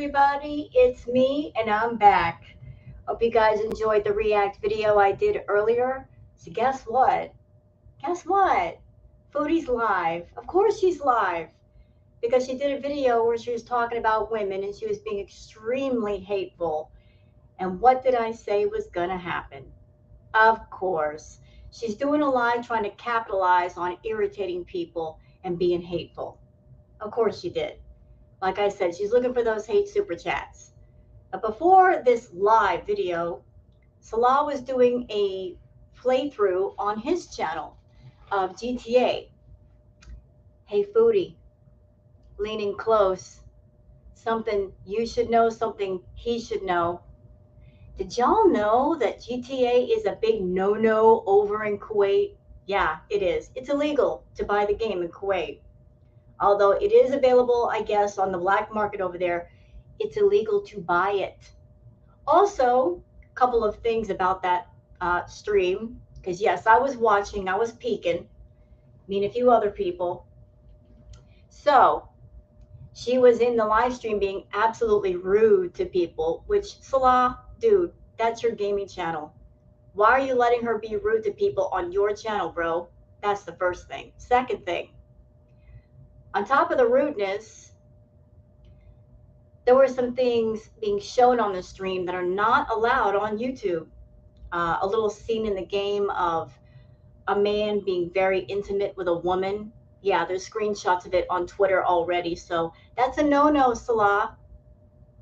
everybody, it's me and I'm back. Hope you guys enjoyed the React video I did earlier. So, guess what? Guess what? Foodie's live. Of course, she's live because she did a video where she was talking about women and she was being extremely hateful. And what did I say was going to happen? Of course. She's doing a live trying to capitalize on irritating people and being hateful. Of course, she did. Like I said, she's looking for those hate super chats. But before this live video, Salah was doing a playthrough on his channel of GTA. Hey, Foodie, leaning close. Something you should know, something he should know. Did y'all know that GTA is a big no-no over in Kuwait? Yeah, it is. It's illegal to buy the game in Kuwait. Although it is available, I guess, on the black market over there, it's illegal to buy it. Also, a couple of things about that stream, because yes, I was watching, I was peeking, me and a few other people. So she was in the live stream being absolutely rude to people, which Salah, dude, that's your gaming channel. Why are you letting her be rude to people on your channel, bro? That's the first thing. Second thing, on top of the rudeness, there were some things being shown on the stream that are not allowed on YouTube. A little scene in the game of a man being very intimate with a woman. Yeah, there's screenshots of it on Twitter already. So that's a no-no, Salah.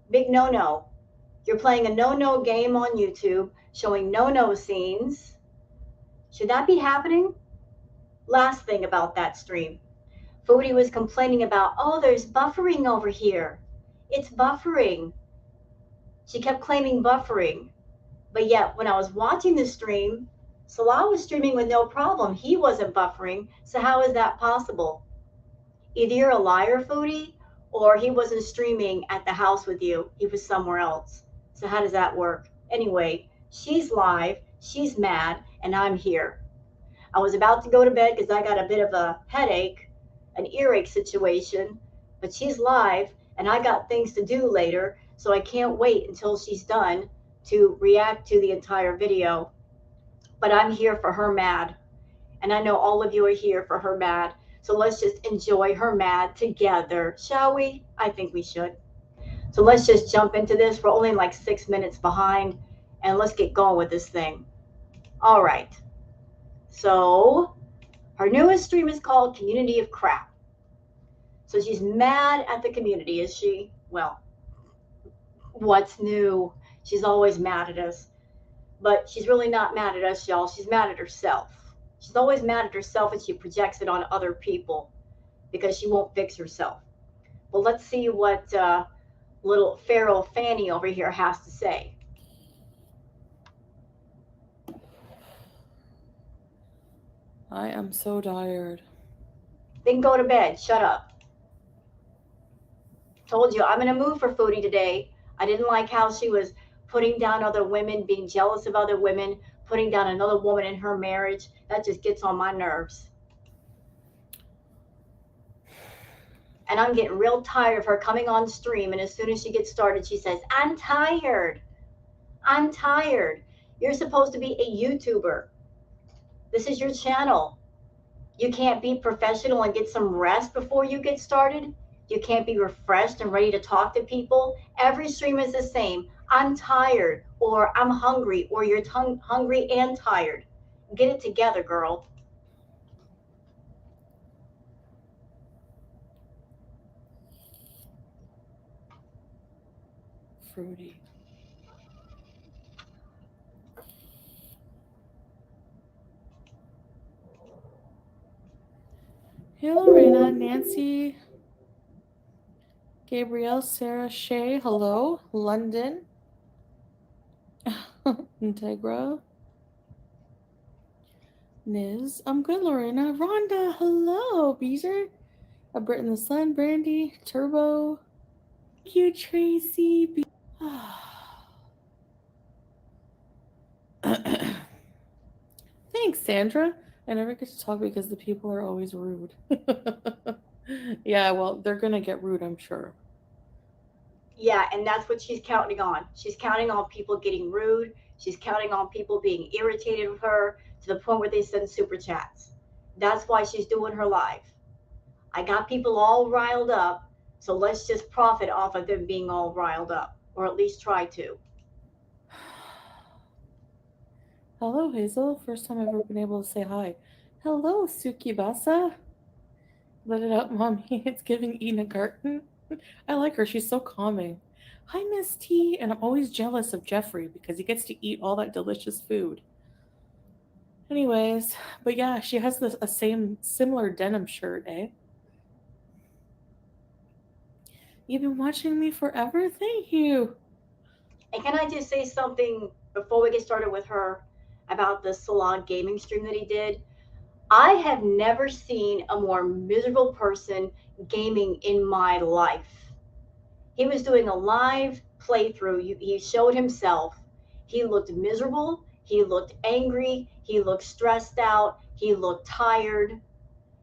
Big no-no. You're playing a no-no game on YouTube, showing no-no scenes. Should that be happening? Last thing about that stream. Foodie was complaining about, oh, there's buffering over here. It's buffering. She kept claiming buffering. But yet, when I was watching the stream, Salah was streaming with no problem. He wasn't buffering. So how is that possible? Either you're a liar, Foodie, or he wasn't streaming at the house with you. He was somewhere else. So how does that work? Anyway, she's live, she's mad, and I'm here. I was about to go to bed because I got a bit of a headache, an earache situation, but she's live and I got things to do later, so I can't wait until she's done to react to the entire video. But I'm here for her mad, and I know all of you are here for her mad, so let's just enjoy her mad together, shall we? I think we should. So let's just jump into this. We're only like 6 minutes behind, and let's get going with this thing. All right. So her newest stream is called Community of Crap. So she's mad at the community, is she? Well, what's new? She's always mad at us. But she's really not mad at us, y'all. She's mad at herself. She's always mad at herself and she projects it on other people because she won't fix herself. Well, let's see what little feral Fanny over here has to say. I am so tired. Then go to bed. Shut up. Told you, I'm in a mood for Foodie today. I didn't like how she was putting down other women, being jealous of other women, putting down another woman in her marriage. That just gets on my nerves. And I'm getting real tired of her coming on stream, and as soon as she gets started, she says, I'm tired. I'm tired. You're supposed to be a YouTuber. This is your channel. You can't be professional and get some rest before you get started. You can't be refreshed and ready to talk to people. Every stream is the same. I'm tired, or I'm hungry, or you're hungry and tired. Get it together, girl. Fruity. Hey, Lorena, Nancy, Gabrielle, Sarah, Shay, hello, London, Integra, Niz, I'm good, Lorena, Rhonda, hello, Beezer, Britton the Sun, Brandy, Turbo, thank you, Tracy. Thanks, Sandra. I never get to talk because the people are always rude. Yeah, well, they're gonna get rude, I'm sure. Yeah, and that's what she's counting on. She's counting on people getting rude. She's counting on people being irritated with her to the point where they send super chats. That's why she's doing her live. I got people all riled up, so let's just profit off of them being all riled up, or at least try to. Hello, Hazel. First time I've ever been able to say hi. Hello, Sukibasa. Let it out, mommy. It's giving Ina Garten. I like her. She's so calming. Hi, Miss T. And I'm always jealous of Jeffrey because he gets to eat all that delicious food. Anyways, but yeah, she has this a same similar denim shirt, eh? You've been watching me forever? Thank you. And can I just say something before we get started with her about the salon gaming stream that he did? I have never seen a more miserable person gaming in my life. He was doing a live playthrough. He showed himself. He looked miserable. He looked angry. He looked stressed out. He looked tired.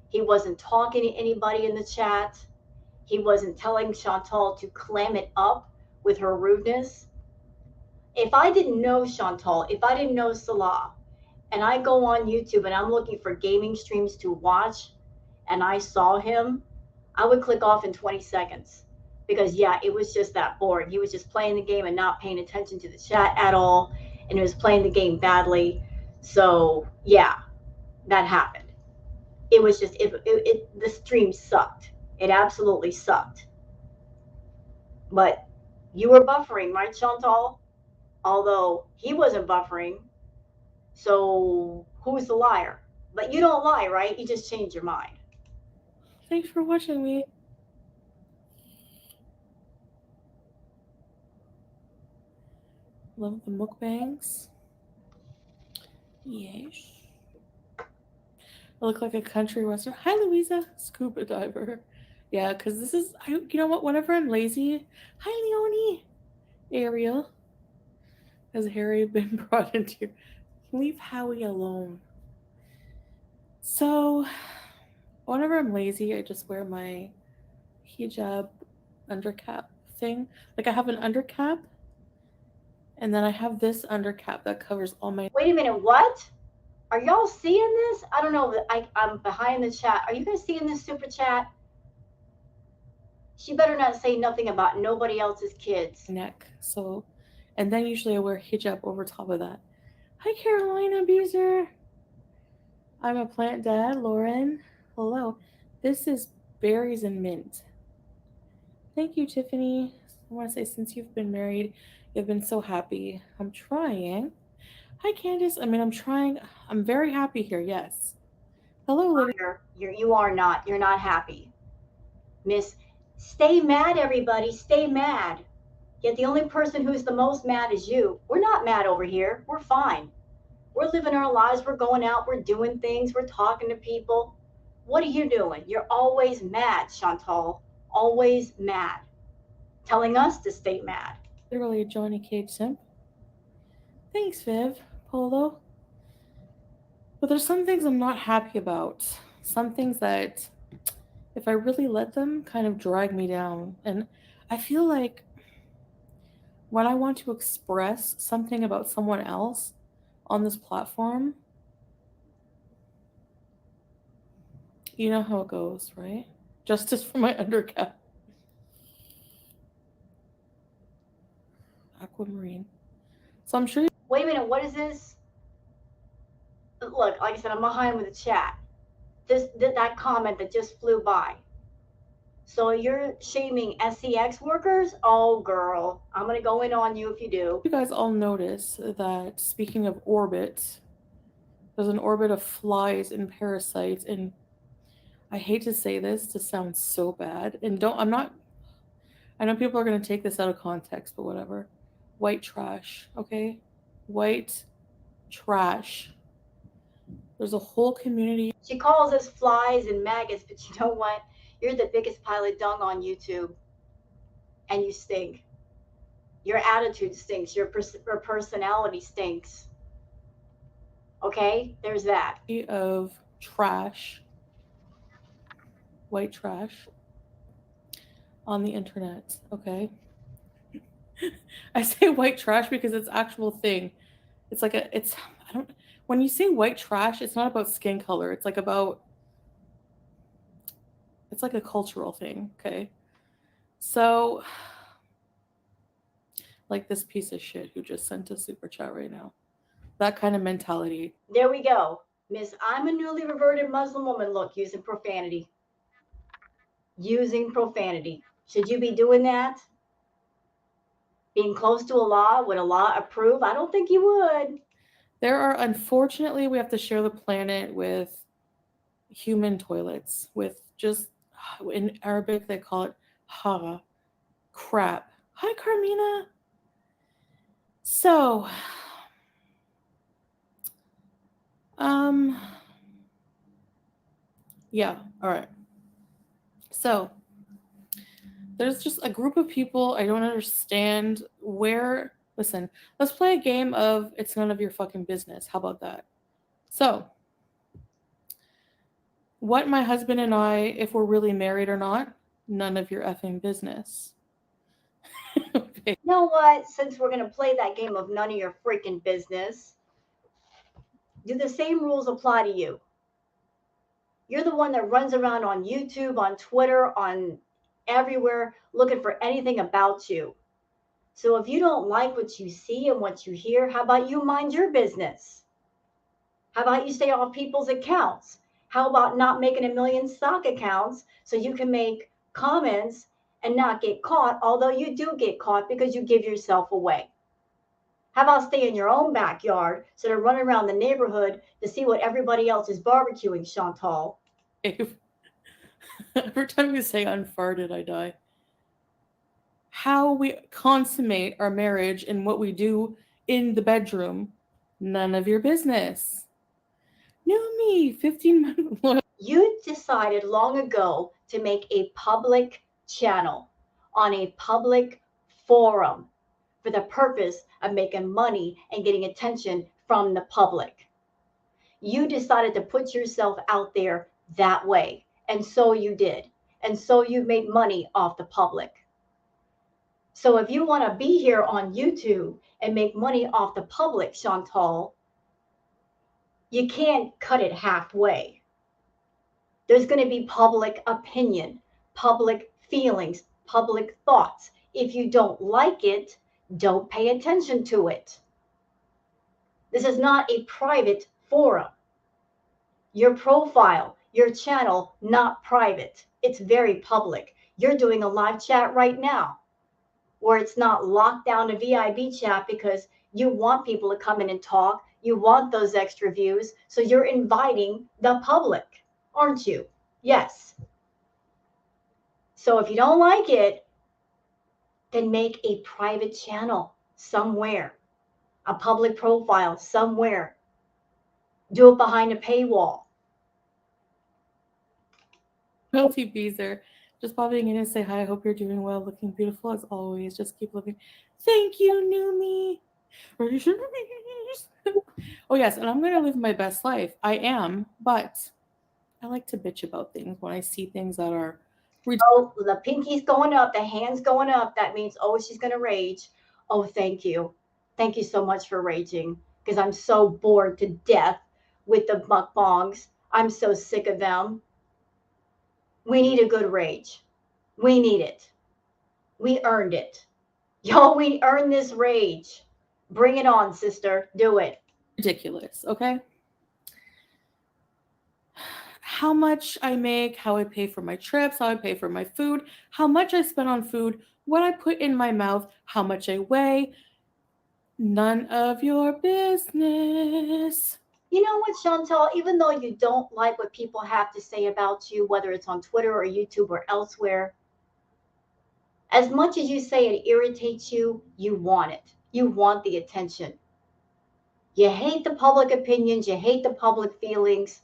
He wasn't talking to anybody in the chat. He wasn't telling Chantal to clam it up with her rudeness. If I didn't know Chantal, if I didn't know Salah, and I go on YouTube and I'm looking for gaming streams to watch, and I saw him, I would click off in 20 seconds because, yeah, it was just that boring. He was just playing the game and not paying attention to the chat at all, and he was playing the game badly. So, yeah, that happened. It was just, the stream sucked. It absolutely sucked. But you were buffering, right, Chantal? Although he wasn't buffering. So, who's the liar? But you don't lie, right? You just change your mind. Thanks for watching me. Love the mukbangs. Yes. I look like a country western. Hi, Louisa, scuba diver. Yeah, because this is, you know what? Whenever I'm lazy, hi, Leonie. Ariel, has Harry been brought into your. Leave Howie alone. So, whenever I'm lazy, I just wear my hijab undercap thing. Like, I have an undercap, and then I have this undercap that covers all my. Wait a minute, what? Are y'all seeing this? I don't know. I'm behind the chat. Are you guys seeing this super chat? She better not say nothing about nobody else's kids. Neck. So, and then usually I wear hijab over top of that. Hi, Carolina Beezer. I'm a plant dad, Lauren. Hello. This is berries and mint. Thank you, Tiffany. I want to say, since you've been married, you've been so happy. I'm trying. Hi, Candace. I mean, I'm trying. I'm very happy here, yes. Hello, Lydia. You are not. You're not happy. Miss, stay mad, everybody. Stay mad. Yet the only person who's the most mad is you. We're not mad over here. We're fine. We're living our lives. We're going out. We're doing things. We're talking to people. What are you doing? You're always mad, Chantal. Always mad. Telling us to stay mad. Literally a Johnny Cage simp. Thanks, Viv. Polo. But there's some things I'm not happy about. Some things that, if I really let them, kind of drag me down. And I feel like when I want to express something about someone else on this platform, you know how it goes, right? Justice for my undercap. Aquamarine. So I'm sure. Wait a minute. What is this? Look, like I said, I'm behind with the chat. That comment that just flew by. So you're shaming SEX workers? Oh, girl, I'm gonna go in on you if you do. You guys all notice that, speaking of orbit, there's an orbit of flies and parasites, and I hate to say this to sound so bad, and don't, I'm not, I know people are going to take this out of context, but whatever. White trash, okay? White trash. There's a whole community. She calls us flies and maggots, but you know what? You're the biggest pile of dung on YouTube, and you stink. Your attitude stinks. Your personality stinks. Okay, there's that. Of trash, white trash on the internet, okay? I say white trash because it's actual thing. It's like a it's I don't when you say white trash, it's not about skin color. It's like about it's like a cultural thing, okay? So like this piece of shit who just sent a super chat right now. That kind of mentality. There we go. Miss, I'm a newly reverted Muslim woman. Look, using profanity. Using profanity. Should you be doing that? Being close to Allah? Would Allah approve? I don't think you would. There are unfortunately we have to share the planet with human toilets with just in Arabic they call it hara crap. Hi Carmina. So um yeah, all right. So there's just a group of people I don't understand where listen, let's play a game of it's none of your fucking business. How about that? So, what my husband and I, if we're really married or not, none of your effing business. Okay. You know what? Since we're going to play that game of none of your freaking business, do the same rules apply to you? You're the one that runs around on YouTube, on Twitter, on everywhere looking for anything about you. So if you don't like what you see and what you hear, how about you mind your business? How about you stay off people's accounts? How about not making a million stock accounts so you can make comments and not get caught, although you do get caught because you give yourself away? How about stay in your own backyard instead of running around the neighborhood to see what everybody else is barbecuing, Chantal? Every time you say unfarted, I die. How we consummate our marriage and what we do in the bedroom, none of your business. Know me, 15 months. You decided long ago to make a public channel on a public forum for the purpose of making money and getting attention from the public. You decided to put yourself out there that way. And so you did. And so you made money off the public. So if you want to be here on YouTube and make money off the public, Chantal, you can't cut it halfway. There's going to be public opinion, public feelings, public thoughts. If you don't like it, don't pay attention to it. This is not a private forum. Your profile, your channel, not private. It's very public. You're doing a live chat right now where it's not locked down to VIB chat because you want people to come in and talk. You want those extra views. So you're inviting the public, aren't you? Yes. So if you don't like it, then make a private channel somewhere, a public profile somewhere. Do it behind a paywall. Melty Beezer. Just popping in and say hi. I hope you're doing well. Looking beautiful as always. Just keep looking. Thank you, Numi. Oh, yes. And I'm going to live my best life. I am. But I like to bitch about things when I see things that are. Oh, the pinky's going up, the hand's going up. That means, oh, she's going to rage. Oh, thank you. Thank you so much for raging because I'm so bored to death with the mukbangs. I'm so sick of them. We need a good rage. We need it. We earned it. Yo, we earned this rage. Bring it on, sister. Do it. Ridiculous. Okay. How much I make, how I pay for my trips, how I pay for my food, how much I spend on food, what I put in my mouth, how much I weigh. None of your business. You know what, Chantal? Even though you don't like what people have to say about you, whether it's on Twitter or YouTube or elsewhere, as much as you say it irritates you, you want it. You want the attention. You hate the public opinions, you hate the public feelings,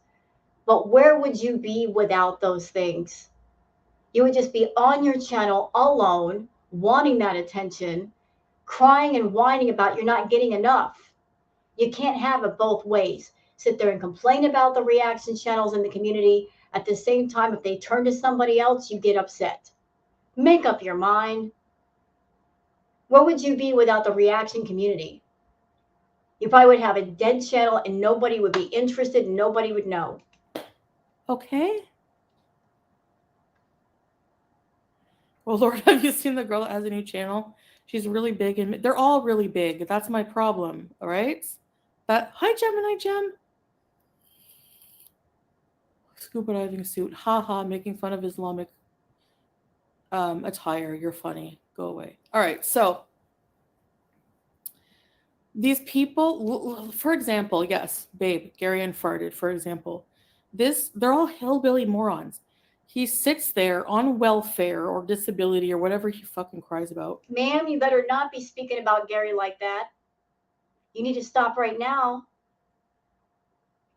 but where would you be without those things? You would just be on your channel alone, wanting that attention, crying and whining about you're not getting enough. You can't have it both ways. Sit there and complain about the reaction channels in the community. At the same time, if they turn to somebody else, you get upset. Make up your mind. Where would you be without the reaction community? You probably would have a dead channel and nobody would be interested and nobody would know. Okay. Well, Lord, have you seen the girl that has a new channel? She's really big and they're all really big. That's my problem. All right. That hi Gemini Gem. Scuba diving suit. Haha, making fun of Islamic attire. You're funny. Go away. All right. So these people, for example, yes, babe, Gary and farted, for example. They're all hillbilly morons. He sits there on welfare or disability or whatever he fucking cries about. Ma'am, you better not be speaking about Gary like that. You need to stop right now.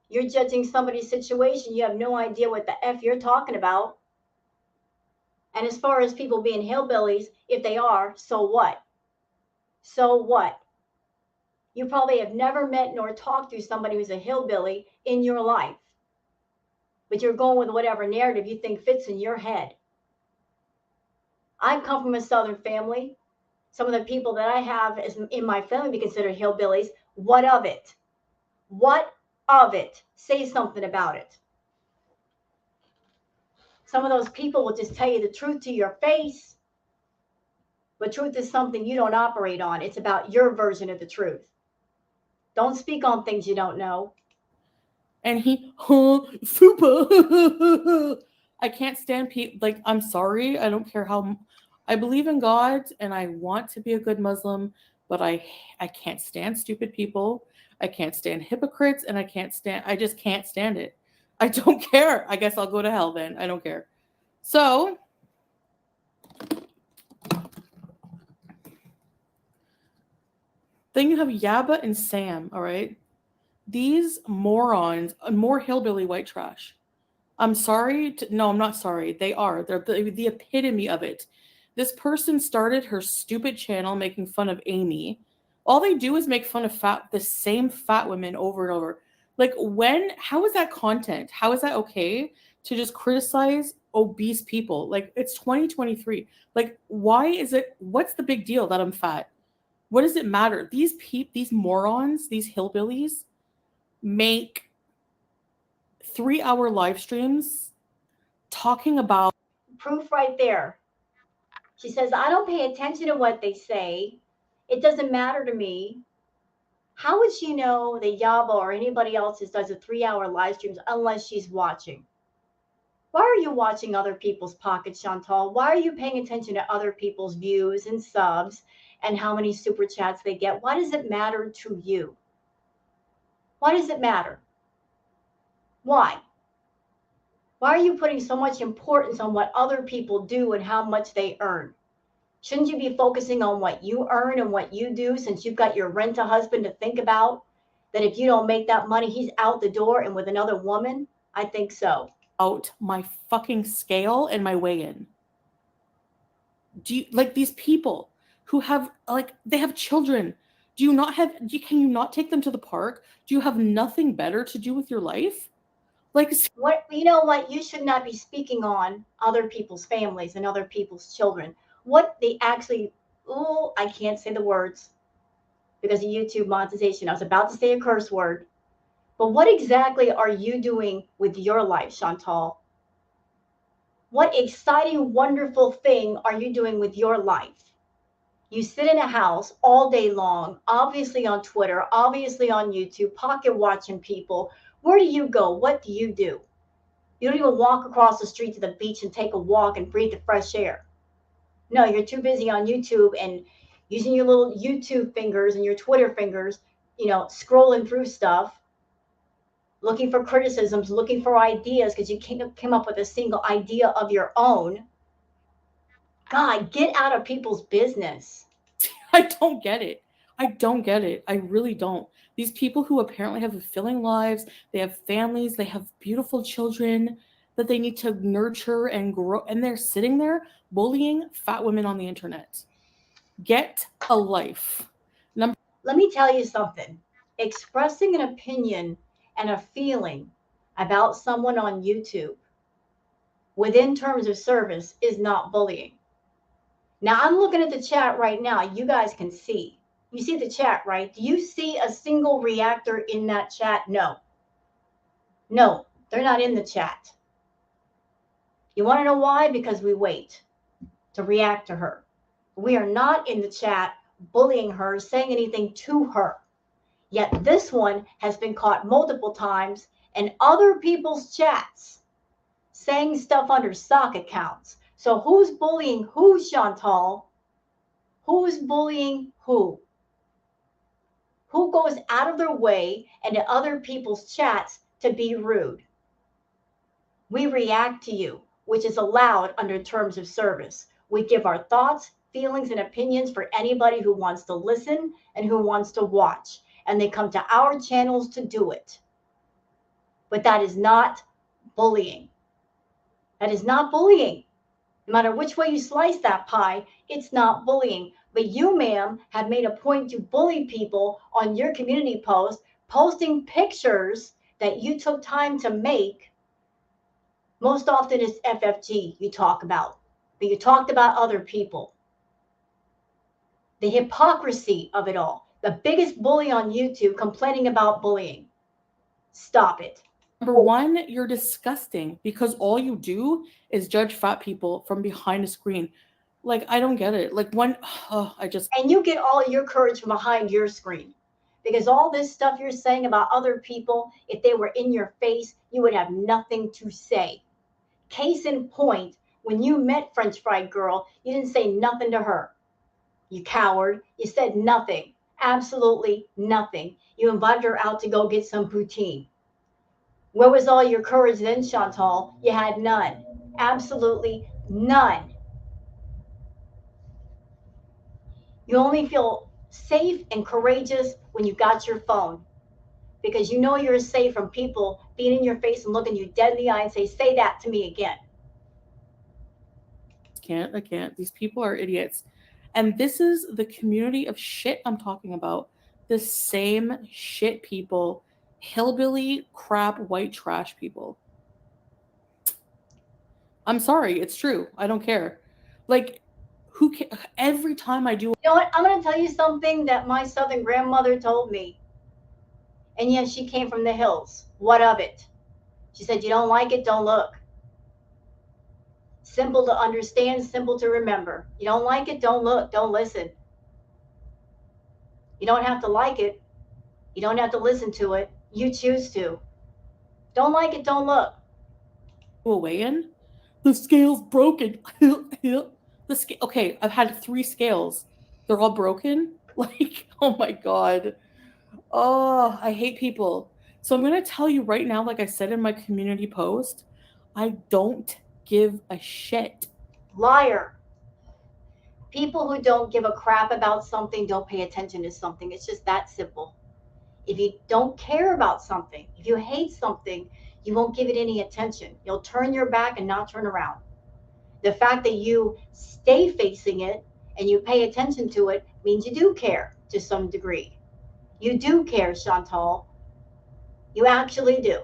You're judging somebody's situation. You have no idea what the F you're talking about. And as far as people being hillbillies, if they are, so what? So what? You probably have never met nor talked to somebody who's a hillbilly in your life, but you're going with whatever narrative you think fits in your head. I come from a Southern family. Some of the people that I have in my family be considered hillbillies. What of it? What of it? Say something about it. Some of those people will just tell you the truth to your face, but truth is something you don't operate on. It's about your version of the truth. Don't speak on things you don't know. And he, super. I can't stand people. Like, I'm sorry. I don't care how. I believe in God and I want to be a good Muslim, but I can't stand stupid people. I can't stand hypocrites and I just can't stand it. I don't care. I guess I'll go to hell then. I don't care. So, then you have Yaba and Sam, all right? These morons, more hillbilly white trash. I'm sorry. No, I'm not sorry. They are. They're the epitome of it. This person started her stupid channel making fun of Amy. All they do is make fun of the same fat women over and over. Like, how is that content? How is that okay to just criticize obese people? Like, it's 2023. Like, what's the big deal that I'm fat? What does it matter? These morons, these hillbillies make 3-hour live streams talking about Proof right there. She says, I don't pay attention to what they say. It doesn't matter to me. How would she know that Yaba or anybody else does a 3-hour live streams unless she's watching? Why are you watching other people's pockets, Chantal? Why are you paying attention to other people's views and subs and how many super chats they get? Why does it matter to you? Why does it matter? Why? Why are you putting so much importance on what other people do and how much they earn? Shouldn't you be focusing on what you earn and what you do since you've got your rent-a-husband to think about? That if you don't make that money, he's out the door and with another woman? I think so. my fucking scale and my weigh in. Do you like these people who have they have children? Can you not take them to the park? Do you have nothing better to do with your life? Like, What you know what? You should not be speaking on other people's families and other people's children. What they actually oh, I can't say the words because of YouTube monetization. I was about to say a curse word. But what exactly are you doing with your life, Chantal? What exciting, wonderful thing are you doing with your life? You sit in a house all day long, obviously on Twitter, obviously on YouTube, pocket watching people. Where do you go? What do? You don't even walk across the street to the beach and take a walk and breathe the fresh air. No, you're too busy on YouTube and using your little YouTube fingers and your Twitter fingers, scrolling through stuff, looking for criticisms, looking for ideas because you can't come up with a single idea of your own. God, get out of people's business. I don't get it. I don't get it. I really don't. These people who apparently have fulfilling lives, they have families, they have beautiful children that they need to nurture and grow, and they're sitting there bullying fat women on the internet. Get a life. Let me tell you something. Expressing an opinion and a feeling about someone on YouTube within terms of service is not bullying. Now I'm looking at the chat right now. You guys can see. You see the chat, right? Do you see a single reactor in that chat? No. No, they're not in the chat. You want to know why? Because we wait to react to her. We are not in the chat bullying her, saying anything to her. Yet this one has been caught multiple times in other people's chats saying stuff under sock accounts. So who's bullying who, Chantal? Who's bullying who? Who goes out of their way into other people's chats to be rude? We react to you, which is allowed under terms of service. We give our thoughts, feelings, and opinions for anybody who wants to listen and who wants to watch. And they come to our channels to do it. But that is not bullying. That is not bullying. No matter which way you slice that pie, it's not bullying. But you, ma'am, have made a point to bully people on your community post, posting pictures that you took time to make. Most often it's FFG you talk about, but you talked about other people. The hypocrisy of it all. The biggest bully on YouTube complaining about bullying. Stop it. Number one, you're disgusting because all you do is judge fat people from behind a screen. Like, I don't get it. Like, when, I just. And you get all your courage from behind your screen. Because all this stuff you're saying about other people, if they were in your face, you would have nothing to say. Case in point, when you met French Fried Girl, you didn't say nothing to her. You coward. You said nothing. Absolutely nothing. You invited her out to go get some poutine. Where was all your courage then, Chantal? You had none. Absolutely none. You only feel safe and courageous when you got your phone. Because you know you're safe from people being in your face and looking you dead in the eye and say that to me again. I can't. These people are idiots. And this is the community of shit I'm talking about. The same shit people, hillbilly, crap, white trash people. I'm sorry, it's true. I don't care. Like, who can every time I do. You know what? I'm going to tell you something that my southern grandmother told me. And yes, she came from the hills. What of it? She said, you don't like it, don't look. Simple to understand, simple to remember. You don't like it, don't look, don't listen. You don't have to like it. You don't have to listen to it. You choose to. Don't like it, don't look. Away in? The scale's broken. The scale. Okay, I've had 3 scales. They're all broken. Like, oh my god. Oh, I hate people. So I'm gonna tell you right now, like I said in my community post, I don't give a shit. Liar. People who don't give a crap about something don't pay attention to something. It's just that simple. If you don't care about something, if you hate something, you won't give it any attention. You'll turn your back and not turn around. The fact that you stay facing it and you pay attention to it means you do care to some degree. You do care, Chantal. You actually do.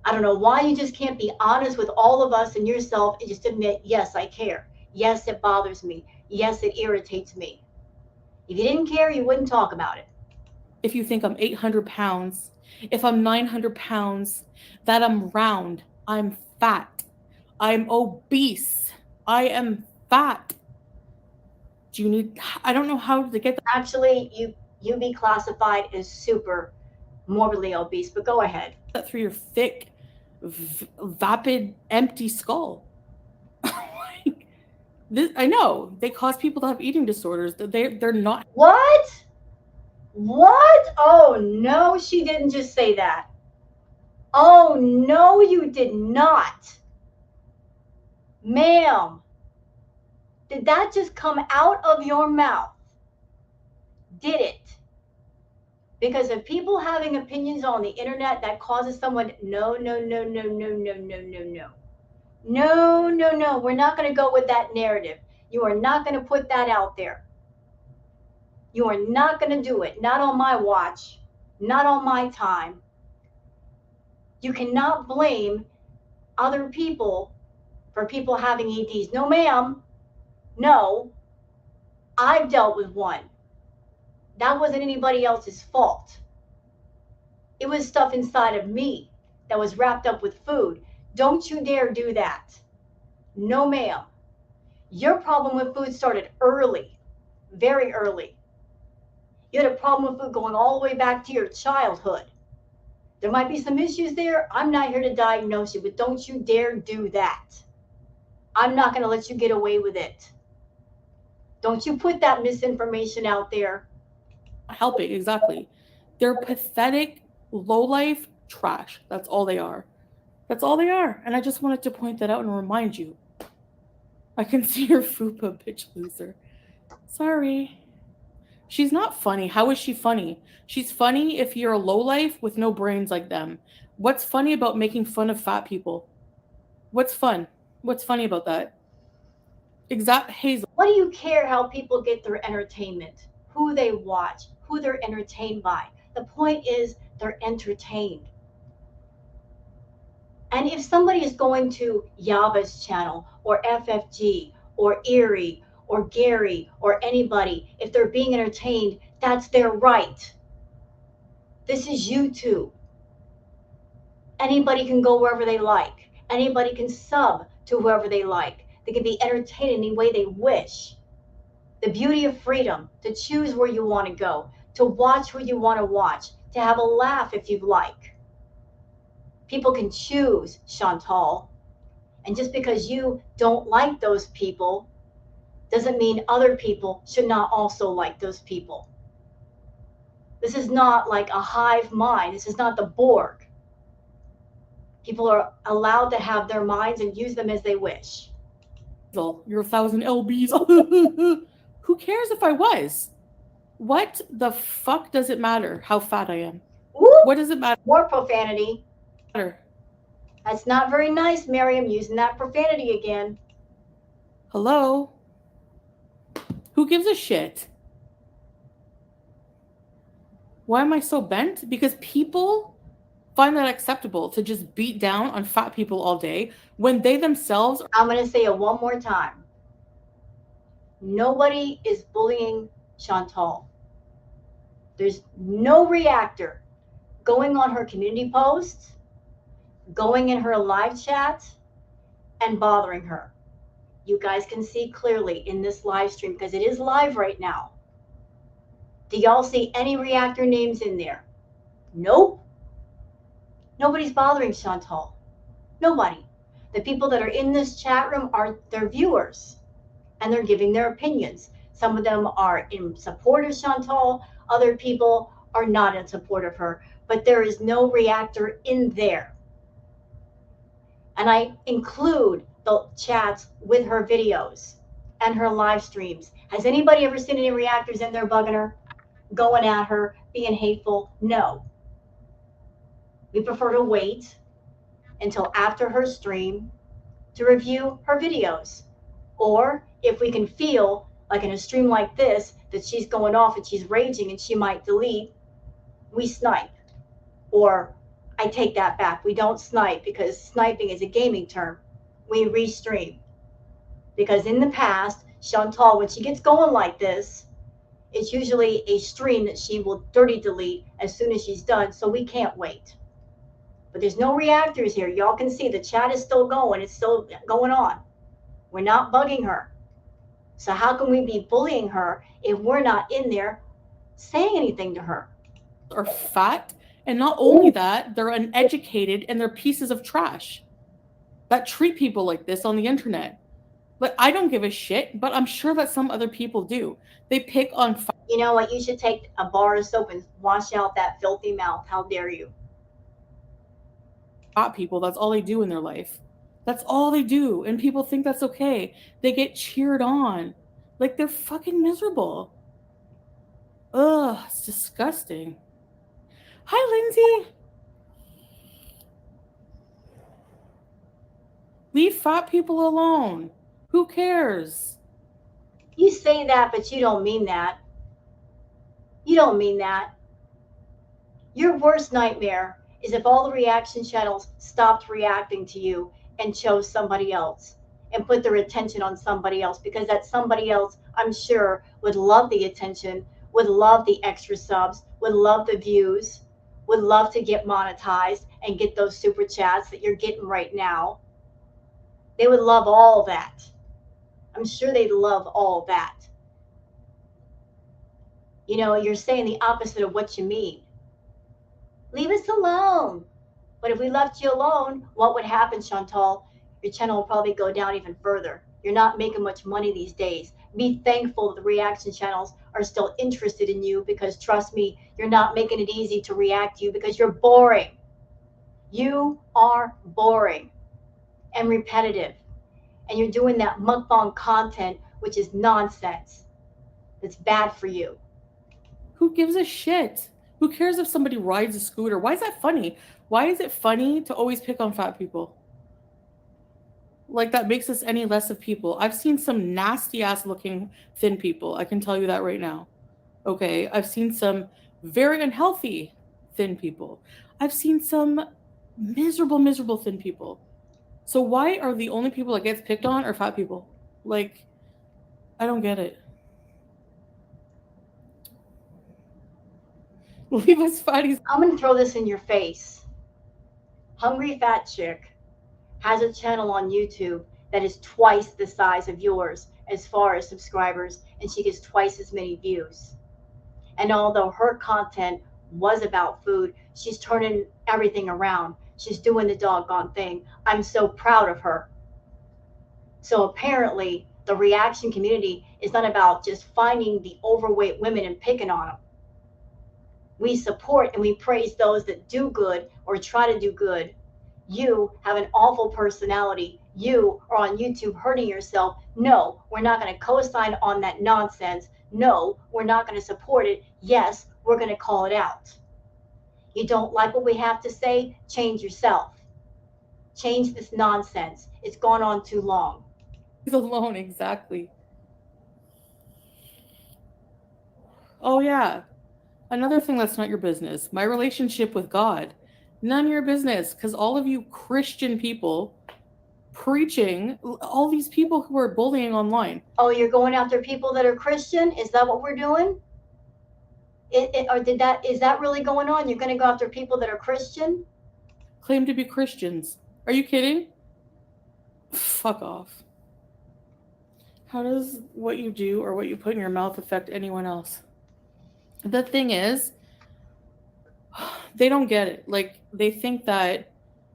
I don't know why you just can't be honest with all of us and yourself and just admit, yes, I care. Yes, it bothers me. Yes, it irritates me. If you didn't care, you wouldn't talk about it. If you think I'm 800 pounds, if I'm 900 pounds, that I'm round, I'm fat, I'm obese, I am fat. Do you need, I don't know how to get that. Actually, you be classified as super morbidly obese, but go ahead. Through your thick, vapid, empty skull. Like, this, I know they cause people to have eating disorders. They're not. What? What? Oh no, she didn't just say that. Oh no, you did not. Ma'am, did that just come out of your mouth? Did it? Because of people having opinions on the internet, that causes someone, no, no, no, no, no, no, no, no, no. No, no, no. We're not going to go with that narrative. You are not going to put that out there. You are not going to do it. Not on my watch. Not on my time. You cannot blame other people for people having EDs. No, ma'am. No. I've dealt with one. That wasn't anybody else's fault. It was stuff inside of me that was wrapped up with food. Don't you dare do that. No, ma'am. Your problem with food started early, very early. You had a problem with food going all the way back to your childhood. There might be some issues there. I'm not here to diagnose you, but don't you dare do that. I'm not going to let you get away with it. Don't you put that misinformation out there. Helping, exactly. They're pathetic, low life trash. That's all they are. That's all they are. And I just wanted to point that out and remind you. I can see your fupa, bitch loser. Sorry. She's not funny. How is she funny? She's funny if you're a lowlife with no brains like them. What's funny about making fun of fat people? What's fun? What's funny about that? Exact Hazel. What do you care how people get their entertainment? Who they watch, who they're entertained by. The point is they're entertained. And if somebody is going to Yava's channel or FFG or Erie or Gary or anybody, if they're being entertained, that's their right. This is YouTube. Anybody can go wherever they like. Anybody can sub to whoever they like. They can be entertained any way they wish. The beauty of freedom to choose where you want to go, to watch who you want to watch, to have a laugh if you like. People can choose, Chantal. And just because you don't like those people doesn't mean other people should not also like those people. This is not like a hive mind. This is not the Borg. People are allowed to have their minds and use them as they wish. You're 1,000 lbs. Who cares if I was? What the fuck does it matter how fat I am? Woo! What does it matter? More profanity. That's not very nice, Miriam, using that profanity again. Hello? Who gives a shit? Why am I so bent? Because people find that acceptable to just beat down on fat people all day when they themselves are. I'm going to say it one more time. Nobody is bullying Chantal. There's no reactor going on her community posts, going in her live chat, and bothering her. You guys can see clearly in this live stream because it is live right now. Do y'all see any reactor names in there? Nope. Nobody's bothering Chantal. Nobody. The people that are in this chat room are their viewers, and they're giving their opinions. Some of them are in support of Chantal. Other people are not in support of her. But there is no reactor in there. And I include the chats with her videos and her live streams. Has anybody ever seen any reactors in there bugging her, going at her, being hateful? No. We prefer to wait until after her stream to review her videos. Or if we can feel like in a stream like this that she's going off and she's raging and she might delete, we snipe. Or I take that back. We don't snipe because sniping is a gaming term. We restream. Because in the past, Chantal, when she gets going like this, it's usually a stream that she will dirty delete as soon as she's done, so we can't wait. But there's no reactors here. Y'all can see the chat is still going. It's still going on. We're not bugging her. So how can we be bullying her if we're not in there saying anything to her? Are fat, and not only that, they're uneducated and they're pieces of trash that treat people like this on the internet. But I don't give a shit, but I'm sure that some other people do. They pick on fat. You know what? You should take a bar of soap and wash out that filthy mouth. How dare you? People, that's all they do in their life. That's all they do. And people think that's okay. They get cheered on. Like they're fucking miserable. Ugh, it's disgusting. Hi, Lindsay. Leave fat people alone. Who cares? You say that, but you don't mean that. You don't mean that. Your worst nightmare is if all the reaction channels stopped reacting to you and chose somebody else. and put their attention on somebody else, because that somebody else, I'm sure, would love the attention, would love the extra subs, would love the views, would love to get monetized and get those super chats that you're getting right now. They would love all that. I'm sure they'd love all that. You know, you're saying the opposite of what you mean. Leave us alone. But if we left you alone, what would happen, Chantal? Your channel will probably go down even further. You're not making much money these days. Be thankful that the reaction channels are still interested in you, because trust me, you're not making it easy to react to you because you're boring. You are boring and repetitive. And you're doing that mukbang content, which is nonsense. That's bad for you. Who gives a shit? Who cares if somebody rides a scooter? Why is that funny? Why is it funny to always pick on fat people? Like, that makes us any less of people. I've seen some nasty ass looking thin people. I can tell you that right now. Okay. I've seen some very unhealthy thin people. I've seen some miserable, miserable thin people. So why are the only people that gets picked on are fat people? Like, I don't get it. Leave us fatties. I'm going to throw this in your face. Hungry Fat Chick has a channel on YouTube that is twice the size of yours as far as subscribers, and she gets twice as many views. And although her content was about food, she's turning everything around. She's doing the doggone thing. I'm so proud of her. So apparently, the reaction community is not about just finding the overweight women and picking on them. We support and we praise those that do good or try to do good. You have an awful personality. You are on YouTube hurting yourself. No, we're not going to co-sign on that nonsense. No, we're not going to support it. Yes, we're going to call it out. You don't like what we have to say? Change yourself. Change this nonsense. It's gone on too long. Alone, exactly. Oh, yeah. Another thing that's not your business, my relationship with God. None of your business, because all of you Christian people preaching, all these people who are bullying online. Oh, you're going after people that are Christian? Is that what we're doing? Is that really going on? You're going to go after people that are Christian? Claim to be Christians. Are you kidding? Fuck off. How does what you do or what you put in your mouth affect anyone else? The thing is, they don't get it. Like, they think that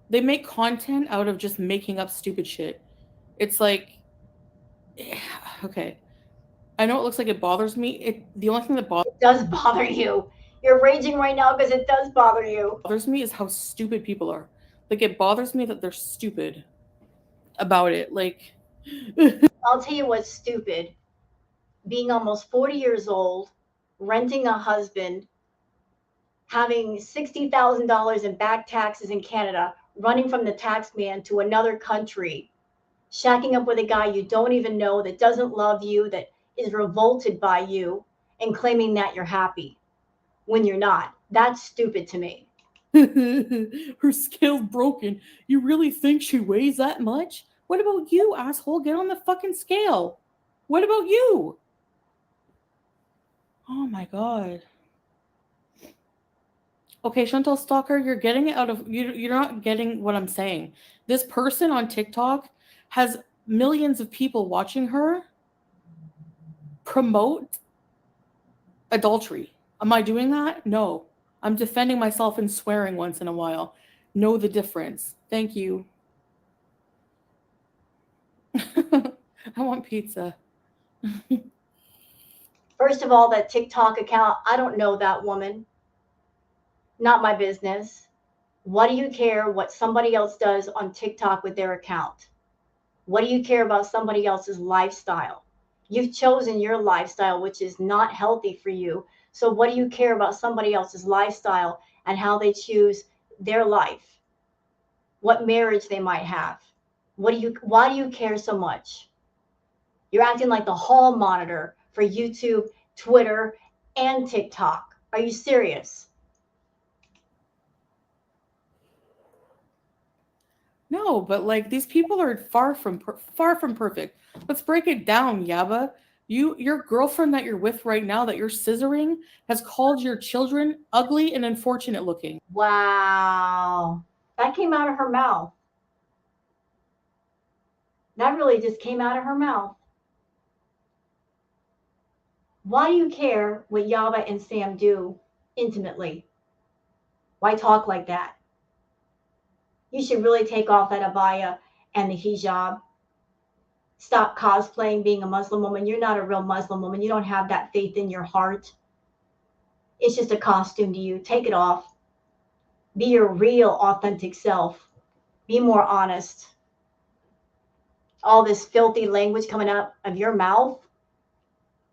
they make content out of just making up stupid shit. It's like, okay, I know it looks like it bothers me. The only thing that It does bother you. You're raging right now because it does bother you. bothers me is how stupid people are. Like, it bothers me that they're stupid about it. Like, I'll tell you what's stupid. Being almost 40 years old, renting a husband, having $60,000 in back taxes in Canada, running from the tax man to another country, shacking up with a guy you don't even know, that doesn't love you, that is revolted by you, and claiming that you're happy when you're not. That's stupid to me. her scale's broken. You really think she weighs that much? What about you, asshole? Get on the fucking scale. What about you? Oh my god. Okay, Chantal Stalker, you're getting it out of you're not getting what I'm saying. This person on TikTok has millions of people watching her promote adultery. Am I doing that? No. I'm defending myself and swearing once in a while. Know the difference. Thank you. I want pizza. First of all, that TikTok account, I don't know that woman. Not my business. What do you care what somebody else does on TikTok with their account? What do you care about somebody else's lifestyle? You've chosen your lifestyle, which is not healthy for you. So, what do you care about somebody else's lifestyle and how they choose their life? What marriage they might have? Why do you care so much? You're acting like the hall monitor for YouTube, Twitter, and TikTok. Are you serious? No, but like these people are far from perfect. Let's break it down, Yaba. Your girlfriend that you're with right now that you're scissoring has called your children ugly and unfortunate looking. Wow. That came out of her mouth. That really just came out of her mouth. Why do you care what Yaba and Sam do intimately? Why talk like that? You should really take off that abaya and the hijab. Stop cosplaying being a Muslim woman. You're not a real Muslim woman. You don't have that faith in your heart. It's just a costume to you. Take it off. Be your real, authentic self. Be more honest. All this filthy language coming out of your mouth,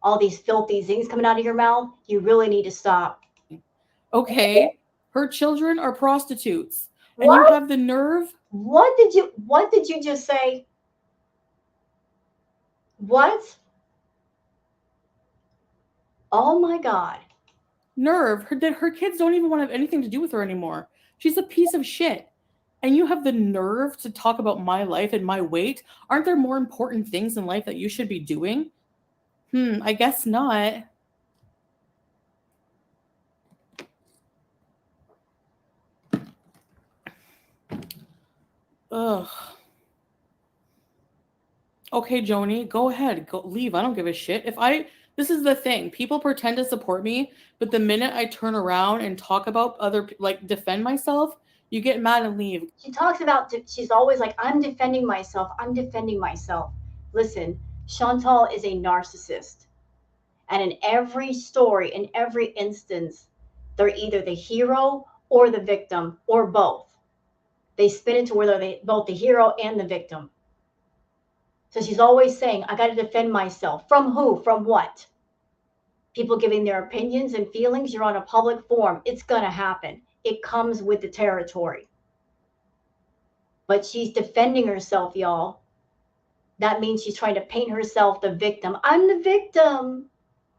all these filthy things coming out of your mouth, you really need to stop. Okay? Her children are prostitutes. And you What? have the nerve What did you just say? What? Oh my god. that her kids don't even want to have anything to do with her anymore. She's a piece of shit. And you have the nerve to talk about my life and my weight. Aren't there more important things in life that you should be doing? I guess not. Ugh. Okay, Joni, go ahead. Go leave. I don't give a shit. This is the thing. People pretend to support me, but the minute I turn around and talk about like defend myself, you get mad and leave. She talks about, she's always like, I'm defending myself. I'm defending myself. Listen, Chantal is a narcissist. And in every story, in every instance, they're either the hero or the victim or both. They spin it to where they're both the hero and the victim. So she's always saying, I got to defend myself. From who? From what? People giving their opinions and feelings. You're on a public forum. It's going to happen. It comes with the territory. But she's defending herself, y'all. That means she's trying to paint herself the victim. I'm the victim.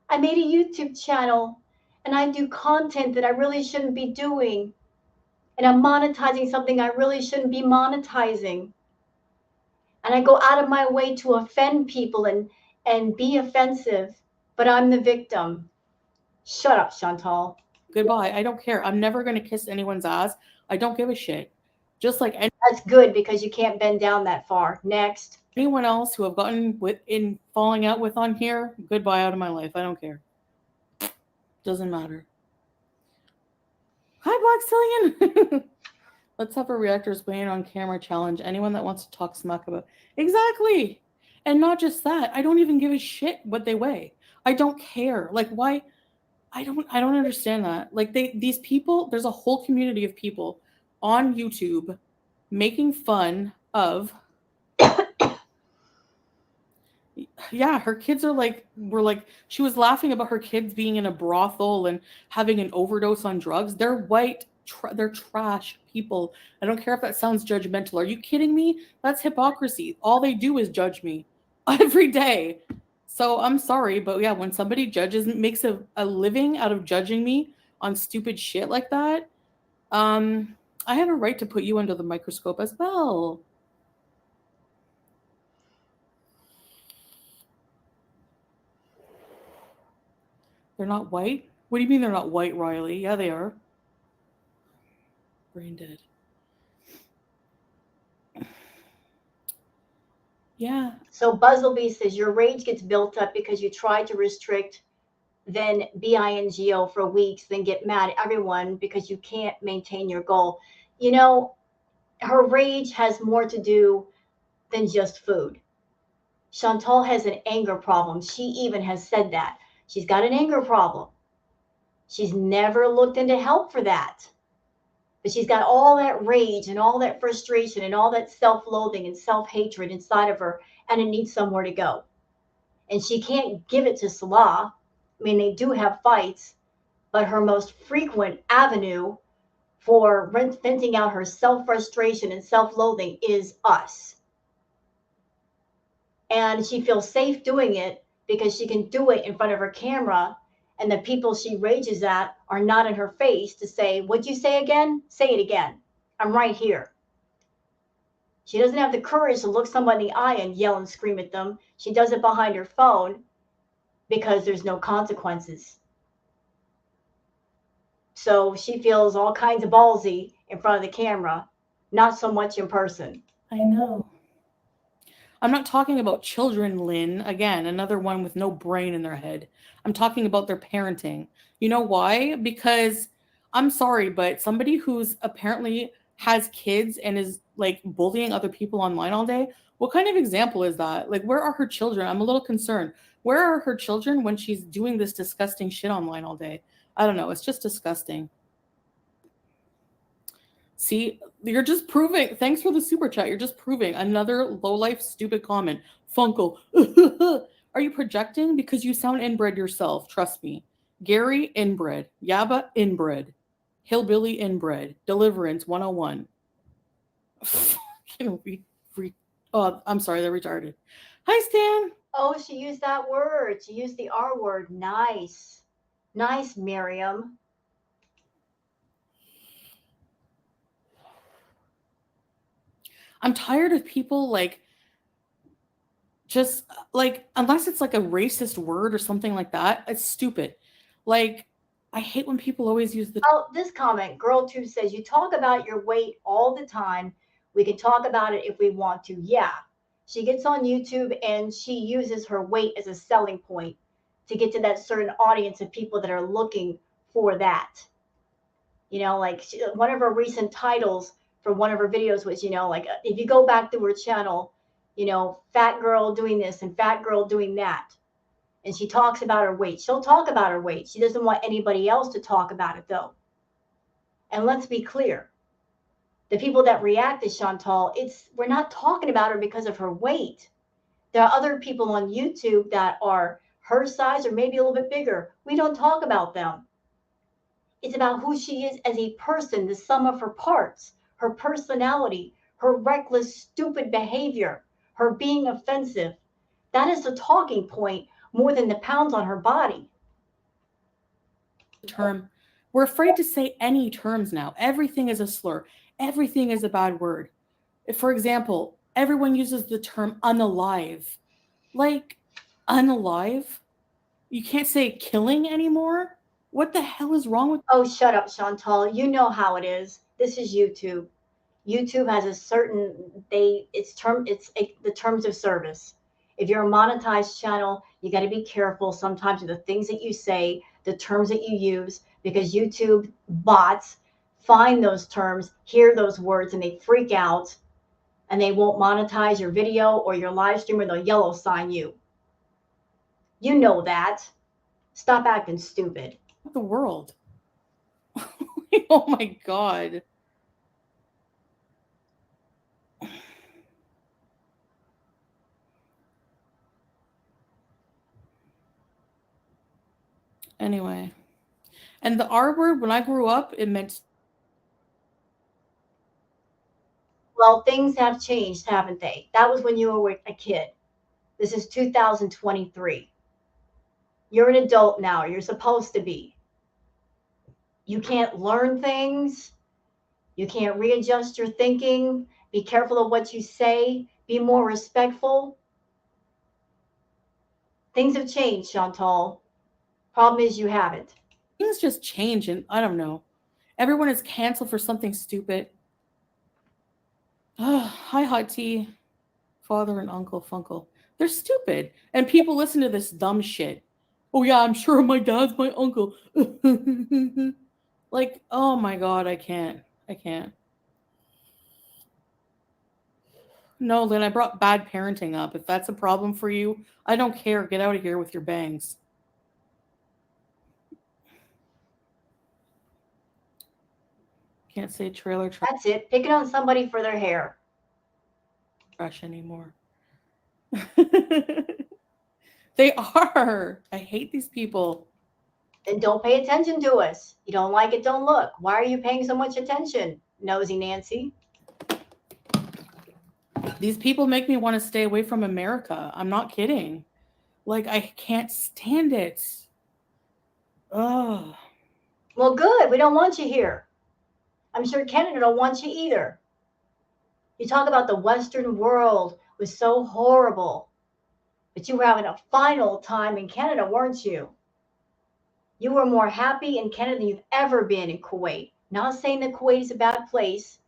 I made a YouTube channel and I do content that I really shouldn't be doing. And I'm monetizing something I really shouldn't be monetizing. And I go out of my way to offend people and be offensive, but I'm the victim. Shut up, Chantal. Goodbye. I don't care. I'm never going to kiss anyone's ass. I don't give a shit. Just like That's good because you can't bend down that far. Next. anyone else who have gotten in falling out with on here, goodbye out of my life. I don't care. Doesn't matter. Hi, Black Stallion. Let's have a reactors weighing on camera challenge. Anyone that wants to talk smack about exactly, and not just that. I don't even give a shit what they weigh. I don't care. Like why? I don't understand that. Like these people. There's a whole community of people on YouTube making fun of. Yeah, her kids were like she was laughing about her kids being in a brothel and having an overdose on drugs. They're they're trash people. I don't care if that sounds judgmental. Are you kidding me? That's hypocrisy. All they do is judge me every day. So I'm sorry, but yeah, when somebody makes a living out of judging me on stupid shit like that, I have a right to put you under the microscope as well. They're not white? What do you mean they're not white, Riley? Yeah, they are. Brain dead. Yeah. So Buzzlebee says your rage gets built up because you try to restrict then BINGO for weeks, then get mad at everyone because you can't maintain your goal. You know, her rage has more to do than just food. Chantal has an anger problem. She even has said that. She's got an anger problem. She's never looked into help for that. But she's got all that rage and all that frustration and all that self loathing and self hatred inside of her, and it needs somewhere to go. And she can't give it to Salah. I mean, they do have fights, but her most frequent avenue for venting out her self frustration and self loathing is us. And she feels safe doing it because she can do it in front of her camera, and the people she rages at are not in her face to say, what'd you say again? Say it again. I'm right here. She doesn't have the courage to look someone in the eye and yell and scream at them. She does it behind her phone because there's no consequences. So she feels all kinds of ballsy in front of the camera, not so much in person. I know. I'm not talking about children, Lynn. Again, another one with no brain in their head. I'm talking about their parenting. You know why? Because I'm sorry, but somebody who's apparently has kids and is like bullying other people online all day, what kind of example is that? Like, where are her children? I'm a little concerned. Where are her children when she's doing this disgusting shit online all day? I don't know. It's just disgusting. See, you're just proving. Thanks for the super chat. You're just proving another low life stupid comment. Funko. Are you projecting? Because you sound inbred yourself. Trust me. Gary inbred. Yaba inbred. Hillbilly inbred. Deliverance 101. Fucking oh, I'm sorry. They're retarded. Hi, Stan. Oh, she used that word. She used the R word. Nice. Nice, Miriam. I'm tired of people like just like unless it's like a racist word or something like that, it's stupid. Like I hate when people always use the Oh, this comment, Girl2 says, you talk about your weight all the time. We can talk about it if we want to. Yeah. She gets on YouTube and she uses her weight as a selling point to get to that certain audience of people that are looking for that. Like one of her recent titles for one of her videos was, like if you go back to her channel, fat girl doing this and fat girl doing that. And she talks about her weight. She'll talk about her weight. She doesn't want anybody else to talk about it though. And let's be clear, the people that react to Chantal, we're not talking about her because of her weight. There are other people on YouTube that are her size or maybe a little bit bigger. We don't talk about them. It's about who she is as a person, the sum of her parts, her personality, her reckless, stupid behavior, her being offensive. That is the talking point more than the pounds on her body. term. We're afraid to say any terms now. Everything is a slur. Everything is a bad word. For example, everyone uses the term unalive. Like unalive? You can't say killing anymore? What the hell is wrong with Oh, shut up, Chantal. You know how it is. This is YouTube. YouTube has a certain the terms of service. If you're a monetized channel, you got to be careful sometimes with the things that you say, the terms that you use, because YouTube bots find those terms, hear those words, and they freak out, and they won't monetize your video or your live stream, or they'll yellow sign you. You know that. Stop acting stupid. the world? Oh my god. Anyway. And the R word, when I grew up, it meant Well, things have changed, haven't they? That was when you were a kid. This is 2023. You're an adult now. You're supposed to be. You can't learn things. You can't readjust your thinking. Be careful of what you say. Be more respectful. Things have changed, Chantal. Problem is, you haven't. things just change and I don't know. Everyone is canceled for something stupid. Oh, hi, Hot Tea. Father and Uncle Funkle. They're stupid. And people listen to this dumb shit. Oh, yeah, I'm sure my dad's my uncle. Like, oh my god, I can't. I can't. No, Lynn, I brought bad parenting up. If that's a problem for you, I don't care. Get out of here with your bangs. Can't say trailer That's it. Picking on somebody for their hair. trash anymore. They are. I hate these people. Then don't pay attention to us. You don't like it, don't look. Why are you paying so much attention, nosy Nancy? These people make me want to stay away from America. I'm not kidding. Like, I can't stand it. Ugh. Well, good. We don't want you here. I'm sure Canada don't want you either. You talk about the Western world was so horrible, but you were having a final time in Canada, weren't you? You were more happy in Canada than you've ever been in Kuwait. Not saying that Kuwait is a bad place.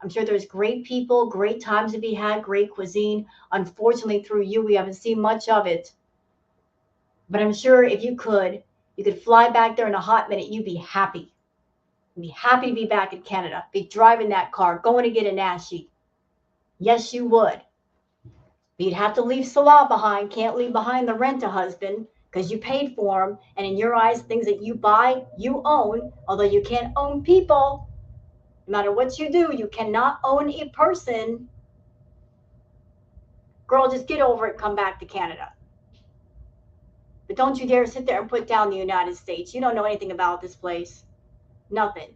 I'm sure there's great people, great times to be had, great cuisine. Unfortunately, through you, we haven't seen much of it. But I'm sure if you could fly back there in a hot minute, you'd be happy. You'd be happy to be back in Canada, be driving that car, going to get a nashi. Yes, you would. But you'd have to leave Salah behind. Can't leave behind the rent-a-husband because you paid for him. And in your eyes, things that you buy, you own. Although you can't own people. No matter what you do, you cannot own a person. Girl, just get over it and come back to Canada. But don't you dare sit there and put down the United States. You don't know anything about this place. Nothing.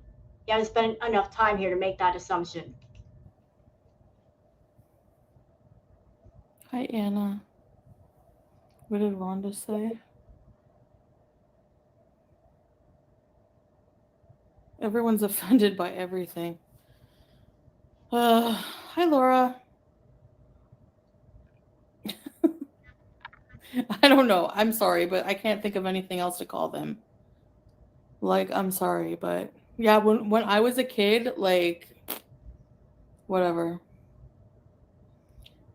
You haven't spent enough time here to make that assumption. Hi, Anna. What did Rhonda say? Everyone's offended by everything. Hi, Laura. I don't know. I'm sorry, but I can't think of anything else to call them. Like, I'm sorry, but yeah, when I was a kid, like, whatever.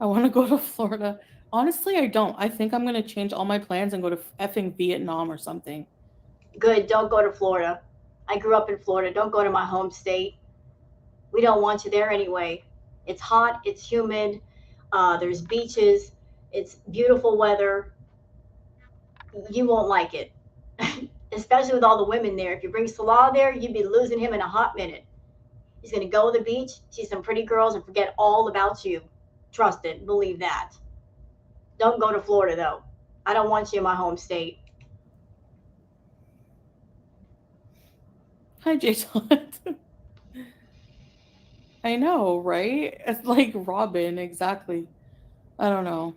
I want to go to Florida. Honestly, I don't. I think I'm gonna change all my plans and go to effing Vietnam or something. Good, don't go to Florida. I grew up in Florida. Don't go to my home state. We don't want you there anyway. It's hot, it's humid, there's beaches, it's beautiful weather. You won't like it, especially with all the women there. If you bring Salah there, you'd be losing him in a hot minute. He's going to go to the beach, see some pretty girls, and forget all about you. Trust it, believe that. Don't go to Florida, though. I don't want you in my home state. Hi, Jason. I know, right? It's like Robin, exactly. I don't know.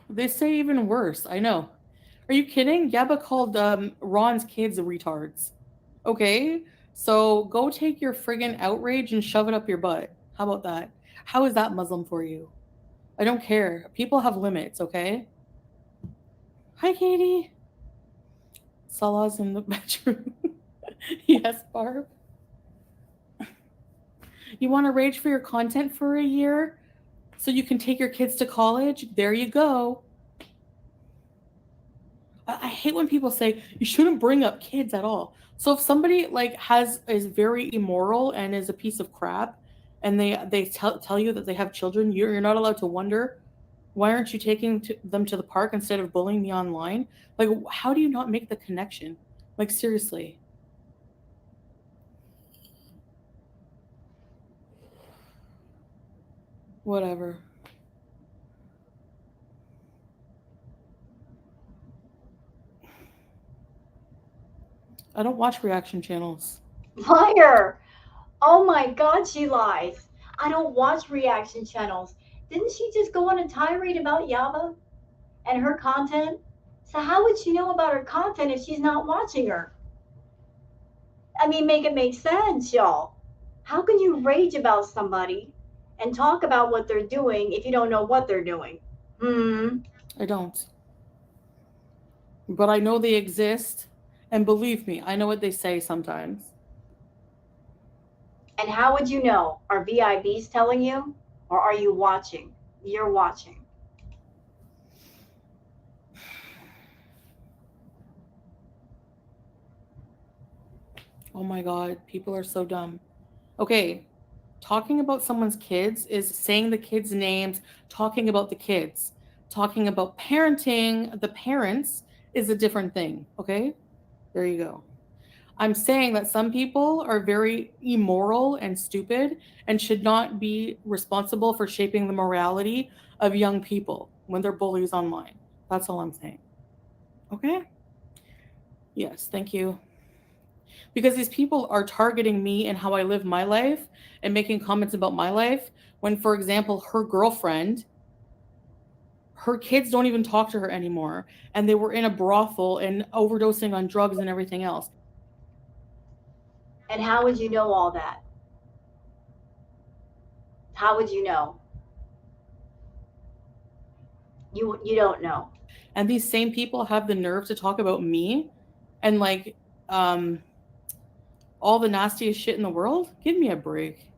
They say even worse. I know. Are you kidding? Yaba called Ron's kids retards. Okay? So go take your friggin' outrage and shove it up your butt. How about that? How is that Muslim for you? I don't care. People have limits, okay? Hi, Katie. Salah's in the bedroom. Yes, Barb. You want to rage for your content for a year so you can take your kids to college? There you go. I hate when people say you shouldn't bring up kids at all. So if somebody like has is very immoral and is a piece of crap, and they tell you that they have children, you're not allowed to wonder why aren't you taking them to the park instead of bullying me online? Like, how do you not make the connection? Like, seriously. Whatever. I don't watch reaction channels. Liar! Oh my God, she lies. I don't watch reaction channels. Didn't she just go on a tirade about Yaba and her content? So how would she know about her content if she's not watching her? I mean, make it make sense, y'all. How can you rage about somebody and talk about what they're doing if you don't know what they're doing? Hmm. I don't. But I know they exist. And believe me, I know what they say sometimes. And how would you know? Are VIBs telling you? Or are you watching? You're watching. Oh my God, people are so dumb. Okay, talking about someone's kids is saying the kids' names, talking about the kids. Talking about parenting the parents is a different thing. Okay, there you go. I'm saying that some people are very immoral and stupid and should not be responsible for shaping the morality of young people when they're bullies online. That's all I'm saying. Okay? Yes, thank you. Because these people are targeting me and how I live my life and making comments about my life when, for example, her girlfriend, her kids don't even talk to her anymore, and they were in a brothel and overdosing on drugs and everything else. And how would you know all that? How would you know? You don't know. And these same people have the nerve to talk about me and like um all the nastiest shit in the world? Give me a break.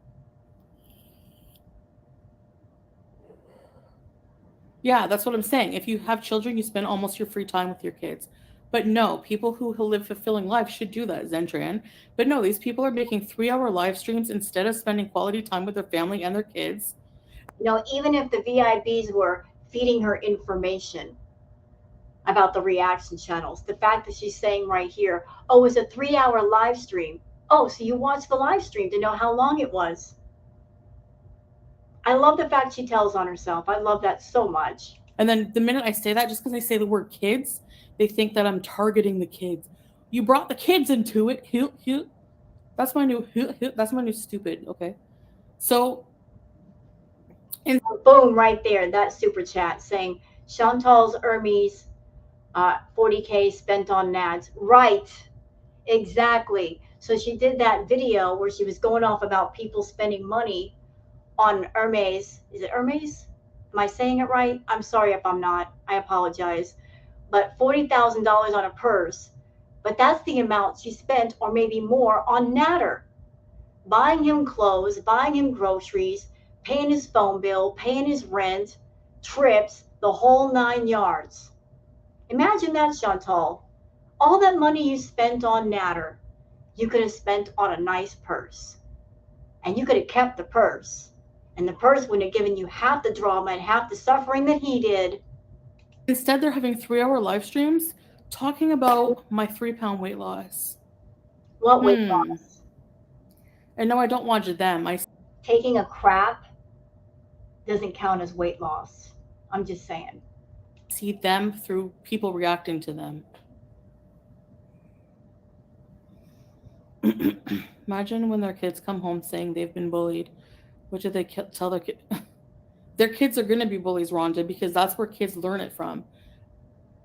Yeah, that's what I'm saying. If you have children, you spend almost your free time with your kids. But no, people who live fulfilling lives should do that, Zentran. But no, these people are making 3 hour live streams instead of spending quality time with their family and their kids. Even if the VIPs were feeding her information about the reaction channels, the fact that she's saying right here, oh, it's a 3 hour live stream. Oh, so you watched the live stream to know how long it was. I love the fact she tells on herself. I love that so much. And then the minute I say that, just because I say the word kids, they think that I'm targeting the kids. You brought the kids into it. That's my new. That's my new stupid. Okay. So, and Boom, right there, that super chat saying Chantal's Hermes 40K spent on Nads. Right, exactly. So she did that video where she was going off about people spending money on Hermes. Is it Hermes? Am I saying it right? I'm sorry if I'm not. I apologize. But $40,000 on a purse. But that's the amount she spent, or maybe more, on Natter. Buying him clothes, buying him groceries, paying his phone bill, paying his rent, trips, the whole 9 yards. Imagine that, Chantal. All that money you spent on Natter, you could have spent on a nice purse. And you could have kept the purse. And the purse wouldn't have given you half the drama and half the suffering that he did. instead, they're having 3 hour live streams talking about my 3 pound weight loss. What weight Hmm. loss? And no, I don't watch them. I Taking a crap doesn't count as weight loss. I'm just saying. see them through people reacting to them. Imagine when their kids come home saying they've been bullied. What do they tell their kids? Their kids are going to be bullies, Rhonda, because that's where kids learn it from.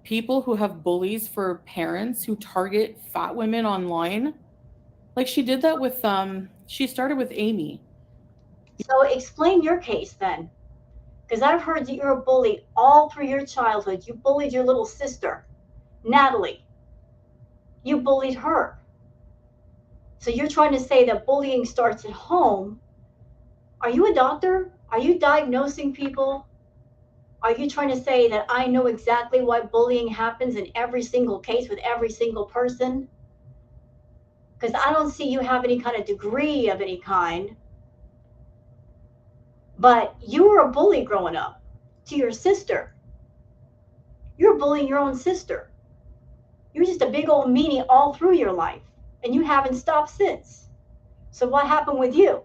People who have bullies for parents who target fat women online. Like she did that with she started with Amy. So explain your case then. Because I've heard that you're a bully all through your childhood. You bullied your little sister, Natalie. You bullied her. So you're trying to say that bullying starts at home. Are you a doctor? Are you diagnosing people? Are you trying to say that I know exactly why bullying happens in every single case with every single person? Because I don't see you have any kind of degree of any kind. But you were a bully growing up to your sister. You're bullying your own sister. You're just a big old meanie all through your life, and you haven't stopped since. So what happened with you?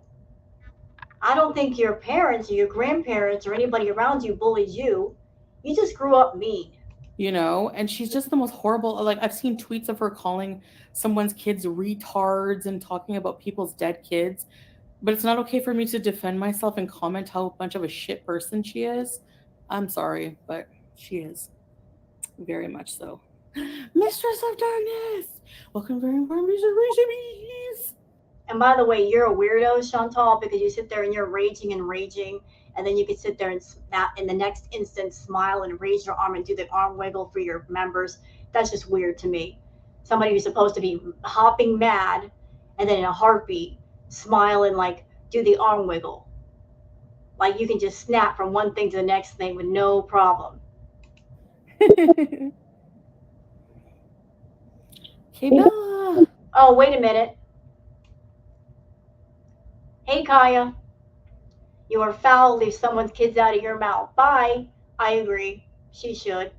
I don't think your parents or your grandparents or anybody around you bullied you. You just grew up mean. And she's just the most horrible. Like I've seen tweets of her calling someone's kids retards and talking about people's dead kids, but it's not okay for me to defend myself and comment how bunch of a shit person she is. I'm sorry, but she is very much so. Mistress of Darkness, welcome very warm bees. And by the way, you're a weirdo, Chantal, because you sit there and you're raging and raging, and then you could sit there and snap in the next instant smile and raise your arm and do the arm wiggle for your members. That's just weird to me. Somebody who's supposed to be hopping mad, and then in a heartbeat, smile and like do the arm wiggle. Like you can just snap from one thing to the next thing with no problem. Hey Bella. Oh, wait a minute. Hey, Kaya. You are foul. Leave someone's kids out of your mouth. Bye. I agree. She should.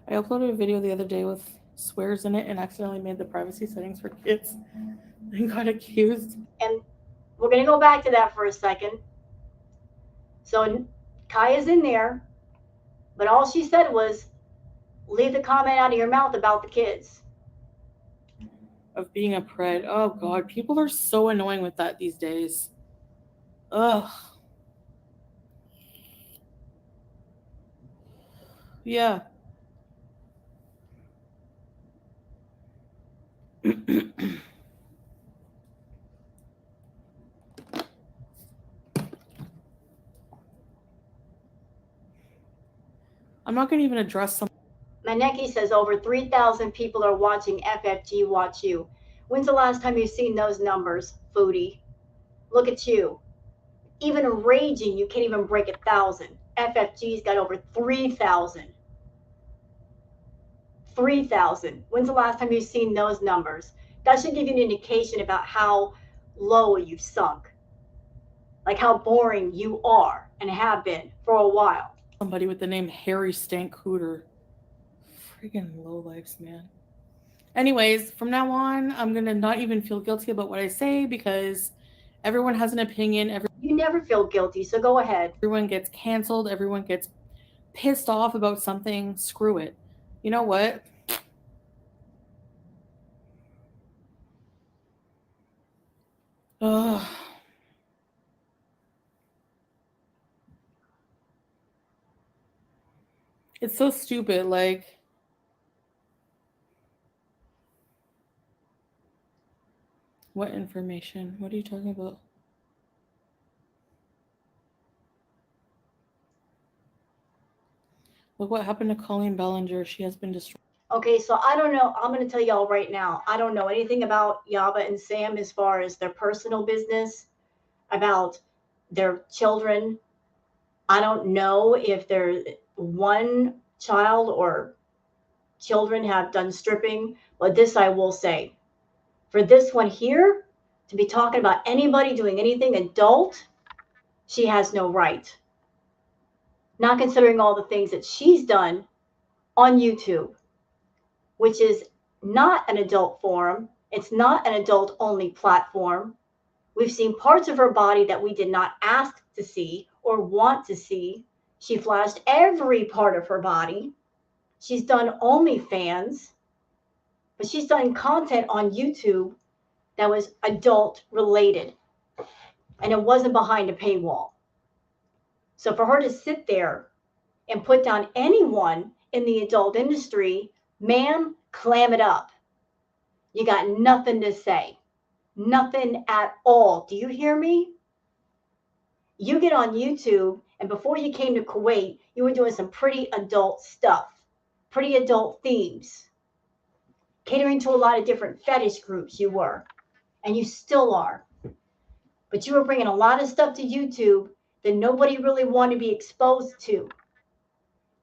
I uploaded a video the other day with swears in it and accidentally made the privacy settings for kids and got accused. And we're going to go back to that for a second. So Kaya's in there, but all she said was, leave the comment out of your mouth about the kids. Of being a pred. Oh god, people are so annoying with that these days. Ugh. Yeah. I'm not going to even address some. Maneki says over 3,000 people are watching FFG Watch You. When's the last time you've seen those numbers, Foodie? Look at you. Even raging, you can't even break 1,000. FFG's got over 3,000. 3,000. When's the last time you've seen those numbers? That should give you an indication about how low you've sunk, like how boring you are and have been for a while. Somebody with the name Harry Stank Cooter. Freaking low lives, man. Anyways, from now on, I'm going to not even feel guilty about what I say because everyone has an opinion. You never feel guilty, so go ahead. Everyone gets canceled. Everyone gets pissed off about something. Screw it. You know what? Ugh. It's so stupid. Like, what information? What are you talking about? Look what happened to Colleen Bellinger. She has been destroyed. Okay, so I don't know. I'm going to tell y'all right now. I don't know anything about Yaba and Sam as far as their personal business, about their children. I don't know if there's one child or children have done stripping, but this I will say. For this one here, to be talking about anybody doing anything adult, she has no right. Not considering all the things that she's done on YouTube, which is not an adult forum. It's not an adult only platform. We've seen parts of her body that we did not ask to see or want to see. She flashed every part of her body. She's done OnlyFans, but she's done content on YouTube that was adult related, and it wasn't behind a paywall. So for her to sit there and put down anyone in the adult industry, ma'am, clam it up. You got nothing to say. Nothing at all. Do you hear me? You get on YouTube, and before you came to Kuwait, you were doing some pretty adult stuff, pretty adult themes, catering to a lot of different fetish groups. You were, and you still are. But you were bringing a lot of stuff to YouTube that nobody really wanted to be exposed to.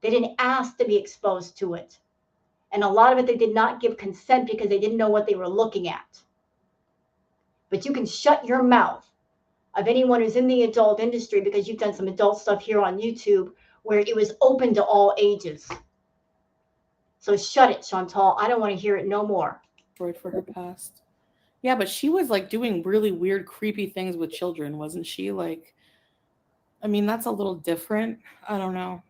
They didn't ask to be exposed to it. And a lot of it they did not give consent because they didn't know what they were looking at. But you can shut your mouth of anyone who's in the adult industry because you've done some adult stuff here on YouTube where it was open to all ages. So shut it, Chantal. I don't want to hear it no more. For her past. Yeah, but she was like doing really weird, creepy things with children, wasn't she? Like, I mean, that's a little different. I don't know.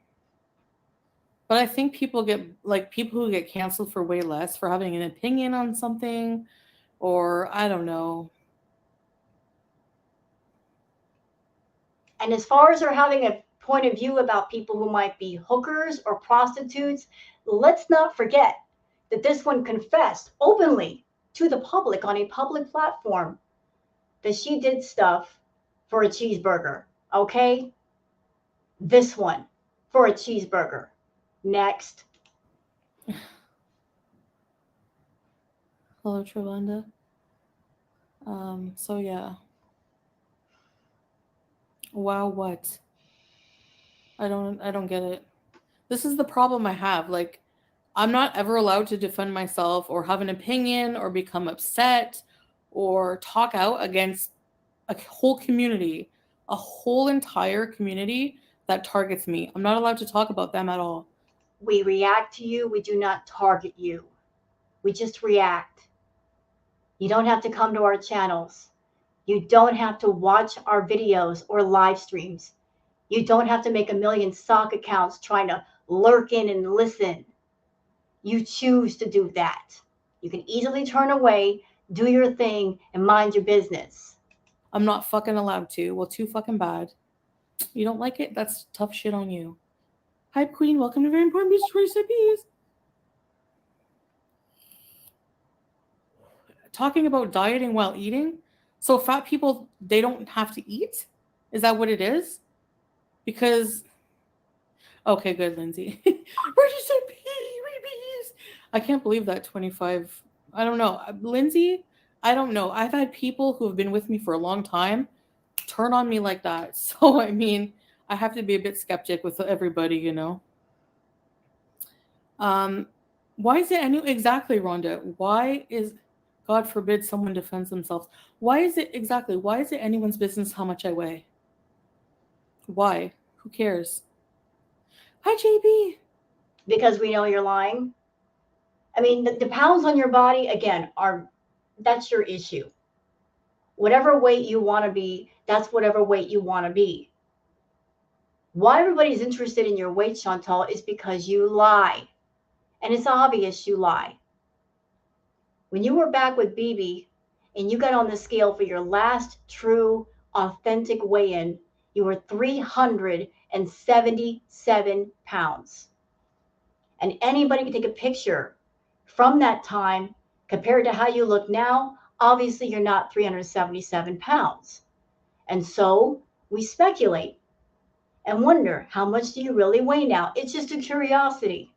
But I think people who get canceled for way less for having an opinion on something, or I don't know. And as far as her having a point of view about people who might be hookers or prostitutes, let's not forget that this one confessed openly to the public on a public platform that she did stuff for a cheeseburger. Okay? This one for a cheeseburger. Next. Hello, Trevanda. So yeah. Wow, what? I don't get it. This is the problem I have. Like, I'm not ever allowed to defend myself or have an opinion or become upset or talk out against a whole community, a whole entire community that targets me. I'm not allowed to talk about them at all. We react to you, we do not target you. We just react. You don't have to come to our channels. You don't have to watch our videos or live streams. You don't have to make a million sock accounts trying to lurk in and listen. You choose to do that. You can easily turn away, do your thing, and mind your business. I'm not fucking allowed to. Well, too fucking bad. You don't like it? That's tough shit on you. Hype Queen, welcome to Very Important Beach Recipes. Talking about dieting while eating. So fat people, they don't have to eat? Is that what it is? Because Okay, good, Lindsay. Registered babies. I can't believe that 25. I don't know. Lindsay, I don't know. I've had people who have been with me for a long time turn on me like that. So, I mean, I have to be a bit skeptic with everybody, you know? Um, why is it any exactly, Rhonda? Why is God forbid someone defends themselves? Why is it exactly? Why is it anyone's business how much I weigh? Why? Who cares? Hi, JB. Because we know you're lying. I mean, the pounds on your body, again, are that's your issue. Whatever weight you want to be, that's whatever weight you want to be. Why everybody's interested in your weight, Chantal, is because you lie. And it's obvious you lie. When you were back with BB and you got on the scale for your last true, authentic weigh in, you were 377 pounds. And anybody can take a picture from that time compared to how you look now. Obviously, you're not 377 pounds. And so we speculate and wonder, how much do you really weigh now? It's just a curiosity,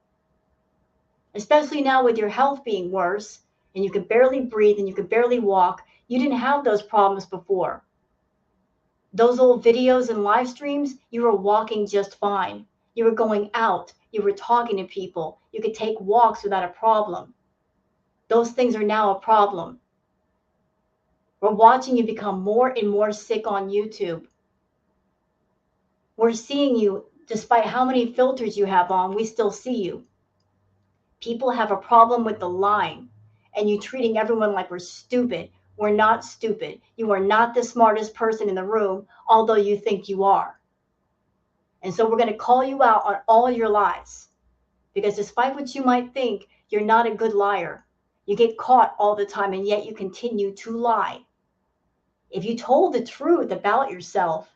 especially now with your health being worse and you can barely breathe and you can barely walk. You didn't have those problems before. Those old videos and live streams, you were walking just fine. You were going out, you were talking to people, you could take walks without a problem. Those things are now a problem. We're watching you become more and more sick on YouTube. We're seeing you, despite how many filters you have on, we still see you. People have a problem with the lying and you treating everyone like we're stupid. We're not stupid. You are not the smartest person in the room, although you think you are. And so we're going to call you out on all your lies because despite what you might think, you're not a good liar. You get caught all the time and yet you continue to lie. If you told the truth about yourself,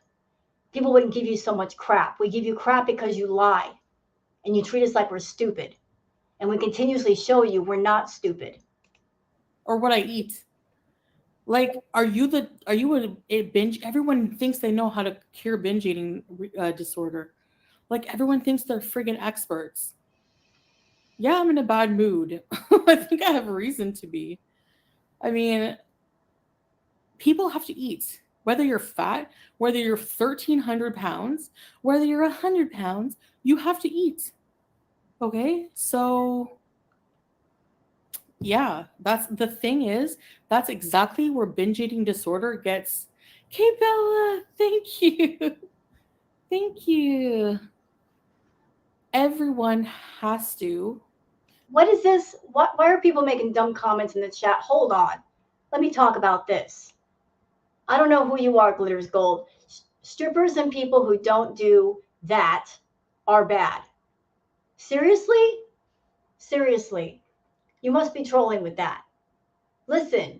people wouldn't give you so much crap. We give you crap because you lie and you treat us like we're stupid. And we continuously show you we're not stupid. Or what I eat. Like, are you a binge? Everyone thinks they know how to cure binge eating disorder. Like everyone thinks they're friggin' experts. Yeah, I'm in a bad mood. I think I have a reason to be. I mean, people have to eat. Whether you're fat, whether you're 1,300 pounds, whether you're 100 pounds, you have to eat. Okay? So, yeah, that's the thing is, that's exactly where binge eating disorder gets. Okay, Bella, thank you. Thank you. Everyone has to. What is this? Why are people making dumb comments in the chat? Hold on. Let me talk about this. I don't know who you are, Glitters Gold. Strippers and people who don't do that are bad. Seriously? Seriously. You must be trolling with that. Listen,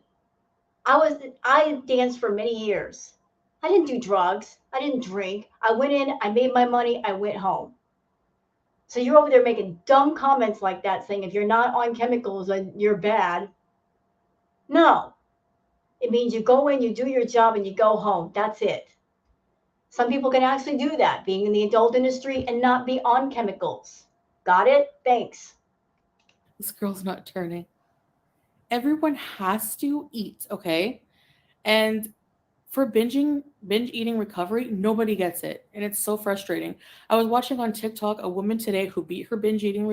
I danced for many years. I didn't do drugs. I didn't drink. I went in, I made my money, I went home. So you're over there making dumb comments like that, saying if you're not on chemicals, then you're bad. No, it means you go in, you do your job, and you go home. That's it. Some people can actually do that, being in the adult industry and not be on chemicals. Got it? Thanks. This girl's not turning. Everyone has to eat, okay? And for binge eating recovery, nobody gets it, and it's so frustrating. I was watching on TikTok a woman today who beat her binge eating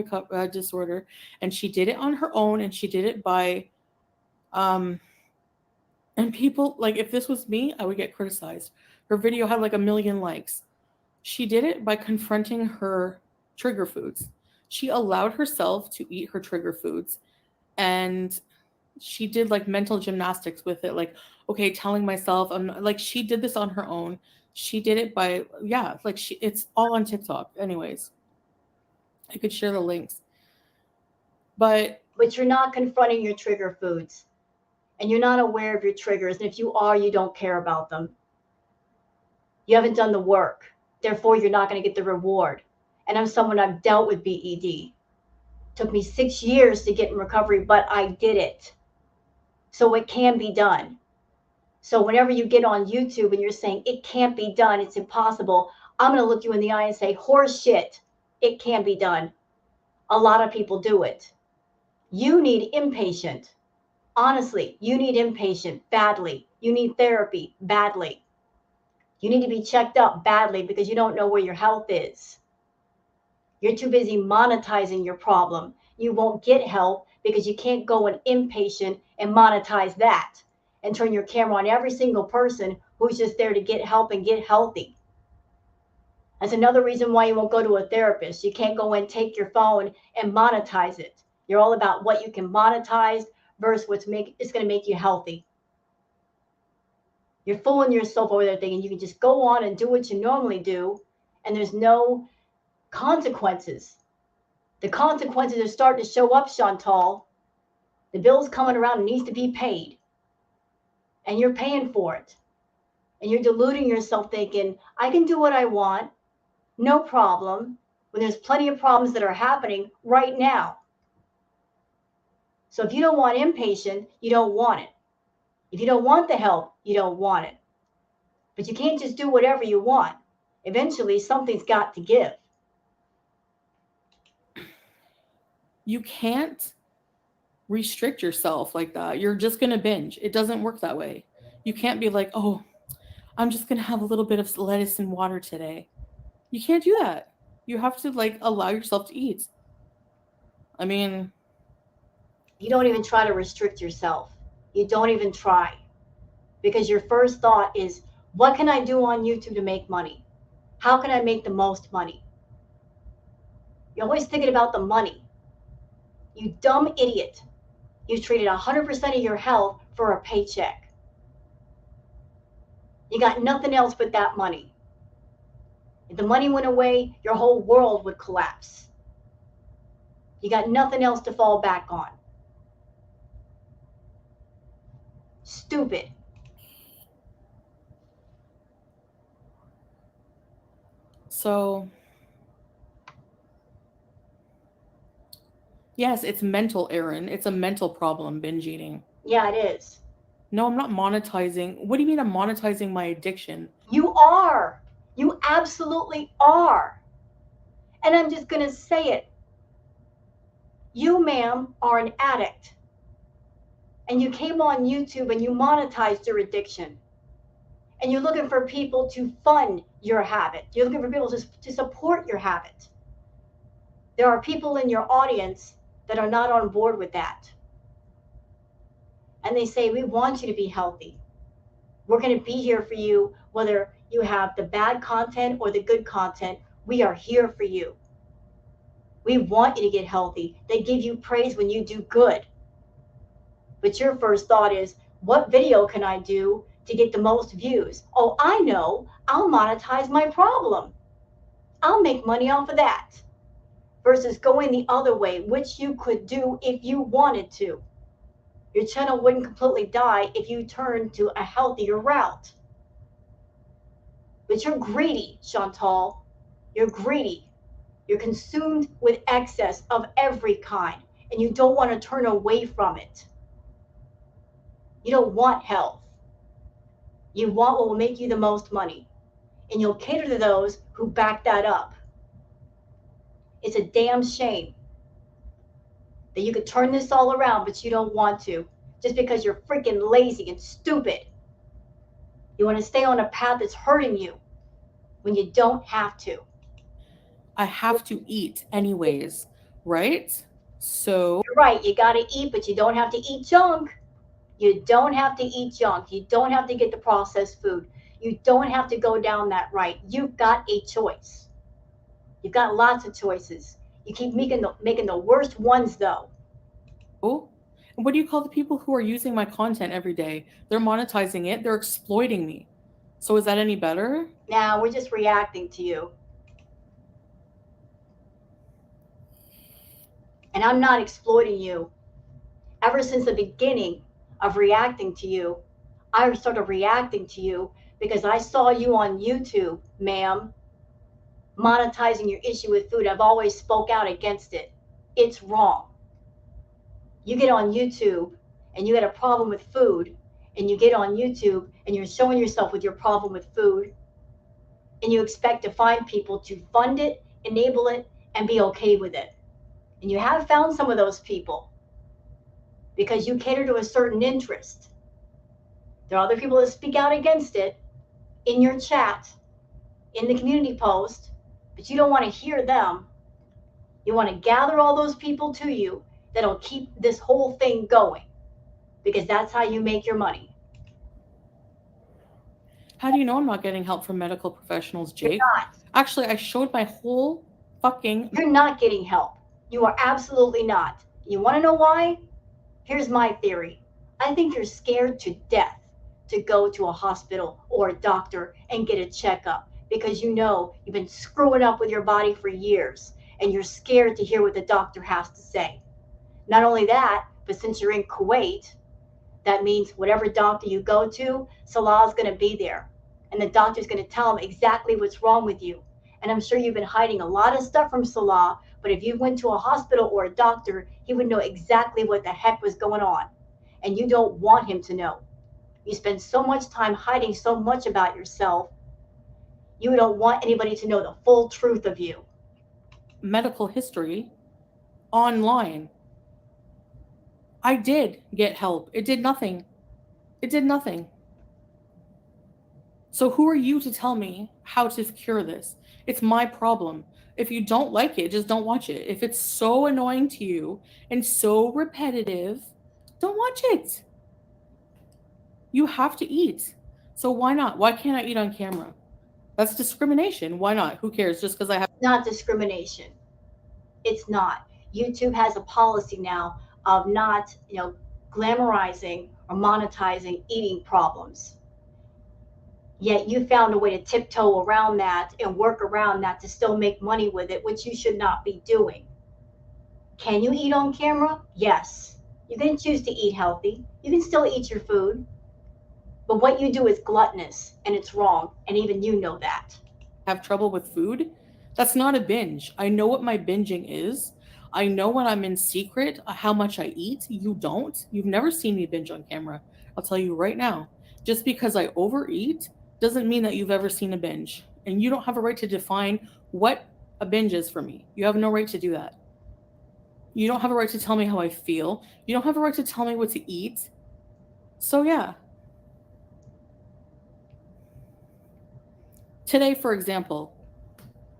disorder, and she did it on her own, and she did it by um and people like if this was me, I would get criticized. Her video had like a million likes. She did it by confronting her trigger foods. She allowed herself to eat her trigger foods, and she did like mental gymnastics with it, like, okay, telling myself I'm not, like, she did this on her own. She did it by, yeah, like it's all on TikTok. Anyways, I could share the links. But But you're not confronting your trigger foods and you're not aware of your triggers. And if you are, you don't care about them. You haven't done the work. Therefore, you're not going to get the reward. And I'm someone I've dealt with BED. Took me 6 years to get in recovery, but I did it. So it can be done. So whenever you get on YouTube and you're saying it can't be done, it's impossible, I'm going to look you in the eye and say, horse shit. It can be done. A lot of people do it. You need inpatient. Honestly, you need inpatient badly. You need therapy badly. You need to be checked up badly because you don't know where your health is. You're too busy monetizing your problem. You won't get help because you can't go an inpatient and monetize that and turn your camera on every single person who's just there to get help and get healthy. That's another reason why you won't go to a therapist. You can't go and take your phone and monetize it. You're all about what you can monetize versus it's going to make you healthy. You're fooling yourself over there thinking you can just go on and do what you normally do, and there's no consequences. The consequences are starting to show up, Chantal. The bill's coming around and needs to be paid, and you're paying for it. And you're deluding yourself thinking, I can do what I want, no problem, when there's plenty of problems that are happening right now. So if you don't want inpatient, you don't want it. If you don't want the help, you don't want it. But you can't just do whatever you want. Eventually, something's got to give. You can't restrict yourself like that. You're just going to binge. It doesn't work that way. You can't be like, oh, I'm just going to have a little bit of lettuce and water today. You can't do that. You have to like allow yourself to eat. I mean, You don't even try to restrict yourself. You don't even try. Because your first thought is, what can I do on YouTube to make money? How can I make the most money? You're always thinking about the money. You dumb idiot. You've traded 100% of your health for a paycheck. You got nothing else but that money. If the money went away, your whole world would collapse. You got nothing else to fall back on. Stupid. so yes, it's mental, Aaron. It's a mental problem, binge eating. Yeah, it is. No, I'm not monetizing. What do you mean I'm monetizing my addiction? You are. You absolutely are. And I'm just going to say it. You, ma'am, are an addict. And you came on YouTube and you monetized your addiction. And you're looking for people to fund your habit. You're looking for people to support your habit. There are people in your audience that are not on board with that. And they say, we want you to be healthy. We're going to be here for you, whether you have the bad content or the good content. We are here for you. We want you to get healthy. They give you praise when you do good. But your first thought is, what video can I do to get the most views? Oh, I know. I'll monetize my problem. I'll make money off of that. Versus going the other way, which you could do if you wanted to. Your channel wouldn't completely die if you turned to a healthier route. But you're greedy, Chantal. You're greedy. You're consumed with excess of every kind, and you don't want to turn away from it. You don't want health. You want what will make you the most money, and you'll cater to those who back that up. It's a damn shame that you could turn this all around, but you don't want to, just because you're freaking lazy and stupid. You want to stay on a path that's hurting you when you don't have to. I have to eat anyways, right? So, You're right, you got to eat, but you don't have to eat junk. You don't have to eat junk. You don't have to get the processed food. You don't have to go down that right. You've got a choice. You've got lots of choices. You keep making the worst ones, though. what do you call the people who are using my content every day? They're monetizing it, they're exploiting me. So, is that any better? Now, we're just reacting to you. And I'm not exploiting you. Ever since the beginning of reacting to you, I started reacting to you because I saw you on YouTube, ma'am, monetizing your issue with food. I've always spoke out against it. It's wrong. You get on YouTube and you had a problem with food, and you get on YouTube and you're showing yourself with your problem with food, and you expect to find people to fund it, enable it, and be okay with it. And you have found some of those people because you cater to a certain interest. There are other people that speak out against it in your chat, in the community post, but you don't want to hear them. You want to gather all those people to you that'll keep this whole thing going because that's how you make your money. How do you know I'm not getting help from medical professionals, You're Jake? not. Actually, I showed my whole fucking. You're not getting help. You are absolutely not. You want to know why? Here's my theory. I think you're scared to death to go to a hospital or a doctor and get a checkup because you know you've been screwing up with your body for years and you're scared to hear what the doctor has to say. Not only that, but since you're in Kuwait, that means whatever doctor you go to, Salah's going to be there. And the doctor's going to tell him exactly what's wrong with you. And I'm sure you've been hiding a lot of stuff from Salah, but if you went to a hospital or a doctor, he would know exactly what the heck was going on. And you don't want him to know. You spend so much time hiding so much about yourself, you don't want anybody to know the full truth of you. Medical history online. I did get help. It did nothing. It did nothing. So who are you to tell me how to cure this? It's my problem. If you don't like it, just don't watch it. If it's so annoying to you and so repetitive, don't watch it. You have to eat. So why not? Why can't I eat on camera? That's discrimination. Why not? Who cares? Just because I have. Not discrimination. It's not. YouTube has a policy now of not, glamorizing or monetizing eating problems. Yet you found a way to tiptoe around that and work around that to still make money with it, which you should not be doing. Can you eat on camera? Yes. You can choose to eat healthy. You can still eat your food. But what you do is gluttonous and it's wrong. And even you know that. Have trouble with food, that's not a binge. I know what my binging is. I know when I'm in secret how much I eat. You don't. You've never seen me binge on camera. I'll tell you right now. Just because I overeat doesn't mean that you've ever seen a binge. And you don't have a right to define what a binge is for me. You have no right to do that. You don't have a right to tell me how I feel. You don't have a right to tell me what to eat. So, yeah. Today, for example,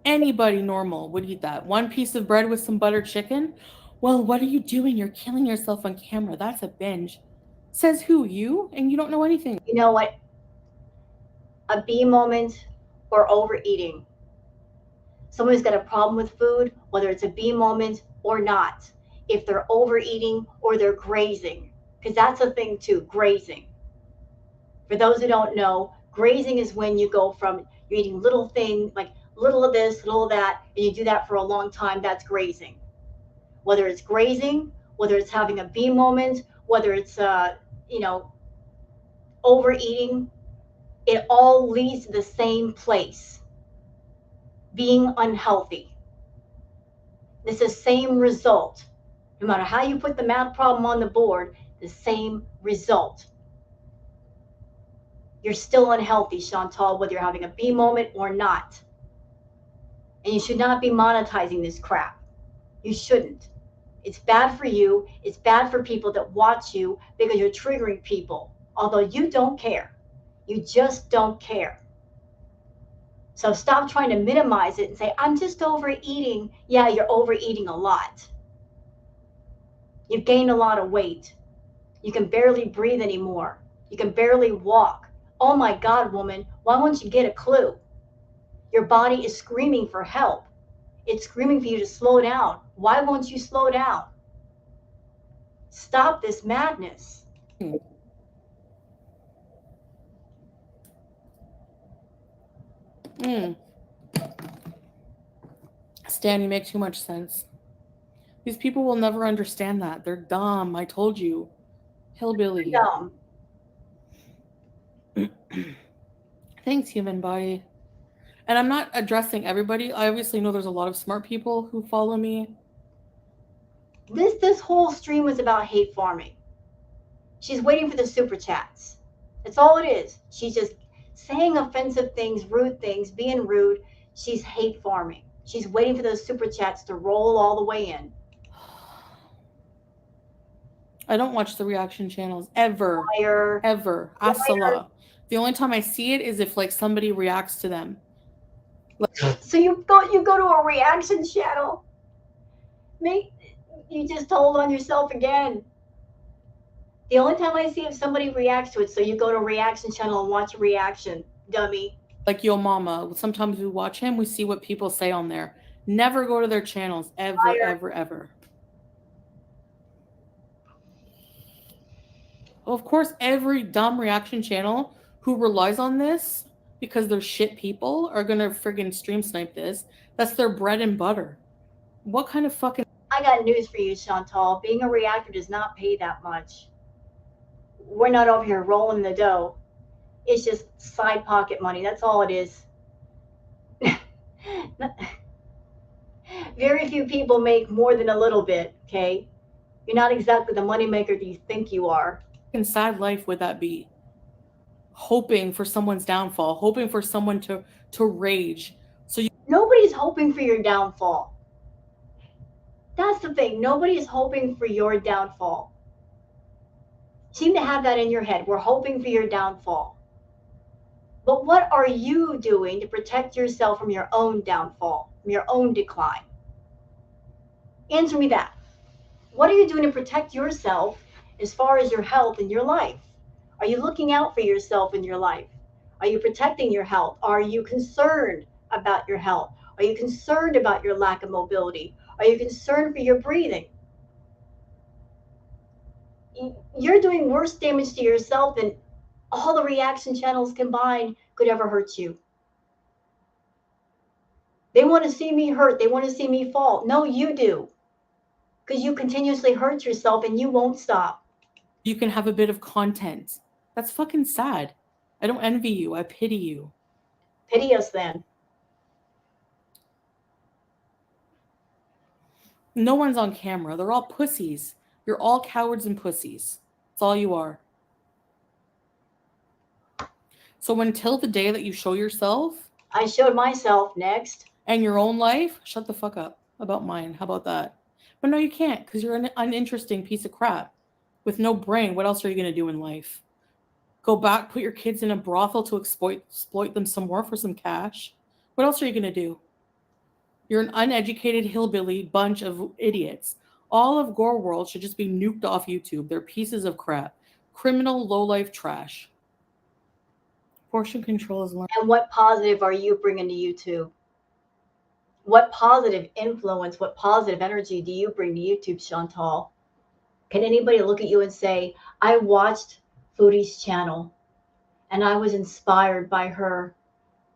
anybody normal would eat that. One piece of bread with some buttered chicken? Well, what are you doing? You're killing yourself on camera. That's a binge. Says who? You? And you don't know anything. You know what? A B moment or overeating. Someone who's got a problem with food, whether it's a B moment or not, if they're overeating or they're grazing, because that's a thing too, grazing. For those who don't know, grazing is when you go from you're eating little things like little of this, little of that, and you do that for a long time. That's grazing. Whether it's grazing, whether it's having a B moment, whether it's overeating, it all leads to the same place: being unhealthy. It's the same result. No matter how you put the math problem on the board, the same result. You're still unhealthy, Chantal, whether you're having a B moment or not. And you should not be monetizing this crap. You shouldn't. It's bad for you. It's bad for people that watch you because you're triggering people, although you don't care. You just don't care. So stop trying to minimize it and say, I'm just overeating. Yeah, you're overeating a lot. You've gained a lot of weight. You can barely breathe anymore. You can barely walk. Oh my God, woman, why won't you get a clue? Your body is screaming for help. It's screaming for you to slow down. Why won't you slow down? Stop this madness. Stan, you make too much sense. These people will never understand that. They're dumb. I told you. Hillbilly. Dumb. Thanks, human body. And I'm not addressing everybody. I obviously know there's a lot of smart people who follow me. This whole stream was about hate farming. She's waiting for the super chats. That's all it is. She's just saying offensive things, rude things, being rude. She's hate farming. She's waiting for those super chats to roll all the way in. I don't watch the reaction channels ever. Liar. Ever. Liar. Asala. The only time I see it is if like somebody reacts to them. So you go to a reaction channel? Make you just told on yourself again. The only time I see if somebody reacts to it, so you go to a reaction channel and watch a reaction, dummy. Like Yo Mama. Sometimes we watch him, we see what people say on there. Never go to their channels. Ever, Liar. ever, ever. Well, of course, every dumb reaction channel who relies on this because they're shit people are gonna friggin' stream snipe this. That's their bread and butter. What kind of fucking I got news for you, Chantal. Being a reactor does not pay that much. We're not over here rolling the dough. It's just side pocket money. That's all it is. Very few people make more than a little bit, okay? You're not exactly the moneymaker that you think you are. sad life would that be? Hoping for someone's downfall, hoping for someone to rage. So you Nobody's hoping for your downfall. That's the thing. Nobody is hoping for your downfall. Seem to have that in your head. We're hoping for your downfall. But what are you doing to protect yourself from your own downfall, from your own decline? Answer me that. What are you doing to protect yourself as far as your health in your life? Are you looking out for yourself in your life? Are you protecting your health? Are you concerned about your health? Are you concerned about your lack of mobility? Are you concerned for your breathing? You're doing worse damage to yourself than all the reaction channels combined could ever hurt you. They want to see me hurt. They want to see me fall. No, you do. Because you continuously hurt yourself and you won't stop. you can have a bit of content. That's fucking sad. I don't envy you. I pity you. Pity us then. No one's on camera. They're all pussies. You're all cowards and pussies. That's all you are. So until the day that you show yourself I showed myself next. and your own life, shut the fuck up about mine. How about that? But no, you can't because you're an uninteresting piece of crap with no brain. What else are you going to do in life? Go back, put your kids in a brothel to exploit them some more for some cash? What else are you going to do? You're an uneducated hillbilly bunch of idiots. All of Gore World should just be nuked off YouTube. They're pieces of crap. Criminal, low-life trash. Portion control is learned. And what positive are you bringing to YouTube? What positive influence, what positive energy do you bring to YouTube, Chantal? Can anybody look at you and say, I watched Foodie's channel and I was inspired by her.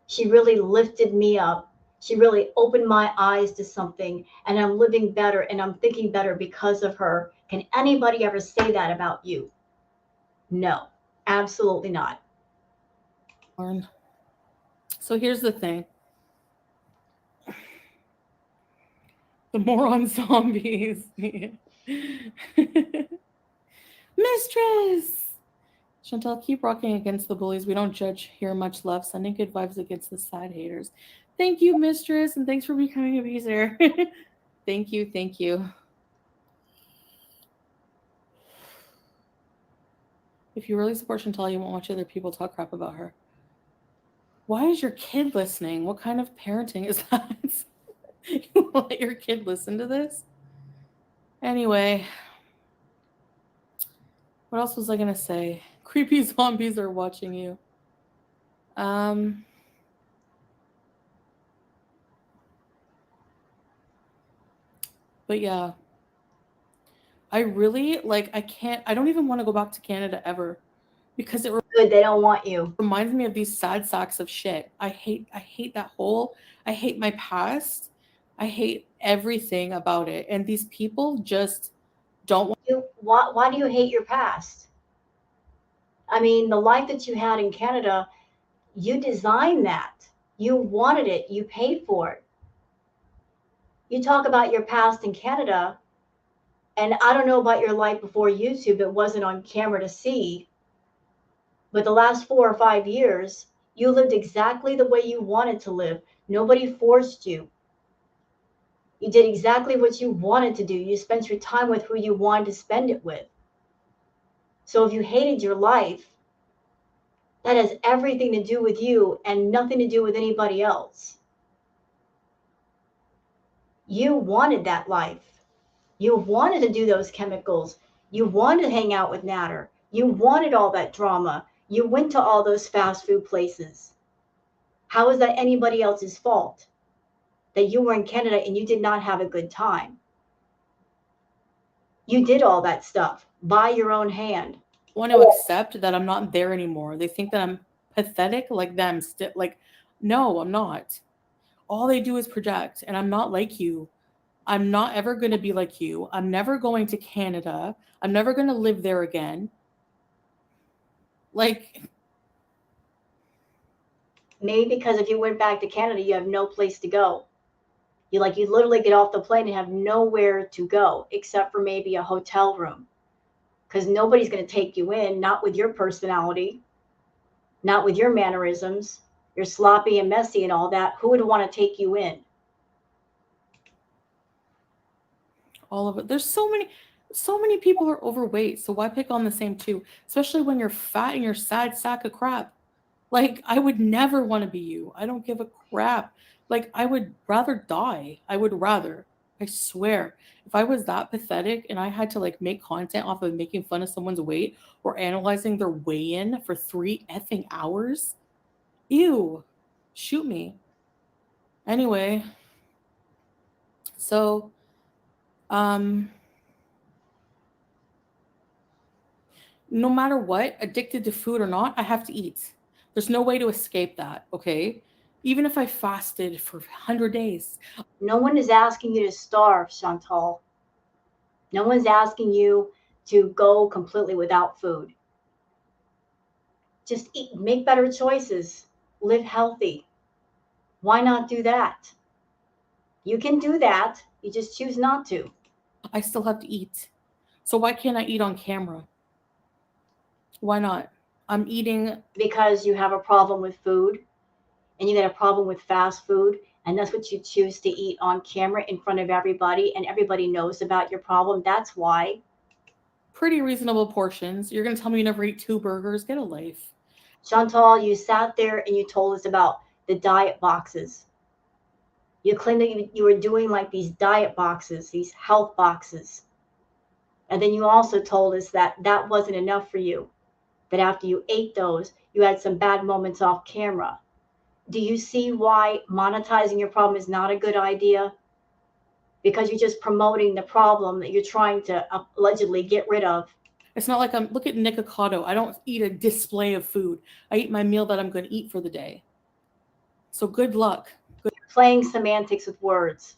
She really lifted me up. She really opened my eyes to something, and I'm living better and I'm thinking better because of her. Can anybody ever say that about you? No, absolutely not. So here's the thing. The moron zombies. Mistress! Chantal, keep rocking against the bullies. We don't judge here, much love. Sending good vibes against the sad haters. Thank you, Mistress, and thanks for becoming a abuser. Thank you, thank you. If you really support Chantal, you won't watch other people talk crap about her. Why is your kid listening? What kind of parenting is that? You let your kid listen to this? Anyway, what else was I gonna say? Creepy zombies are watching you. But yeah, I really I don't even want to go back to Canada ever because it Good, they don't want you. reminds me of these sad sacks of shit. I hate that whole, I hate my past. I hate everything about it. And these people just don't want. Why do you hate your past? I mean, the life that you had in Canada, you designed that. You wanted it. You paid for it. You talk about your past in Canada, and I don't know about your life before YouTube. It wasn't on camera to see. But the last 4 or 5 years, you lived exactly the way you wanted to live. Nobody forced you. You did exactly what you wanted to do. You spent your time with who you wanted to spend it with. So if you hated your life, that has everything to do with you and nothing to do with anybody else. You wanted that life. You wanted to do those chemicals. You wanted to hang out with Natter. You wanted all that drama. You went to all those fast food places. How is that anybody else's fault that you were in Canada and you did not have a good time? You did all that stuff by your own hand. Want to accept that I'm not there anymore. They think that I'm pathetic, like them. Like, no, I'm not. All they do is project, and I'm not like you. I'm not ever going to be like you. I'm never going to Canada. I'm never going to live there again. Like, Maybe because if you went back to Canada, you have no place to go. You literally get off the plane and have nowhere to go except for maybe a hotel room. Because nobody's going to take you in, not with your personality, not with your mannerisms. You're sloppy and messy and all that. Who would want to take you in? all of it. There's so many people are overweight. So why pick on the same two? Especially when you're fat and you're sad sack of crap. Like, I would never want to be you. I don't give a crap. Like, I would rather die. I would rather. I swear. If I was that pathetic and I had to like make content off of making fun of someone's weight or analyzing their weigh in for 3 effing hours, ew, shoot me. Anyway, so, um, no matter what, addicted to food or not, I have to eat. There's no way to escape that, okay? Even if I fasted for 100 days. No one is asking you to starve, Chantal. No one's asking you to go completely without food. Just eat, make better choices, live healthy. Why not do that? You can do that. You just choose not to. I still have to eat. So why can't I eat on camera? Why not? I'm eating. Because you have a problem with food and you got a problem with fast food and that's what you choose to eat on camera in front of everybody and everybody knows about your problem. That's why. Pretty reasonable portions. You're going to tell me you never eat 2 burgers? Get a life. Chantal, you sat there and you told us about the diet boxes. You claimed that you were doing like these diet boxes, these health boxes. And then you also told us that that wasn't enough for you, that after you ate those, you had some bad moments off camera. Do you see why monetizing your problem is not a good idea? Because you're just promoting the problem that you're trying to allegedly get rid of. It's not like I'm. Look at Nick Ocado. I don't eat a display of food. I eat my meal that I'm going to eat for the day. So good luck. Playing semantics with words.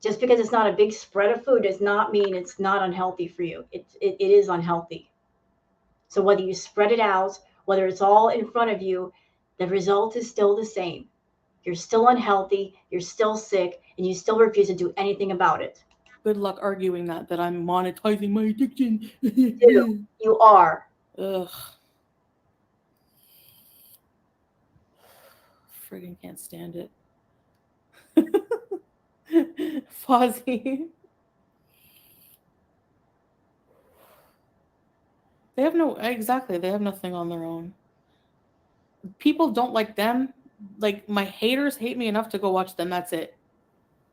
Just because it's not a big spread of food does not mean it's not unhealthy for you. It is unhealthy. So whether you spread it out, whether it's all in front of you, the result is still the same. You're still unhealthy, you're still sick, and you still refuse to do anything about it. Good luck arguing that I'm monetizing my addiction. Do. You are. Ugh. Friggin' can't stand it. Fozzie. They have no exactly. They have nothing on their own. People don't like them. Like my haters hate me enough to go watch them. That's it.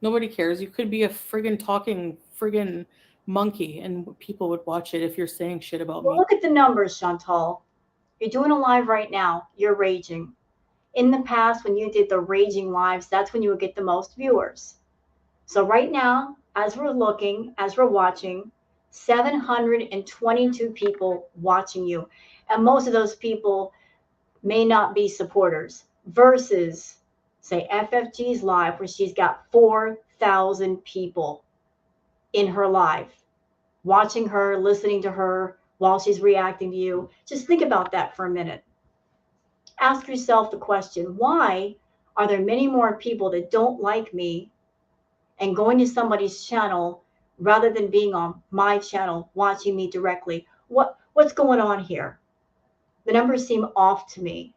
Nobody cares. You could be a friggin' talking friggin' monkey, and people would watch it if you're saying shit about Well, me. look at the numbers, Chantal. You're doing a live right now. You're raging. In the past, when you did the raging lives, that's when you would get the most viewers. So right now, as we're looking, as we're watching, 722 people watching you. And most of those people may not be supporters versus, say, FFG's live, where she's got 4,000 people in her live, watching her, listening to her while she's reacting to you. Just think about that for a minute. Ask yourself the question, why are there many more people that don't like me and going to somebody's channel rather than being on my channel watching me directly? What's going on here? The numbers seem off to me.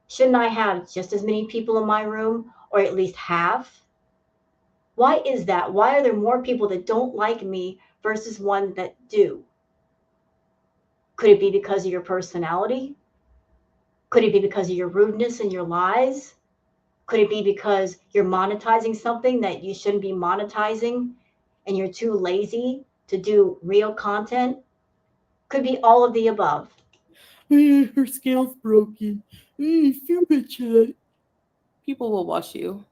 Shouldn't I have just as many people in my room, or at least half? Why is that? Why are there more people that don't like me versus one that do? Could it be because of your personality? Could it be because of your rudeness and your lies? Could it be because you're monetizing something that you shouldn't be monetizing and you're too lazy to do real content? Could be all of the above. Her scale's broken. Super chat. People will watch you.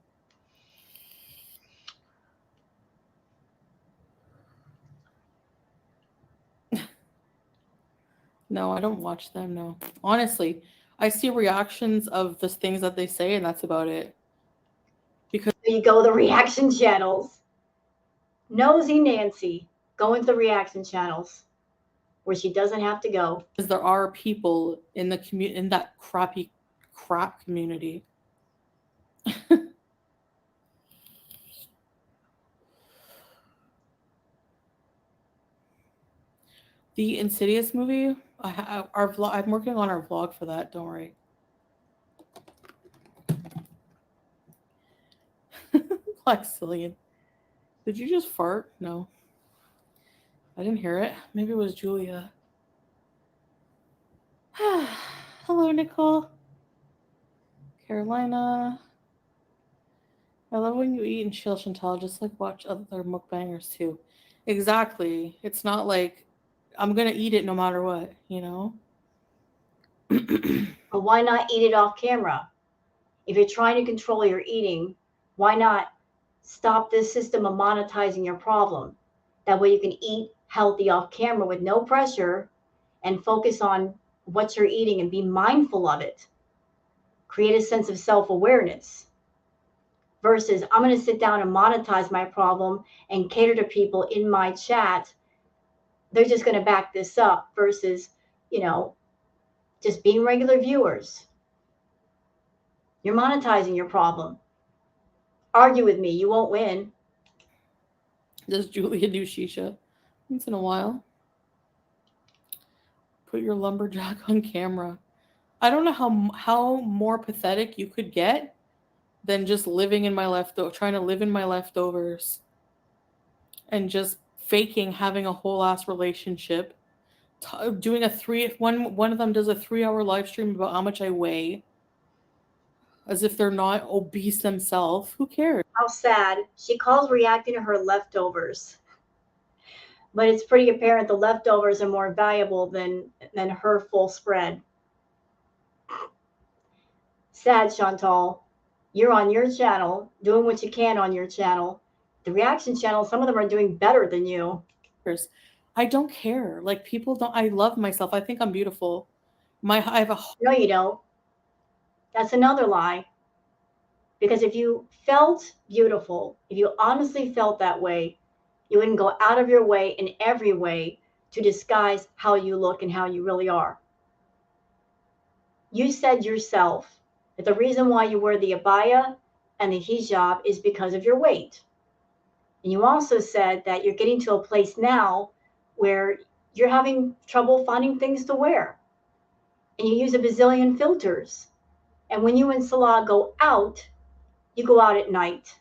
No, I don't watch them. No, honestly, I see reactions of the things that they say, and that's about it. Because There you go, the reaction channels. Nosy Nancy going to the reaction channels where she doesn't have to go. there are people in the in that crappy crap community. The Insidious movie. Our vlog. I'm working on our vlog for that. Don't worry. Plexillion. Did you just fart? No. I didn't hear it. Maybe it was Julia. Hello, Nicole. Carolina. I love when you eat and chill, Chantal. Just like watch other mukbangers too. Exactly. It's not like I'm gonna eat it no matter what, you know? But why not eat it off camera? If you're trying to control your eating, why not stop this system of monetizing your problem? That way you can eat healthy off camera with no pressure and focus on what you're eating and be mindful of it. Create a sense of self awareness versus I'm going to sit down and monetize my problem and cater to people in my chat. They're just going to back this up versus, you know, just being regular viewers. You're monetizing your problem. Argue with me, you won't win. Does Julia do shisha? Once in a while. Put your lumberjack on camera. I don't know how more pathetic you could get than just living in my trying to live in my leftovers and just faking having a whole ass relationship. Doing a one of them does a 3 hour live stream about how much I weigh, as if they're not obese themselves. Who cares? How sad. She calls reacting to her leftovers. But it's pretty apparent the leftovers are more valuable than her full spread. Sad, Chantal. You're on your channel, doing what you can on your channel. The reaction channel, some of them are doing better than you. I don't care. Like people don't. I love myself. I think I'm beautiful. I have a. No, you don't. That's another lie. Because if you felt beautiful, if you honestly felt that way, you wouldn't go out of your way in every way to disguise how you look and how you really are. You said yourself that the reason why you wear the abaya and the hijab is because of your weight. And you also said that you're getting to a place now where you're having trouble finding things to wear. And you use a bazillion filters. And when you and Salah go out, you go out at night,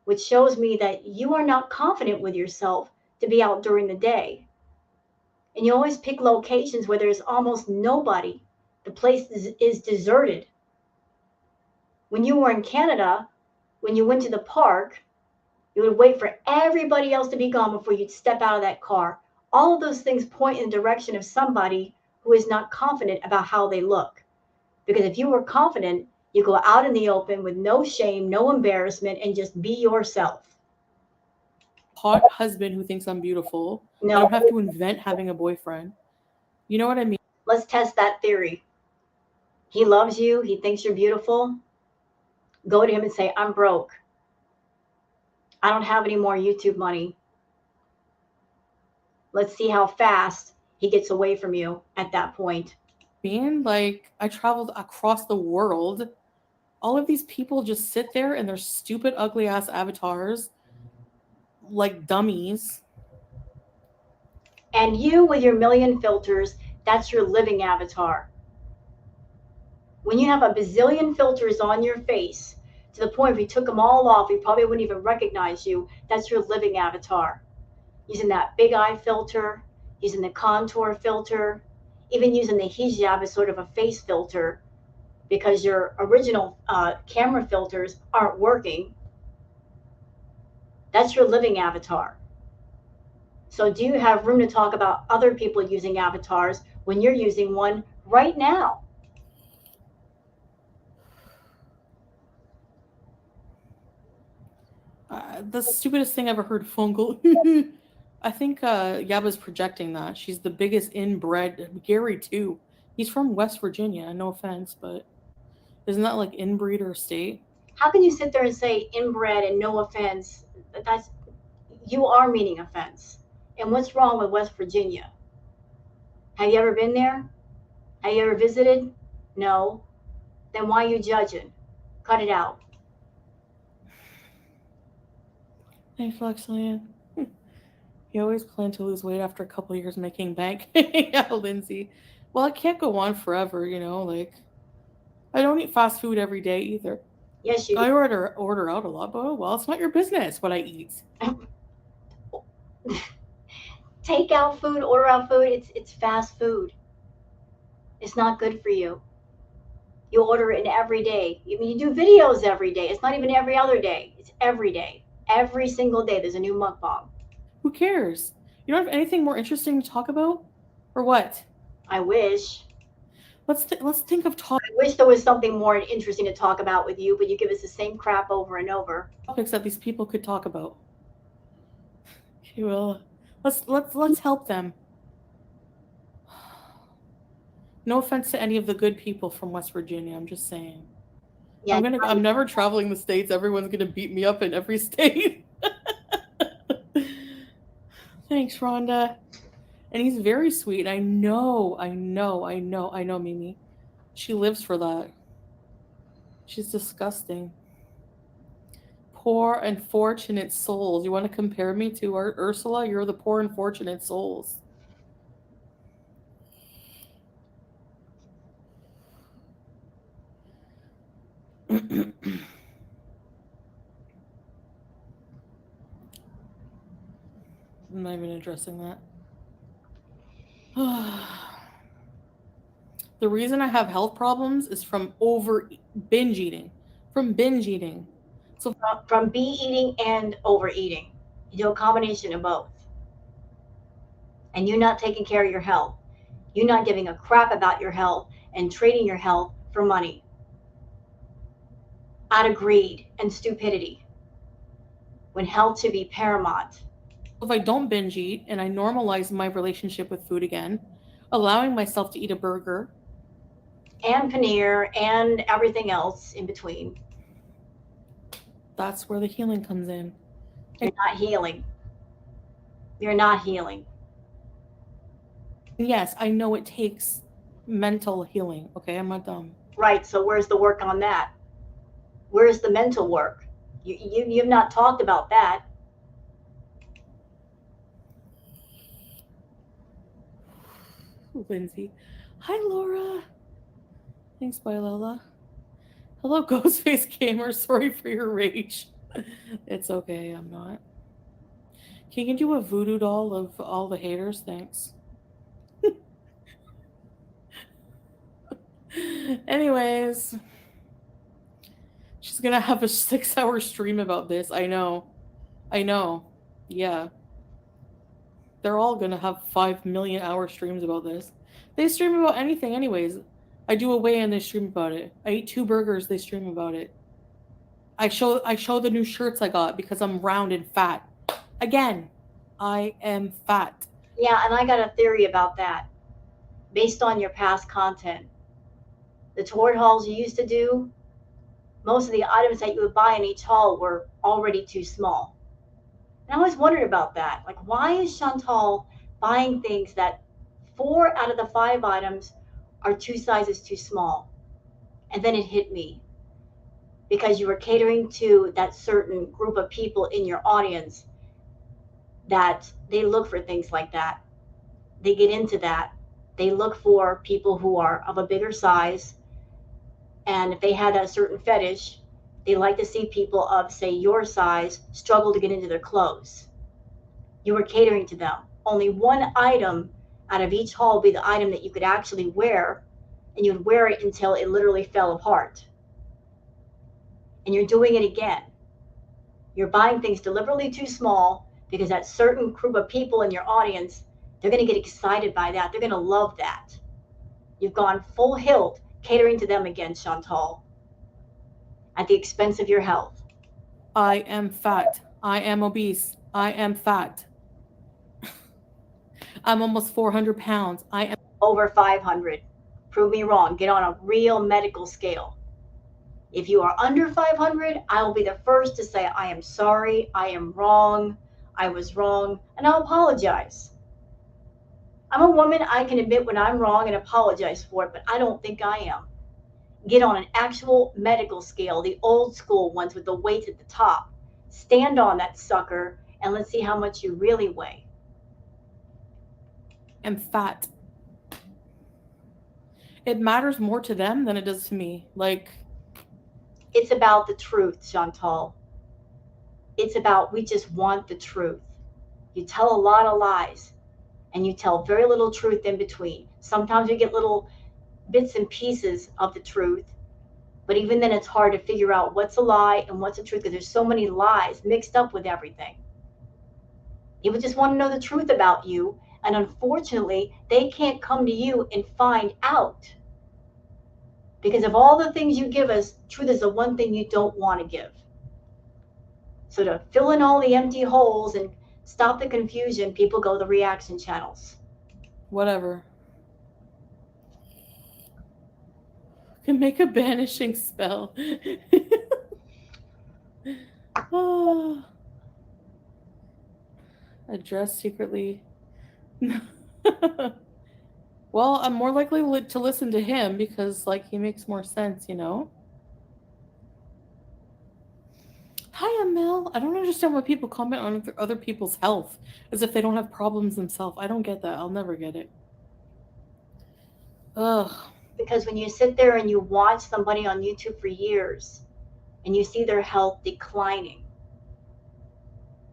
which shows me that you are not confident with yourself to be out during the day. And you always pick locations where there's almost nobody. The place is deserted. When you were in Canada, when you went to the park, you would wait for everybody else to be gone before you'd step out of that car. All of those things point in the direction of somebody who is not confident about how they look. Because if you were confident, you go out in the open with no shame, no embarrassment, and just be yourself. Hot husband who thinks I'm beautiful. No, I don't have to invent having a boyfriend. You know what I mean? let's test that theory. He loves you. He thinks you're beautiful. Go to him and say, I'm broke. I don't have any more YouTube money. Let's see how fast he gets away from you at that point. Being like, I traveled across the world. All of these people just sit there in their stupid, ugly ass avatars like dummies. And you, with your million filters, that's your living avatar. When you have a bazillion filters on your face To the point if we took them all off, we probably wouldn't even recognize you. That's your living avatar. Using that big eye filter, using the contour filter, even using the hijab as sort of a face filter because your original camera filters aren't working. That's your living avatar. So, do you have room to talk about other people using avatars when you're using one right now? The stupidest thing I ever heard, Fungal. I think Yaba's projecting that. She's the biggest inbred. Gary, too. He's from West Virginia, no offense, but isn't that like inbreeder state? How can you sit there and say inbred and no offense? That's you are meaning offense. And what's wrong with West Virginia? Have you ever been there? Have you ever visited? No. Then why are you judging? Cut it out. Thanks, Lexilian. You always plan to lose weight after a couple years making bank. Yeah, Lindsay. Well, it can't go on forever, you know. Like, I don't eat fast food every day either. Yes, you I order out a lot, but oh, well, it's not your business what I eat. do. Take out food, order out food. It's fast food. It's not good for you. You order it in every day. You do videos every day. It's not even every other day. It's every day. Every single day there's a new mukbang. Who cares? You don't have anything more interesting to talk about, or what? I wish. Let's think of I wish there was something more interesting to talk about with you, but you give us the same crap over and over. topics that these people could talk about. Okay, well, let's help them. No offense to any of the good people from West Virginia. I'm just saying. Yeah, I'm never traveling the states. Everyone's gonna beat me up in every state. Thanks, Rhonda. And he's very sweet. I know, Mimi. She lives for that. She's disgusting. Poor unfortunate souls. You want to compare me to Ursula? You're the poor unfortunate souls. I'm not even addressing that. The reason I have health problems is from over binge eating. From binge eating. So from bee eating and overeating. You do a combination of both. And you not taking care of your health. You not giving a crap about your health and trading your health for money out of greed and stupidity when health should be paramount. if I don't binge eat and I normalize my relationship with food again, allowing myself to eat a burger, And paneer and everything else in between. that's where the healing comes in. You're not healing. You're not healing. And yes, I know it takes mental healing. Okay, I'm not dumb. Right, so where's the work on that? Where's the mental work? You've not talked about that. Lindsay. Hi, Laura. Thanks, bye, Lola. Hello, Ghostface Gamer. Sorry for your rage. It's okay, I'm not. Can you do a voodoo doll of all the haters? Thanks. Anyways, she's gonna have a 6-hour stream about this. I know. I know. Yeah. They're all gonna have 5 million hour streams about this. They stream about anything, anyways. I do a weigh and they stream about it. I eat 2 burgers, they stream about it. I show the new shirts I got because I'm round and fat. Again, I am fat. Yeah, and I got a theory about that based on your past content. The tour hauls you used to do, most of the items that you would buy in each haul were already too small. And I always wondered about that. Like, why is Chantal buying things that 4 out of the 5 items are 2 sizes too small? And then it hit me because you were catering to that certain group of people in your audience that they look for things like that. They get into that. They look for people who are of a bigger size. And if they had a certain fetish, They like to see people of, say, your size struggle to get into their clothes. You were catering to them. Only one item out of each haul would be the item that you could actually wear, and you'd wear it until it literally fell apart. And you're doing it again. You're buying things deliberately too small because that certain group of people in your audience, they're going to get excited by that. They're going to love that. You've gone full hilt catering to them again, Chantal, at the expense of your health. I am fat. I am obese. I am fat. I'm almost 400 pounds. I am. Over 500. Prove me wrong. Get on a real medical scale. If you are under 500, I will be the first to say, I am sorry, I am wrong, I was wrong, and I'll apologize. I'm a woman, I can admit when I'm wrong and apologize for it, but I don't think I am. Get on an actual medical scale, the old school ones with the weights at the top. Stand on that sucker, and let's see how much you really weigh. Am fat. It matters more to them than it does to me. Like, It's about the truth, Chantal. It's about we just want the truth. You tell a lot of lies, and you tell very little truth in between. Sometimes you get little bits and pieces of the truth, but even then it's hard to figure out what's a lie and what's the truth because there's so many lies mixed up with everything. People just want to know the truth about you, and unfortunately, they can't come to you and find out. Because of all the things you give us, truth is the one thing you don't want to give. So to fill in all the empty holes and stop the confusion, people go to the reaction channels. whatever. Can make a banishing spell. Oh. Address secretly. Well, I'm more likely to listen to him because, like, he makes more sense, you know? Hi, I'm Mel. I don't understand why people comment on other people's health as if they don't have problems themselves. I don't get that. I'll never get it. Ugh. Because when you sit there and you watch somebody on YouTube for years and you see their health declining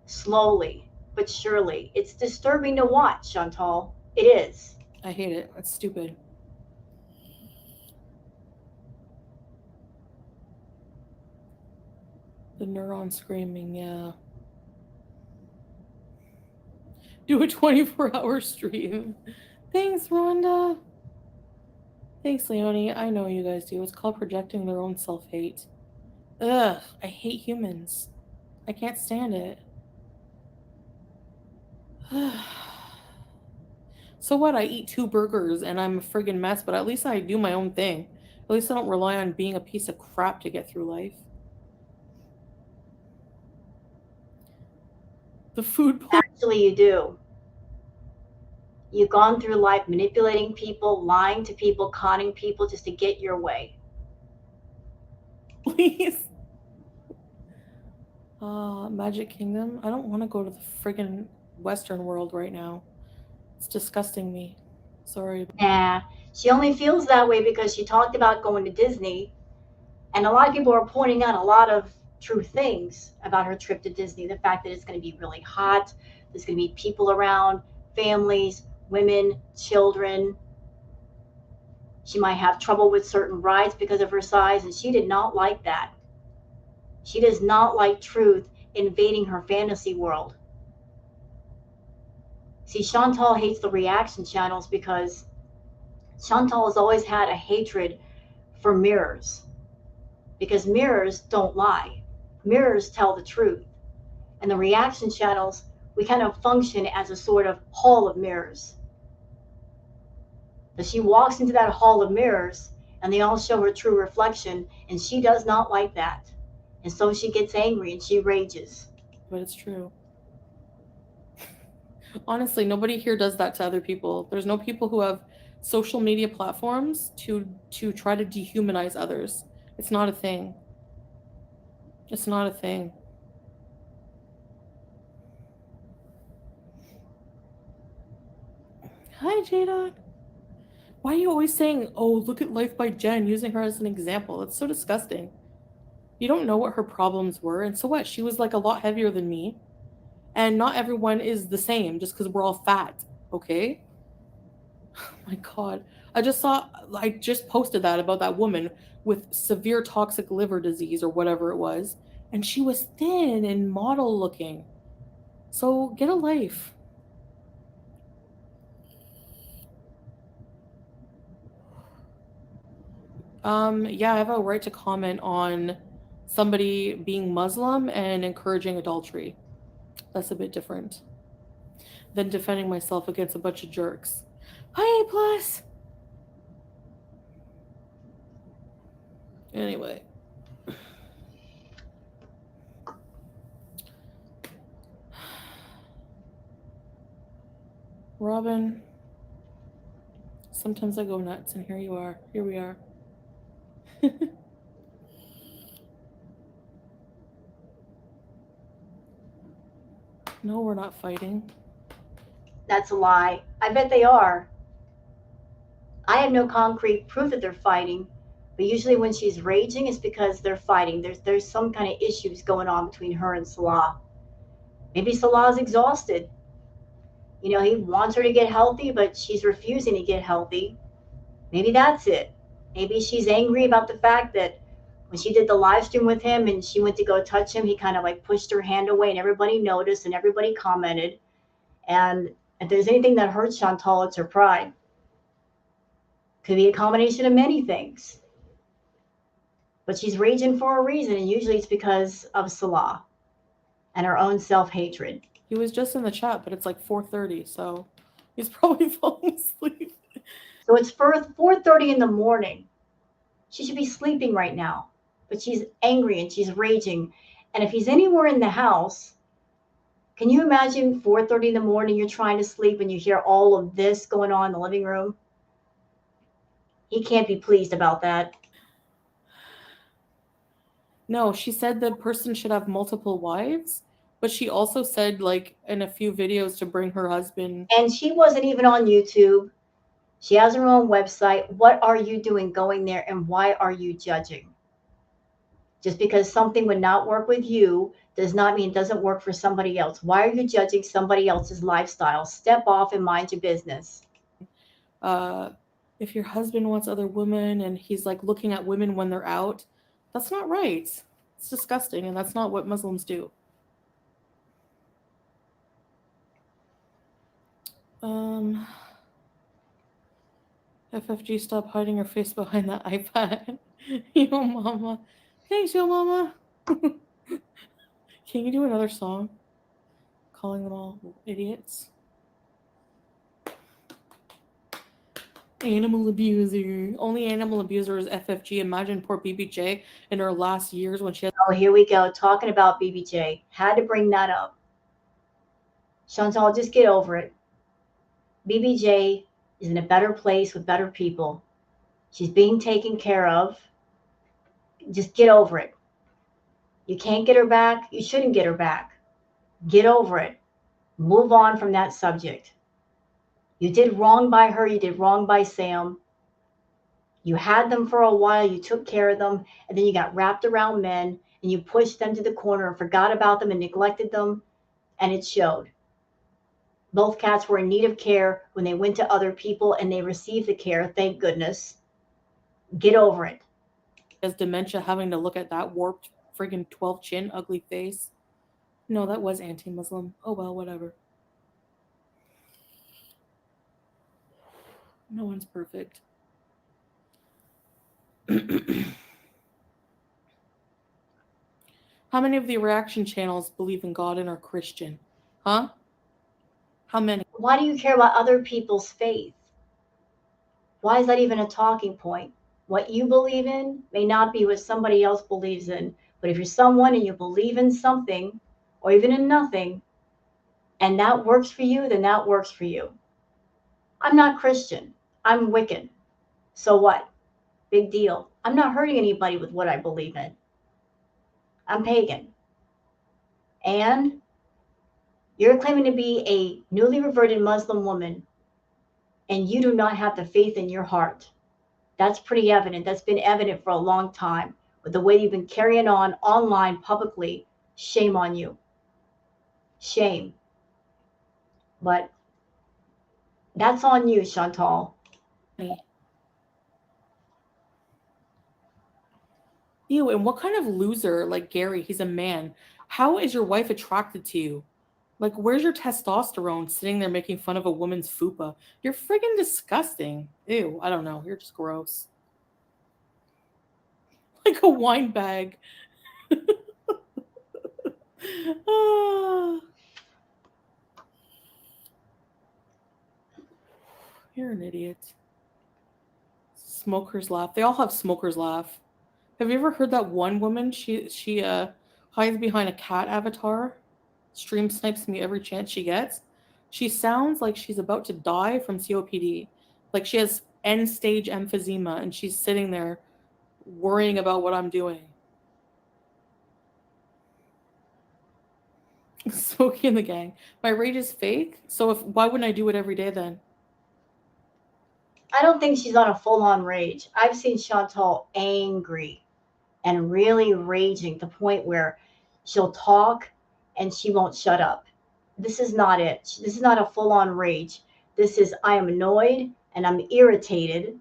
slowly but surely, it's disturbing to watch, Chantal. It is. I hate it. That's stupid. The neuron screaming, yeah. Do a 24-hour stream. Thanks, Rhonda. Thanks, Leonie. I know you guys do. It's called projecting their own self-hate. Ugh, I hate humans. I can't stand it. So what? I eat 2 burgers and I'm a friggin' mess, but at least I do my own thing. At least I don't rely on being a piece of crap to get through life. The food Actually, you do. You've gone through life manipulating people, lying to people, conning people just to get your way. please. Magic Kingdom? I don't want to go to the friggin' Western world right now. It's disgusting me. Sorry. Nah, she only feels that way because she talked about going to Disney, and a lot of people are pointing out a lot of true things about her trip to Disney. The fact that it's going to be really hot, there's going to be people around, families, women, children. She might have trouble with certain rides because of her size, and she did not like that. She does not like truth invading her fantasy world. See, Chantal hates the reaction channels because Chantal has always had a hatred for mirrors because mirrors don't lie. Mirrors tell the truth. And the reaction channels, we kind of function as a sort of hall of mirrors. So she walks into that hall of mirrors and they all show her true reflection, and she does not like that. And so she gets angry and she rages. But it's true. Honestly, nobody here does that to other people. There's no people who have social media platforms to try to dehumanize others. It's not a thing. It's not a thing. Hi, J-Dog. Why are you always saying, oh, look at Life by Jen, using her as an example? It's so disgusting. You don't know what her problems were. And so what? She was like a lot heavier than me. And not everyone is the same just because we're all fat. Okay? Oh my God. I just posted that about that woman with severe toxic liver disease or whatever it was. And she was thin and model looking. So get a life. Yeah, I have a right to comment on somebody being Muslim and encouraging adultery. That's a bit different than defending myself against a bunch of jerks. Hi, A plus. Anyway, Robin. Sometimes I go nuts, and here you are. Here we are. No, we're not fighting. That's a lie. I bet they are. I have no concrete proof that they're fighting, but usually when she's raging, it's because they're fighting. There's some kind of issues going on between her and Salah. Maybe Salah's exhausted. He wants her to get healthy, but she's refusing to get healthy. Maybe that's it. Maybe she's angry about the fact that when she did the live stream with him and she went to go touch him, he kind of like pushed her hand away and everybody noticed and everybody commented. And if there's anything that hurts Chantal, it's her pride. Could be a combination of many things. But she's raging for a reason, and usually it's because of Salah and her own self hatred. He was just in the chat, but it's like 4:30, so he's probably falling asleep. So it's 4:30 in the morning. She should be sleeping right now, but she's angry and she's raging. And if he's anywhere in the house, can you imagine 4:30 in the morning, you're trying to sleep and you hear all of this going on in the living room? He can't be pleased about that. No, she said the person should have multiple wives, but she also said, like, in a few videos to bring her husband. And she wasn't even on YouTube. She has her own website. What are you doing going there and why are you judging? Just because something would not work with you does not mean it doesn't work for somebody else. Why are you judging somebody else's lifestyle? Step off and mind your business. Uh, if your husband wants other women and he's like looking at women when they're out, that's not right. It's disgusting, and that's not what Muslims do. Um, FFG, stop hiding your face behind that iPad. Yo, mama. Thanks, yo, mama. Can you do another song? Calling them all idiots. Animal abuser. Only animal abuser is FFG. Imagine poor BBJ in her last years when she had. Oh, here we go. Talking about BBJ. Had to bring that up. Chantal, just get over it. BBJ is in a better place with better people. She's being taken care of. Just get over it. You can't get her back. You shouldn't get her back. Get over it. Move on from that subject. You did wrong by her. You did wrong by Sam. You had them for a while. You took care of them. And then you got wrapped around men and you pushed them to the corner and forgot about them and neglected them. And it showed. Both cats were in need of care when they went to other people and they received the care. Thank goodness. Get over it. Has dementia, having to look at that warped friggin' 12 chin ugly face. No, that was anti-Muslim. Oh well, whatever. No one's perfect. How many of the reaction channels believe in God and are Christian? Huh? How many? Why do you care about other people's faith? Why is that even a talking point? What you believe in may not be what somebody else believes in. But if you're someone and you believe in something or even in nothing, and that works for you, then that works for you. I'm not Christian. I'm Wiccan. So what? Big deal. I'm not hurting anybody with what I believe in. I'm pagan. And you're claiming to be a newly reverted Muslim woman, and you do not have the faith in your heart. That's pretty evident. That's been evident for a long time. with the way you've been carrying on online publicly. Shame on you. Shame. But that's on you, Chantal. Ew, and what kind of loser like Gary? He's a man. How is your wife attracted to you? Like, where's your testosterone sitting there making fun of a woman's fupa? You're friggin' disgusting. Ew, I don't know. You're just gross. Like a wine bag. Ah, you're an idiot. Smoker's laugh. They all have smoker's laugh. Have you ever heard that one woman? She hides behind a cat avatar, stream snipes me every chance she gets. She sounds like she's about to die from COPD. Like she has end stage emphysema, and she's sitting there worrying about what I'm doing. Smokey and the gang. My rage is fake. So if why wouldn't I do it every day then? I don't think she's on a full on rage. I've seen Chantal angry and really raging to the point where she'll talk and she won't shut up. This is not it. This is not a full on rage. This is I am annoyed and I'm irritated,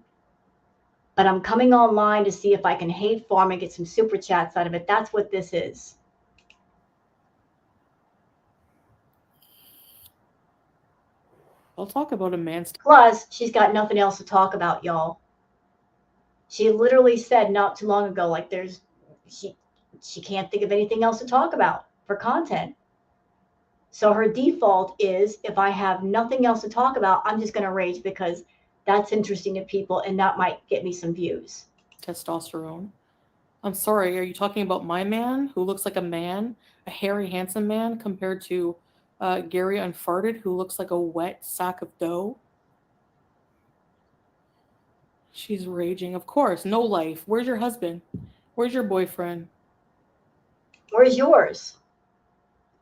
but I'm coming online to see if I can hate farm and get some super chats out of it. That's what this is. I'll talk about a man's. Plus, she's got nothing else to talk about, y'all. She literally said not too long ago, like she she can't think of anything else to talk about for content. So her default is if I have nothing else to talk about, I'm just going to rage because that's interesting to people and that might get me some views. Testosterone. I'm sorry, are you talking about my man who looks like a man, a hairy, handsome man, compared to Gary Unfarted who looks like a wet sack of dough? She's raging. Of course, no life. Where's your husband? Where's your boyfriend? Where's yours?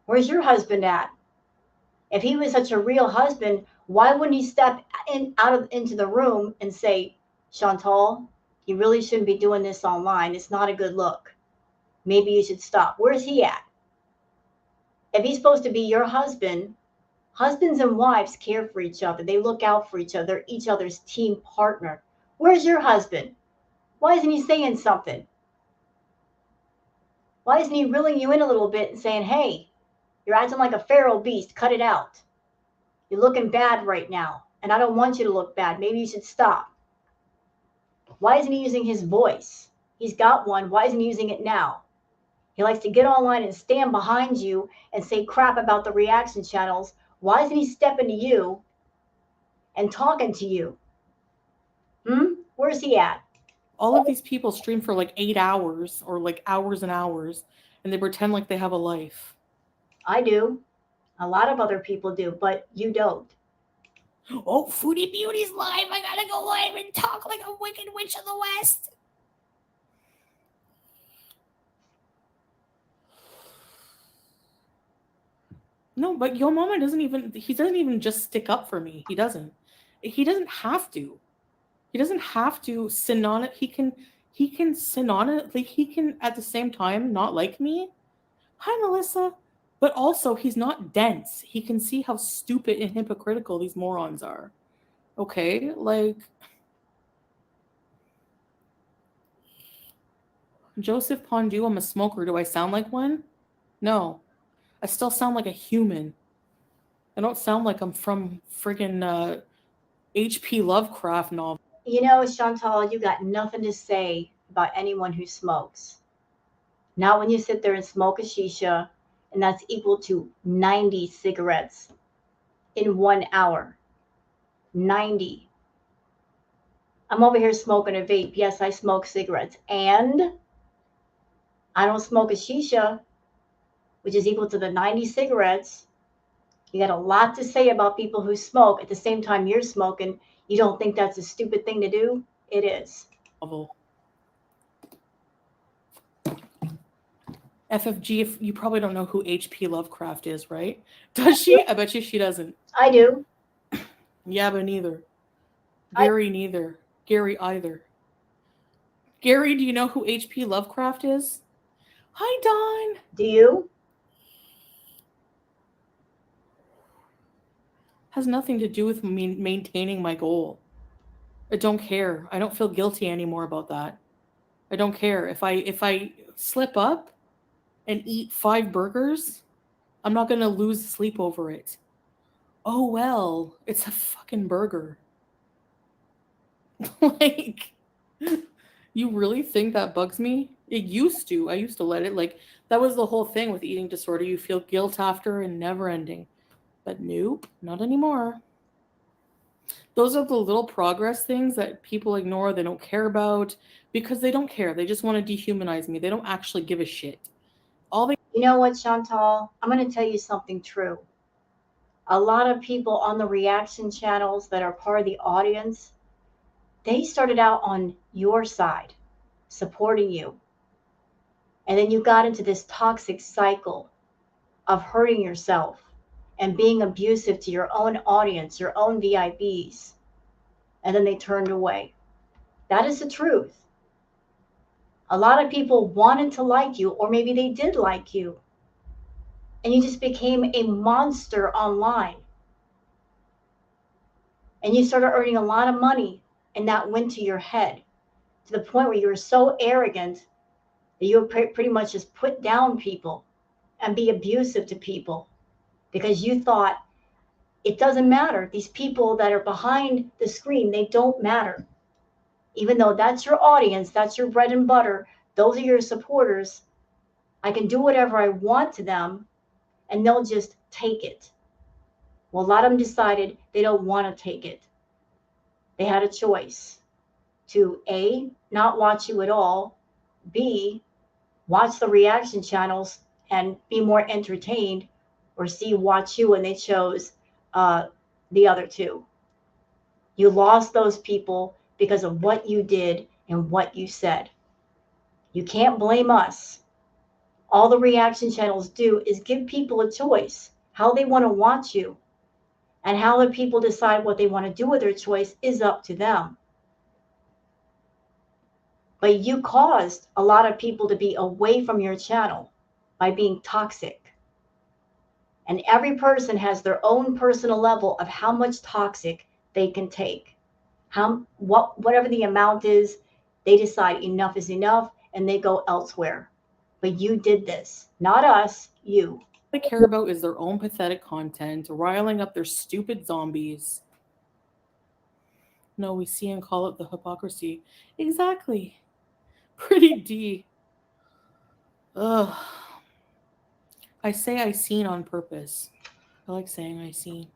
Where's your husband at? If he was such a real husband, why wouldn't he step into the room and say, Chantal, you really shouldn't be doing this online. It's not a good look. Maybe you should stop. Where's he at? If he's supposed to be your husband, husbands and wives care for each other. They look out for each other's team partner. Where's your husband? Why isn't he saying something? Why isn't he reeling you in a little bit and saying, hey, you're acting like a feral beast. Cut it out. You're looking bad right now, and I don't want you to look bad. Maybe you should stop. Why isn't he using his voice? He's got one. Why isn't he using it now? He likes to get online and stand behind you and say crap about the reaction channels. Why isn't he stepping to you and talking to you? Where's he at? All of these people stream for like 8 hours or like hours and hours, and they pretend like they have a life. I do. A lot of other people do, but you don't. Oh, Foodie Beauty's live. I gotta go live and talk like a wicked witch of the West. No, but Yo Mama he doesn't even just stick up for me. He doesn't. He doesn't have to. He doesn't have to sin on it. He can sin on it. Like he can at the same time not like me. Hi Melissa. But also he's not dense. He can see how stupid and hypocritical these morons are. Okay? Like Joseph Pondu, I'm a smoker. Do I sound like one? No. I still sound like a human. I don't sound like I'm from friggin' H.P. Lovecraft novel. You know, Chantal, you got nothing to say about anyone who smokes. Not when you sit there and smoke a shisha, and that's equal to 90 cigarettes in 1 hour. 90. I'm over here smoking a vape. Yes, I smoke cigarettes. And I don't smoke a shisha, which is equal to the 90 cigarettes. You got a lot to say about people who smoke. At the same time you're smoking, you don't think that's a stupid thing to do? It is. FFG, if you probably don't know who H.P. Lovecraft is, right? Does she? I bet you she doesn't. I do. Yeah, but neither. Gary neither. Gary either. Gary, do you know who H.P. Lovecraft is? Hi, Dawn. Do you? Has nothing to do with me maintaining my goal. I don't care. I don't feel guilty anymore about that. I don't care if I slip up and eat 5 burgers, I'm not going to lose sleep over it. Oh well, it's a fucking burger. Like, you really think that bugs me? It used to. I used to let it, like, that was the whole thing with eating disorder. You feel guilt after and never ending. But nope, not anymore. Those are the little progress things that people ignore, they don't care about because they don't care. They just want to dehumanize me. They don't actually give a shit. All they You know what, Chantal? I'm going to tell you something true. A lot of people on the reaction channels that are part of the audience, they started out on your side, supporting you. And then you got into this toxic cycle of hurting yourself and being abusive to your own audience, your own VIPs. And then they turned away. That is the truth. A lot of people wanted to like you, or maybe they did like you, and you just became a monster online. And you started earning a lot of money, and that went to your head to the point where you were so arrogant that you would pretty much just put down people and be abusive to people because you thought it doesn't matter. These people that are behind the screen, they don't matter. Even though that's your audience, that's your bread and butter, those are your supporters, I can do whatever I want to them and they'll just take it. Well, a lot of them decided they don't want to take it. They had a choice to A, not watch you at all, B, watch the reaction channels and be more entertained, or C, watch you, and they chose uh, the other two. You lost those people because of what you did and what you said. You can't blame us. All the reaction channels do is give people a choice how they want to watch you, and how the people decide what they want to do with their choice is up to them. But you caused a lot of people to be away from your channel by being toxic. And every person has their own personal level of how much toxic they can take. Whatever the amount is, they decide enough is enough and they go elsewhere. But you did this, not us, you. care about is their own pathetic content, riling up their stupid zombies. No, we see and call it the hypocrisy. Exactly. Pretty D. Ugh. I say I seen on purpose. I like saying I seen.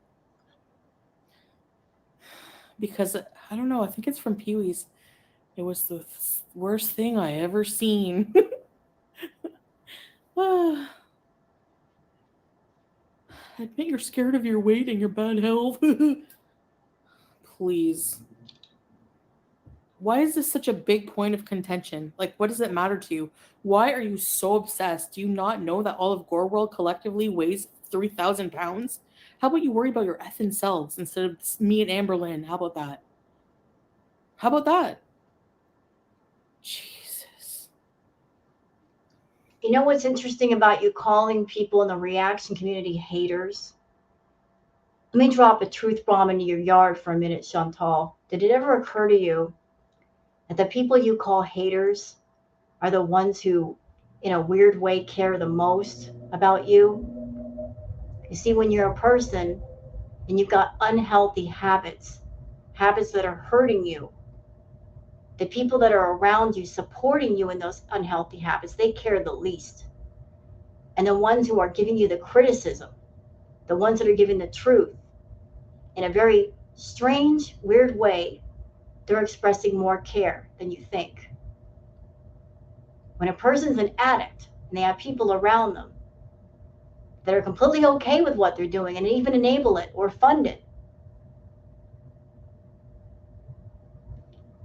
Because, I don't know, I think it's from Pee Wee's. It was the worst thing I ever seen. Admit you're scared of your weight and your bad health. Please. Why is this such a big point of contention? Like, what does it matter to you? Why are you so obsessed? Do you not know that all of Gore World collectively weighs 3,000 pounds? How about you worry about your effing selves instead of me and Amberlynn? How about that? How about that? Jesus. You know what's interesting about you calling people in the reaction community haters? Let me drop a truth bomb into your yard for a minute, Chantal. Did it ever occur to you that the people you call haters are the ones who, in a weird way, care the most about you? You see, when you're a person and you've got unhealthy habits, habits that are hurting you, the people that are around you supporting you in those unhealthy habits, they care the least. And the ones who are giving you the criticism, the ones that are giving the truth, in a very strange, weird way, they're expressing more care than you think. When a person's an addict and they have people around them that are completely okay with what they're doing and even enable it or fund it,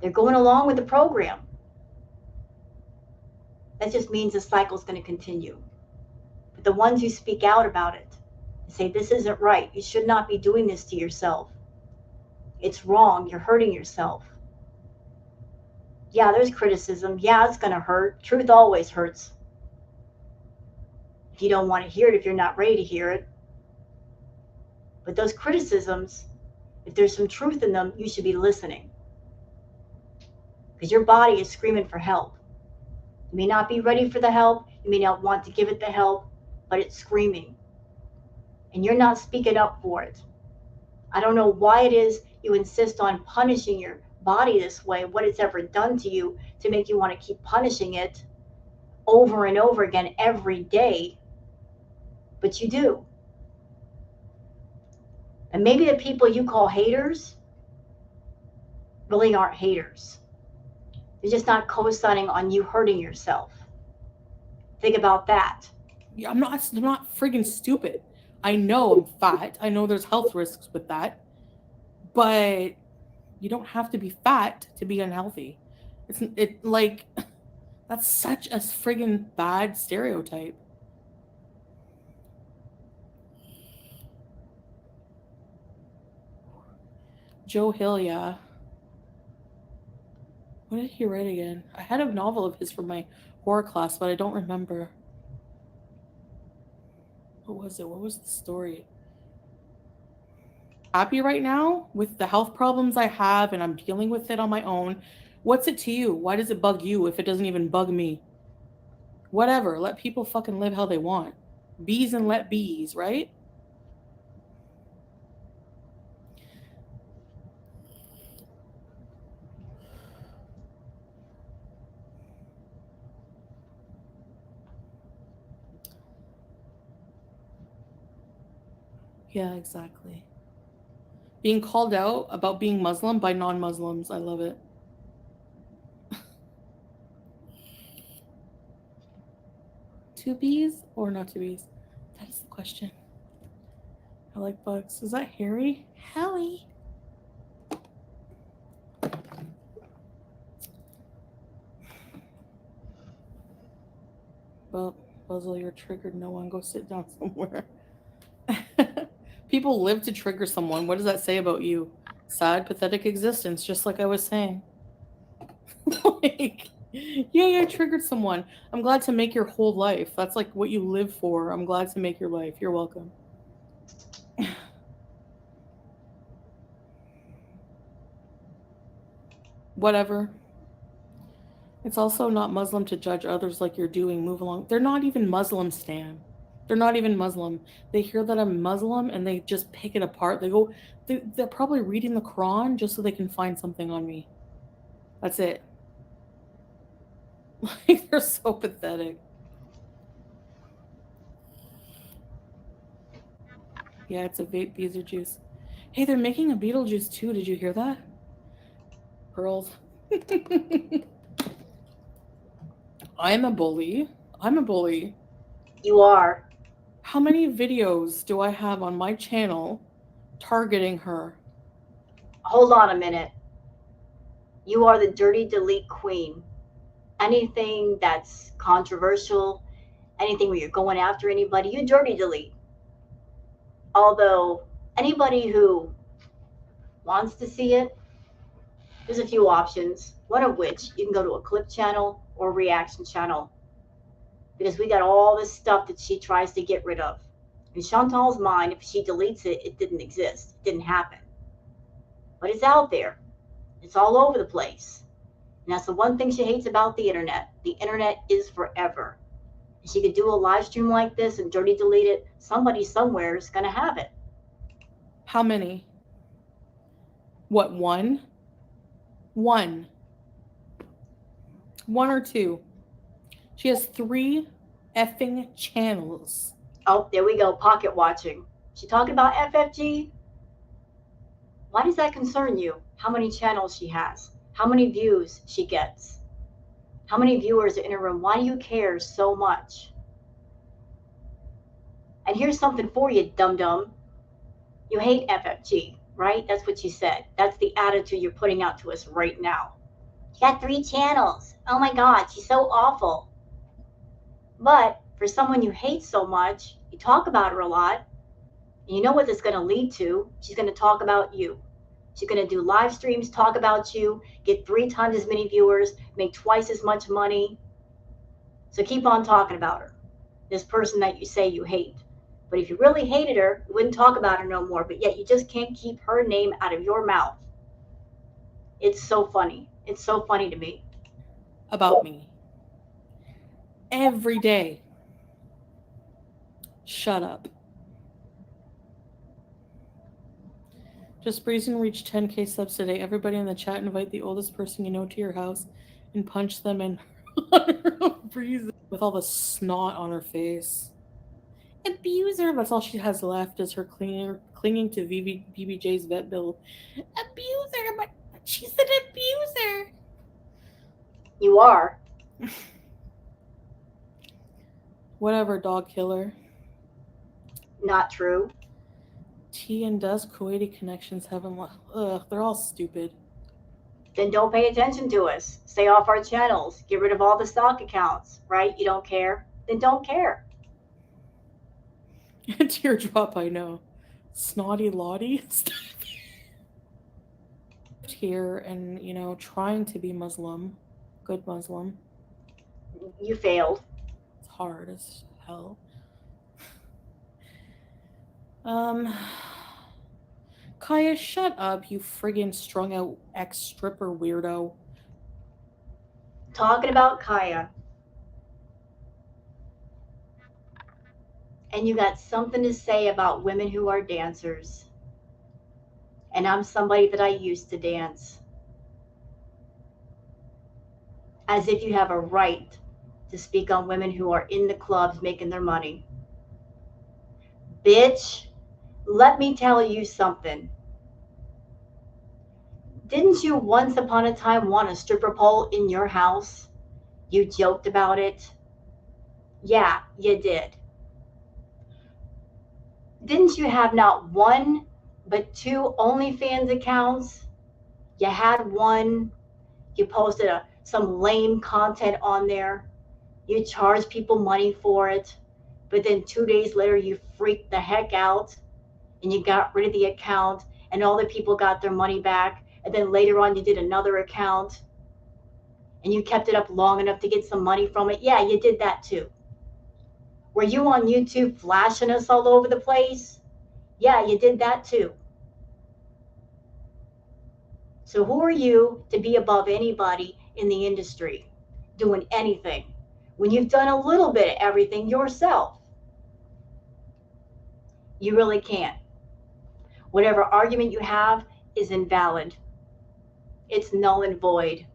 they're going along with the program. That just means the cycle's going to continue. But the ones who speak out about it and say, this isn't right, you should not be doing this to yourself, it's wrong, you're hurting yourself, Yeah, there's criticism. Yeah, it's going to hurt. Truth always hurts. If you don't want to hear it, if you're not ready to hear it. But those criticisms, if there's some truth in them, you should be listening. Because your body is screaming for help. You may not be ready for the help, you may not want to give it the help, but it's screaming. And you're not speaking up for it. I don't know why it is you insist on punishing your body this way, what it's ever done to you to make you want to keep punishing it over and over again every day. But you do. And maybe the people you call haters really aren't haters. They're just not co signing on you hurting yourself. Think about that. Yeah, I'm not friggin' stupid. I know I'm fat. I know there's health risks with that. But you don't have to be fat to be unhealthy. It like that's such a friggin' bad stereotype. Joe Hill, yeah. What did he write again? I had a novel of his from my horror class, but I don't remember. What was it? What was the story? Happy right now with the health problems I have and I'm dealing with it on my own. What's it to you? Why does it bug you if it doesn't even bug me? Whatever. Let people fucking live how they want. Bees and let bees, right? Yeah, exactly. Being called out about being Muslim by non Muslims. I love it. Two bees or not two bees? That is the question. I like bugs. Is that Harry? Howie. Well, Buzzle, you're triggered. No one. Go sit down somewhere. People live to trigger someone. What does that say about you? Sad, pathetic existence, just like I was saying. Like, yeah, I triggered someone. I'm glad to make your whole life. That's like what you live for. I'm glad to make your life. You're welcome. Whatever. It's also not Muslim to judge others like you're doing. Move along. They're not even Muslim, Stan. They're not even Muslim. They hear that I'm Muslim and they just pick it apart. They go, they're probably reading the Quran just so they can find something on me. That's it. Like, they're so pathetic. Yeah, it's a vape beezer juice. Hey, they're making a Beetlejuice too. Did you hear that? Girls. I'm a bully. I'm a bully. You are. How many videos do I have on my channel targeting her? Hold on a minute. You are the dirty delete queen. Anything that's controversial, anything where you're going after anybody, you dirty delete. Although anybody who wants to see it, there's a few options. One of which you can go to a clip channel or reaction channel because we got all this stuff that she tries to get rid of. In Chantal's mind, if she deletes it, it didn't exist. It didn't happen. But it's out there. It's all over the place. And that's the one thing she hates about the internet. The internet is forever. And she could do a live stream like this and dirty delete it. Somebody somewhere is going to have it. How many? What, one? One. One or two. She has 3 effing channels. Oh, there we go. Pocket watching. She talking about FFG? Why does that concern you? How many channels she has? How many views she gets? How many viewers are in her room? Why do you care so much? And here's something for you, dum-dum. You hate FFG, right? That's what you said. That's the attitude you're putting out to us right now. She got 3 channels. Oh my God, she's so awful. But for someone you hate so much, you talk about her a lot, and you know what this is going to lead to. She's going to talk about you. She's going to do live streams, talk about you, get 3 times as many viewers, make twice as much money. So keep on talking about her, this person that you say you hate. But if you really hated her, you wouldn't talk about her no more. But yet you just can't keep her name out of your mouth. It's so funny. It's so funny to me. About me. Every day. Shut up. Just Breezing reached 10K subs today. Everybody in the chat invite the oldest person you know to your house and punch them in Breezing with all the snot on her face. Abuser. That's all she has left is her clinging to BBJ's vet bill. Abuser, but she's an abuser. You are. Whatever, dog killer. Not true. T and does Kuwaiti connections haven't ugh, they're all stupid. Then don't pay attention to us. Stay off our channels. Get rid of all the stock accounts, right? You don't care? Then don't care. Teardrop, I know. Snotty Lottie. Here and, trying to be Muslim. Good Muslim. You failed. It's hard as hell. Kaya, shut up, you friggin' strung out ex-stripper weirdo. Talking about Kaya. And you got something to say about women who are dancers. And I'm somebody that I used to dance. As if you have a right to speak on women who are in the clubs making their money. Bitch, let me tell you something. Didn't you once upon a time want a stripper pole in your house? You joked about it. Yeah, you did. Didn't you have not one, but 2 OnlyFans accounts? You had one. You posted some lame content on there. You charged people money for it. But then 2 days later, you freaked the heck out and you got rid of the account and all the people got their money back. And then later on, you did another account and you kept it up long enough to get some money from it. Yeah, you did that too. Were you on YouTube flashing us all over the place? Yeah, you did that too. So who are you to be above anybody in the industry doing anything when you've done a little bit of everything yourself? You really can't. Whatever argument you have is invalid. It's null and void.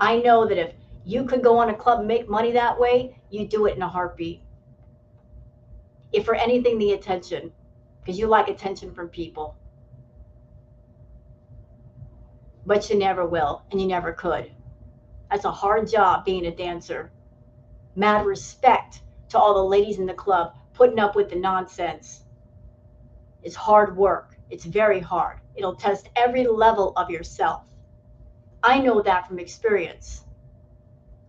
I know that if you could go on a club and make money that way, you'd do it in a heartbeat. If for anything, the attention, because you like attention from people. But you never will, and you never could. That's a hard job being a dancer. Mad respect to all the ladies in the club putting up with the nonsense. It's hard work. It's very hard. It'll test every level of yourself. I know that from experience.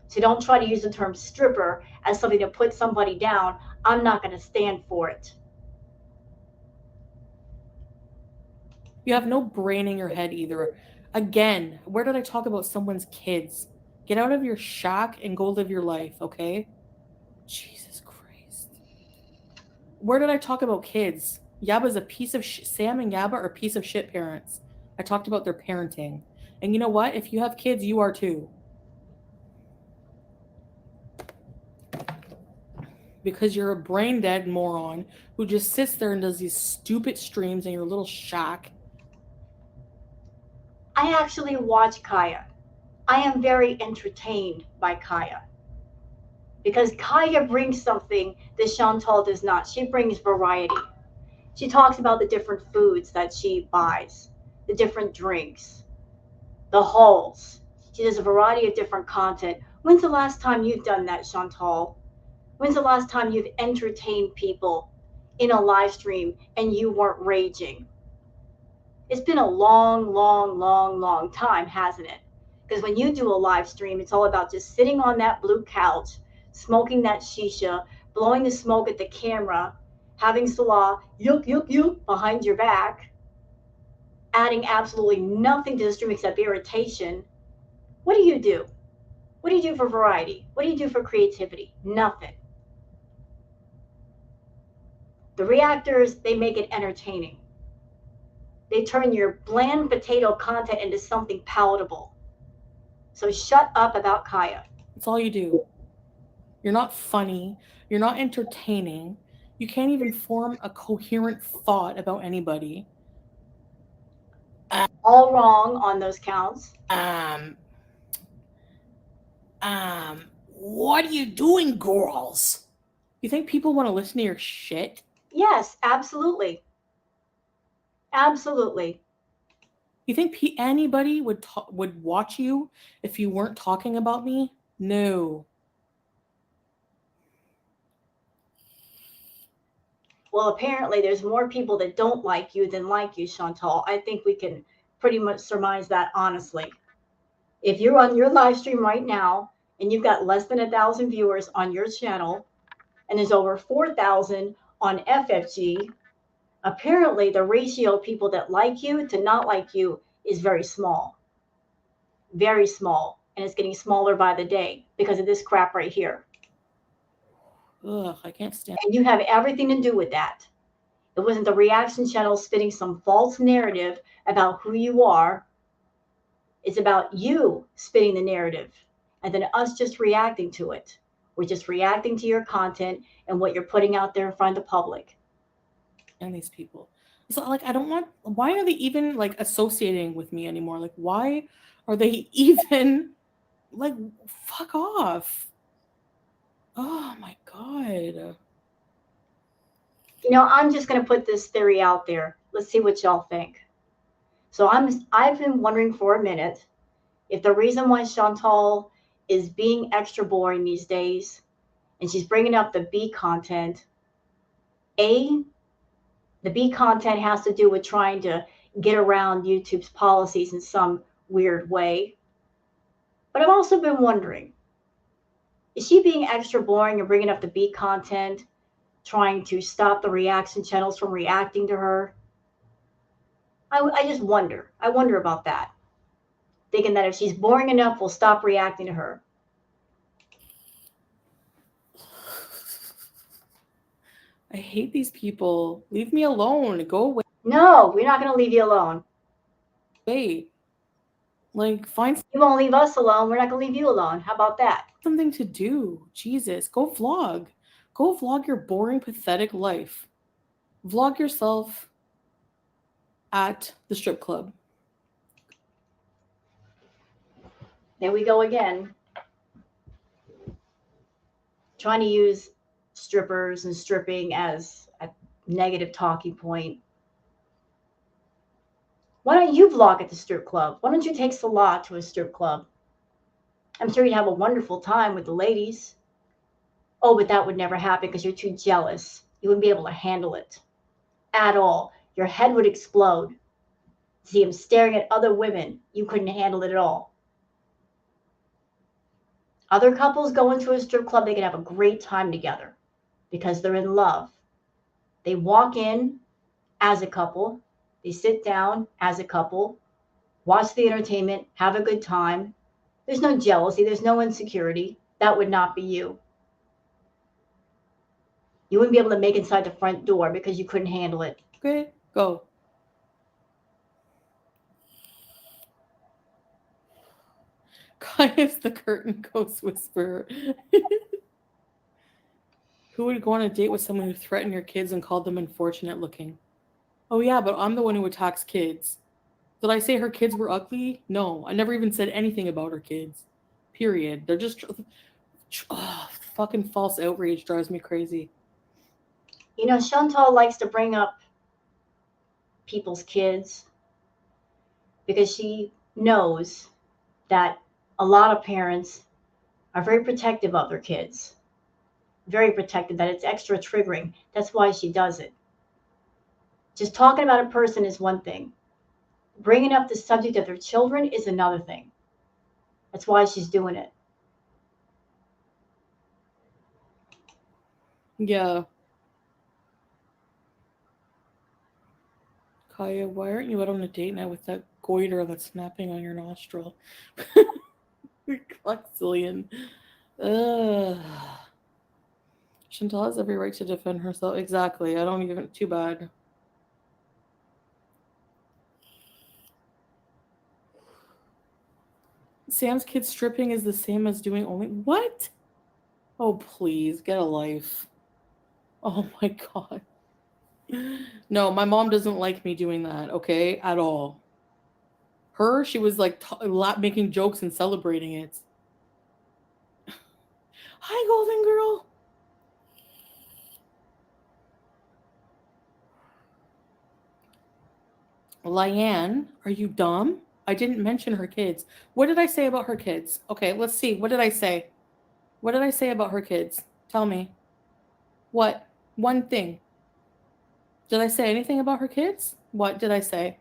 So don't try to use the term stripper as something to put somebody down. I'm not going to stand for it. You have no brain in your head either. Again, where did I talk about someone's kids? Get out of your shack and go live your life, okay? Jesus Christ. Where did I talk about kids? Yaba's a piece of Sam and Yaba are a piece of shit parents. I talked about their parenting. And you know what? If you have kids, you are too. Because you're a brain dead moron who just sits there and does these stupid streams in your little shack. I actually watch Kaya. I am very entertained by Kaya. Because Kaya brings something that Chantal does not. She brings variety. She talks about the different foods that she buys, the different drinks, the hauls. She does a variety of different content. When's the last time you've done that, Chantal? When's the last time you've entertained people in a live stream and you weren't raging? It's been a long, long, long, long time, hasn't it? Because when you do a live stream, it's all about just sitting on that blue couch, smoking that shisha, blowing the smoke at the camera, having Salah yuk yuk yuk behind your back, adding absolutely nothing to the stream except irritation, what do you do? What do you do for variety? What do you do for creativity? Nothing. The reactors, they make it entertaining. They turn your bland potato content into something palatable. So shut up about Kaya. That's all you do. You're not funny. You're not entertaining. You can't even form a coherent thought about anybody. All wrong on those counts. Um, what are you doing, girls? You think people want to listen to your shit? Yes, absolutely. Absolutely. You think anybody would watch you if you weren't talking about me? No. Well, apparently there's more people that don't like you than like you, Chantal. I think we can pretty much surmise that honestly. If you're on your live stream right now and you've got less than 1,000 viewers on your channel and there's over 4,000 on FFG, apparently the ratio of people that like you to not like you is very small. Very small. And it's getting smaller by the day because of this crap right here. Ugh, I can't stand. And you have everything to do with that. It wasn't the reaction channel spitting some false narrative about who you are. It's about you spitting the narrative and then us just reacting to it. We're just reacting to your content and what you're putting out there in front of the public. And these people. So like I don't want why are they even like associating with me anymore? Like why are they even like fuck off? Oh my god. You know, I'm just going to put this theory out there. Let's see what y'all think. So I've been wondering for a minute if the reason why Chantal is being extra boring these days and she's bringing up the B content, A, the B content has to do with trying to get around YouTube's policies in some weird way. But I've also been wondering, is she being extra boring and bringing up the B content, trying to stop the reaction channels from reacting to her? I just wonder. I wonder about that. Thinking that if she's boring enough, we'll stop reacting to her. I hate these people. Leave me alone. Go away. No, we're not going to leave you alone. Like find You won't leave us alone. We're not going to leave you alone. How about that? something to do. Jesus, go vlog. Go vlog your boring, pathetic life. Vlog yourself at the strip club. There we go again. Trying to use strippers and stripping as a negative talking point. Why don't you vlog at the strip club? Why don't you take Salah to a strip club? I'm sure you'd have a wonderful time with the ladies. Oh, but that would never happen because you're too jealous. You wouldn't be able to handle it at all. Your head would explode. See him staring at other women. You couldn't handle it at all. Other couples go into a strip club, they can have a great time together because they're in love. They walk in as a couple, they sit down as a couple, watch the entertainment, have a good time. There's no jealousy, there's no insecurity. That would not be you. You wouldn't be able to make inside the front door because you couldn't handle it. Okay, go. Kaya's the curtain ghost whisperer. Who would go on a date with someone who threatened your kids and called them unfortunate looking? Oh yeah, but I'm the one who attacks kids. Did I say her kids were ugly? No, I never even said anything about her kids. Period. They're just fucking false outrage drives me crazy. You know, Chantal likes to bring up people's kids because she knows that a lot of parents are very protective of their kids. Very protective, that it's extra triggering. That's why she does it. Just talking about a person is one thing. Bringing up the subject of their children is another thing. That's why she's doing it. Yeah. Kaya, why aren't you out on a date night with that goiter that's snapping on your nostril? Quaxillion. Ugh. Chantal has every right to defend herself. Exactly. I don't even. Too bad. Sam's kid stripping is the same as doing only. What? Oh, please, get a life. Oh my god. No, my mom doesn't like me doing that, okay? At all. She was like making jokes and celebrating it. Hi, Golden Girl. Lyanne, are you dumb? I didn't mention her kids. What did I say about her kids? Okay, let's see. What did I say? What did I say about her kids? Tell me. What? One thing. Did I say anything about her kids? What did I say?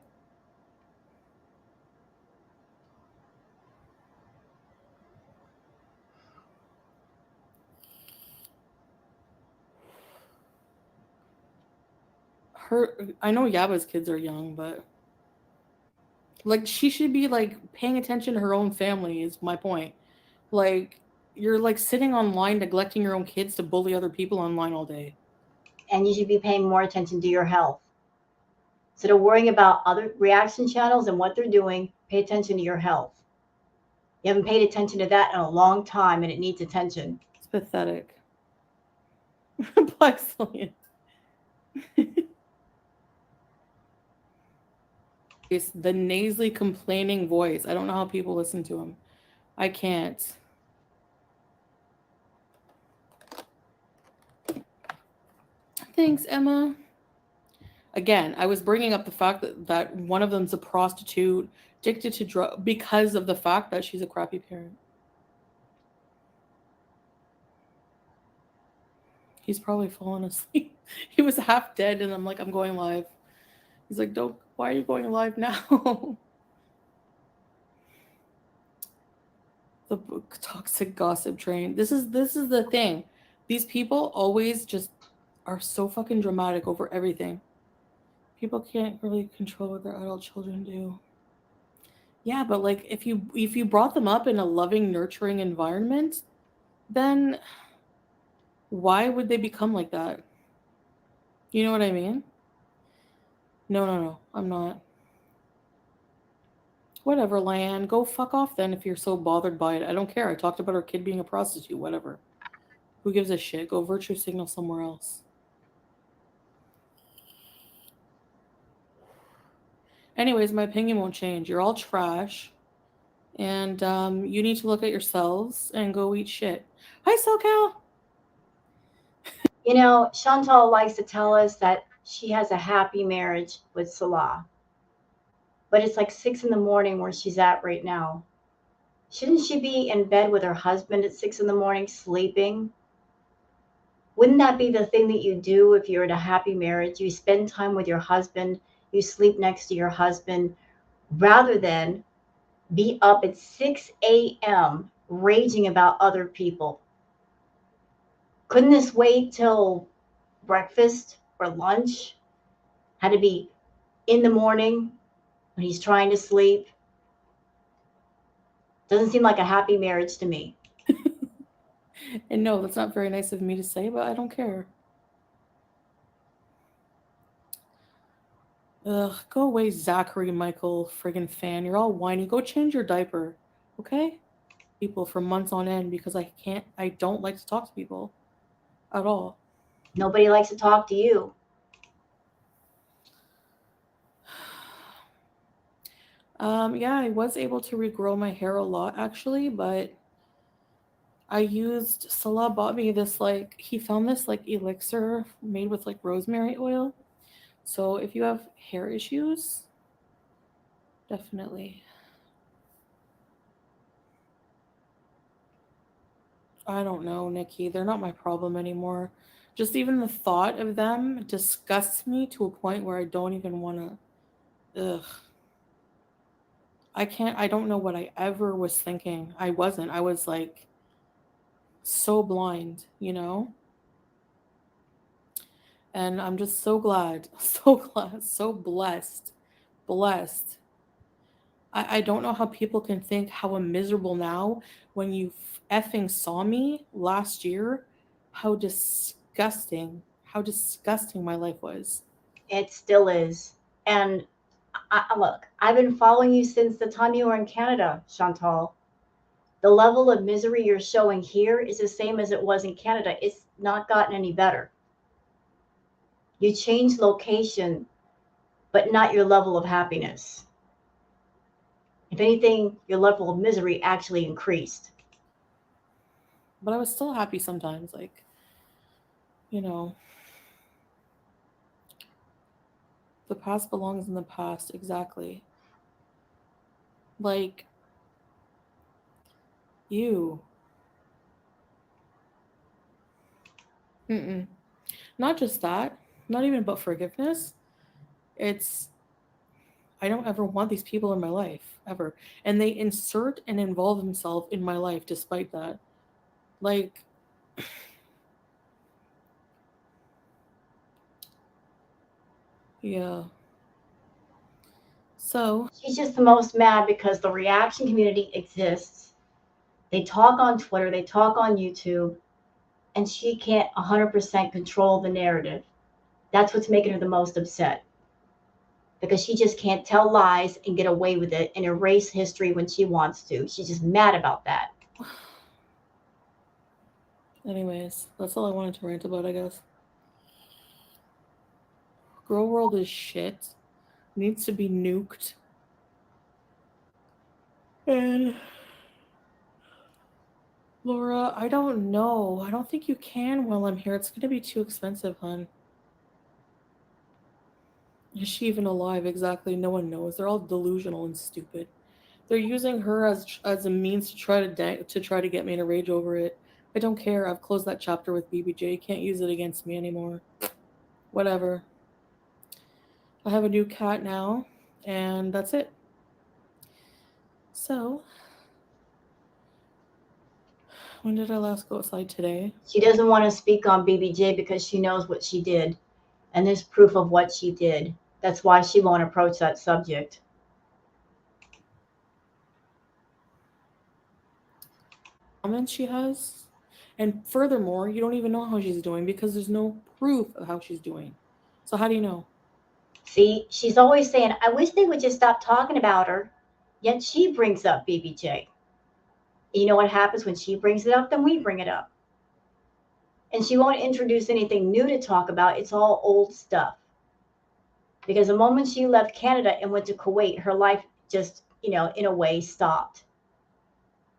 Her I know Yaba's kids are young, but like she should be like paying attention to her own family is my point. Like you're like sitting online neglecting your own kids to bully other people online all day. And you should be paying more attention to your health. Instead of worrying about other reaction channels and what they're doing, pay attention to your health. You haven't paid attention to that in a long time and it needs attention. It's pathetic. Blaxilian. It's the nasally complaining voice. I don't know how people listen to him. I can't. Thanks, Emma. Again, I was bringing up the fact that one of them's a prostitute, addicted to drug because of the fact that she's a crappy parent. He's probably fallen asleep. He was half dead, and I'm like, I'm going live. He's like, don't. Why are you going live now? The toxic gossip train. This is the thing. These people always just are so fucking dramatic over everything. People can't really control what their adult children do. Yeah, but like if you brought them up in a loving, nurturing environment, then why would they become like that? You know what I mean? No, no, no. I'm not. Whatever, Lan. Go fuck off then if you're so bothered by it. I don't care. I talked about her kid being a prostitute. Whatever. Who gives a shit? Go virtue signal somewhere else. Anyways, my opinion won't change. You're all trash. And you need to look at yourselves and go eat shit. Hi, SoCal. You know, Chantal likes to tell us that she has a happy marriage with Salah, but it's like 6 in the morning where she's at right now. Shouldn't she be in bed with her husband at 6 in the morning sleeping? Wouldn't that be the thing that you do if you're in a happy marriage? You spend time with your husband, you sleep next to your husband, rather than be up at 6 a.m. raging about other people. Couldn't this wait till breakfast or lunch? Had to be in the morning when he's trying to sleep? Doesn't seem like a happy marriage to me. And no, that's not very nice of me to say, but I don't care. Ugh, go away, Zachary Michael, friggin' fan. You're all whiny. Go change your diaper, okay? People for months on end because I don't like to talk to people at all. Nobody likes to talk to you. Yeah, I was able to regrow my hair a lot actually, but I used Salah bought me this like he found this like elixir made with like rosemary oil. So if you have hair issues, definitely. I don't know, Nikki. They're not my problem anymore. Just even the thought of them disgusts me to a point where I don't even want to. Ugh. I don't know what I ever was thinking. I wasn't. I was like so blind, you know? And I'm just so glad, so glad, so blessed, blessed. I don't know how people can think how I'm miserable now when you effing saw me last year, how disgusting my life was. It still is. And look, I've been following you since the time you were in Canada, Chantal. The level of misery you're showing here is the same as it was in Canada. It's not gotten any better. You changed location, but not your level of happiness. If anything, your level of misery actually increased. But I was still happy sometimes. You know, the past belongs in the past, exactly. Like, you. Mm-mm. Not just that, not even about forgiveness. It's, I don't ever want these people in my life, ever. And they insert and involve themselves in my life despite that. Like, yeah. So, She's just the most mad because the reaction community exists. They talk on Twitter, they talk on YouTube, and she can't 100% control the narrative. That's what's making her the most upset because she just can't tell lies and get away with it and erase history when she wants to. She's just mad about that. anyways, that's all I wanted to rant about, I guess. Girl World is shit. Needs to be nuked. And Laura, I don't know. I don't think you can while I'm here. It's gonna be too expensive, hun. Is she even alive? Exactly. No one knows. They're all delusional and stupid. They're using her as a means to try to get me in a rage over it. I don't care. I've closed that chapter with BBJ. You can't use it against me anymore. Whatever. I have a new cat now, and that's it. So, when did I last go outside today? She doesn't want to speak on BBJ because she knows what she did, and there's proof of what she did. That's why she won't approach that subject. Comments she has. And furthermore, you don't even know how she's doing because there's no proof of how she's doing. So, how do you know? See, she's always saying, I wish they would just stop talking about her. Yet she brings up BBJ. You know what happens when she brings it up? Then we bring it up. And she won't introduce anything new to talk about. It's all old stuff. Because the moment she left Canada and went to Kuwait, her life just, in a way stopped.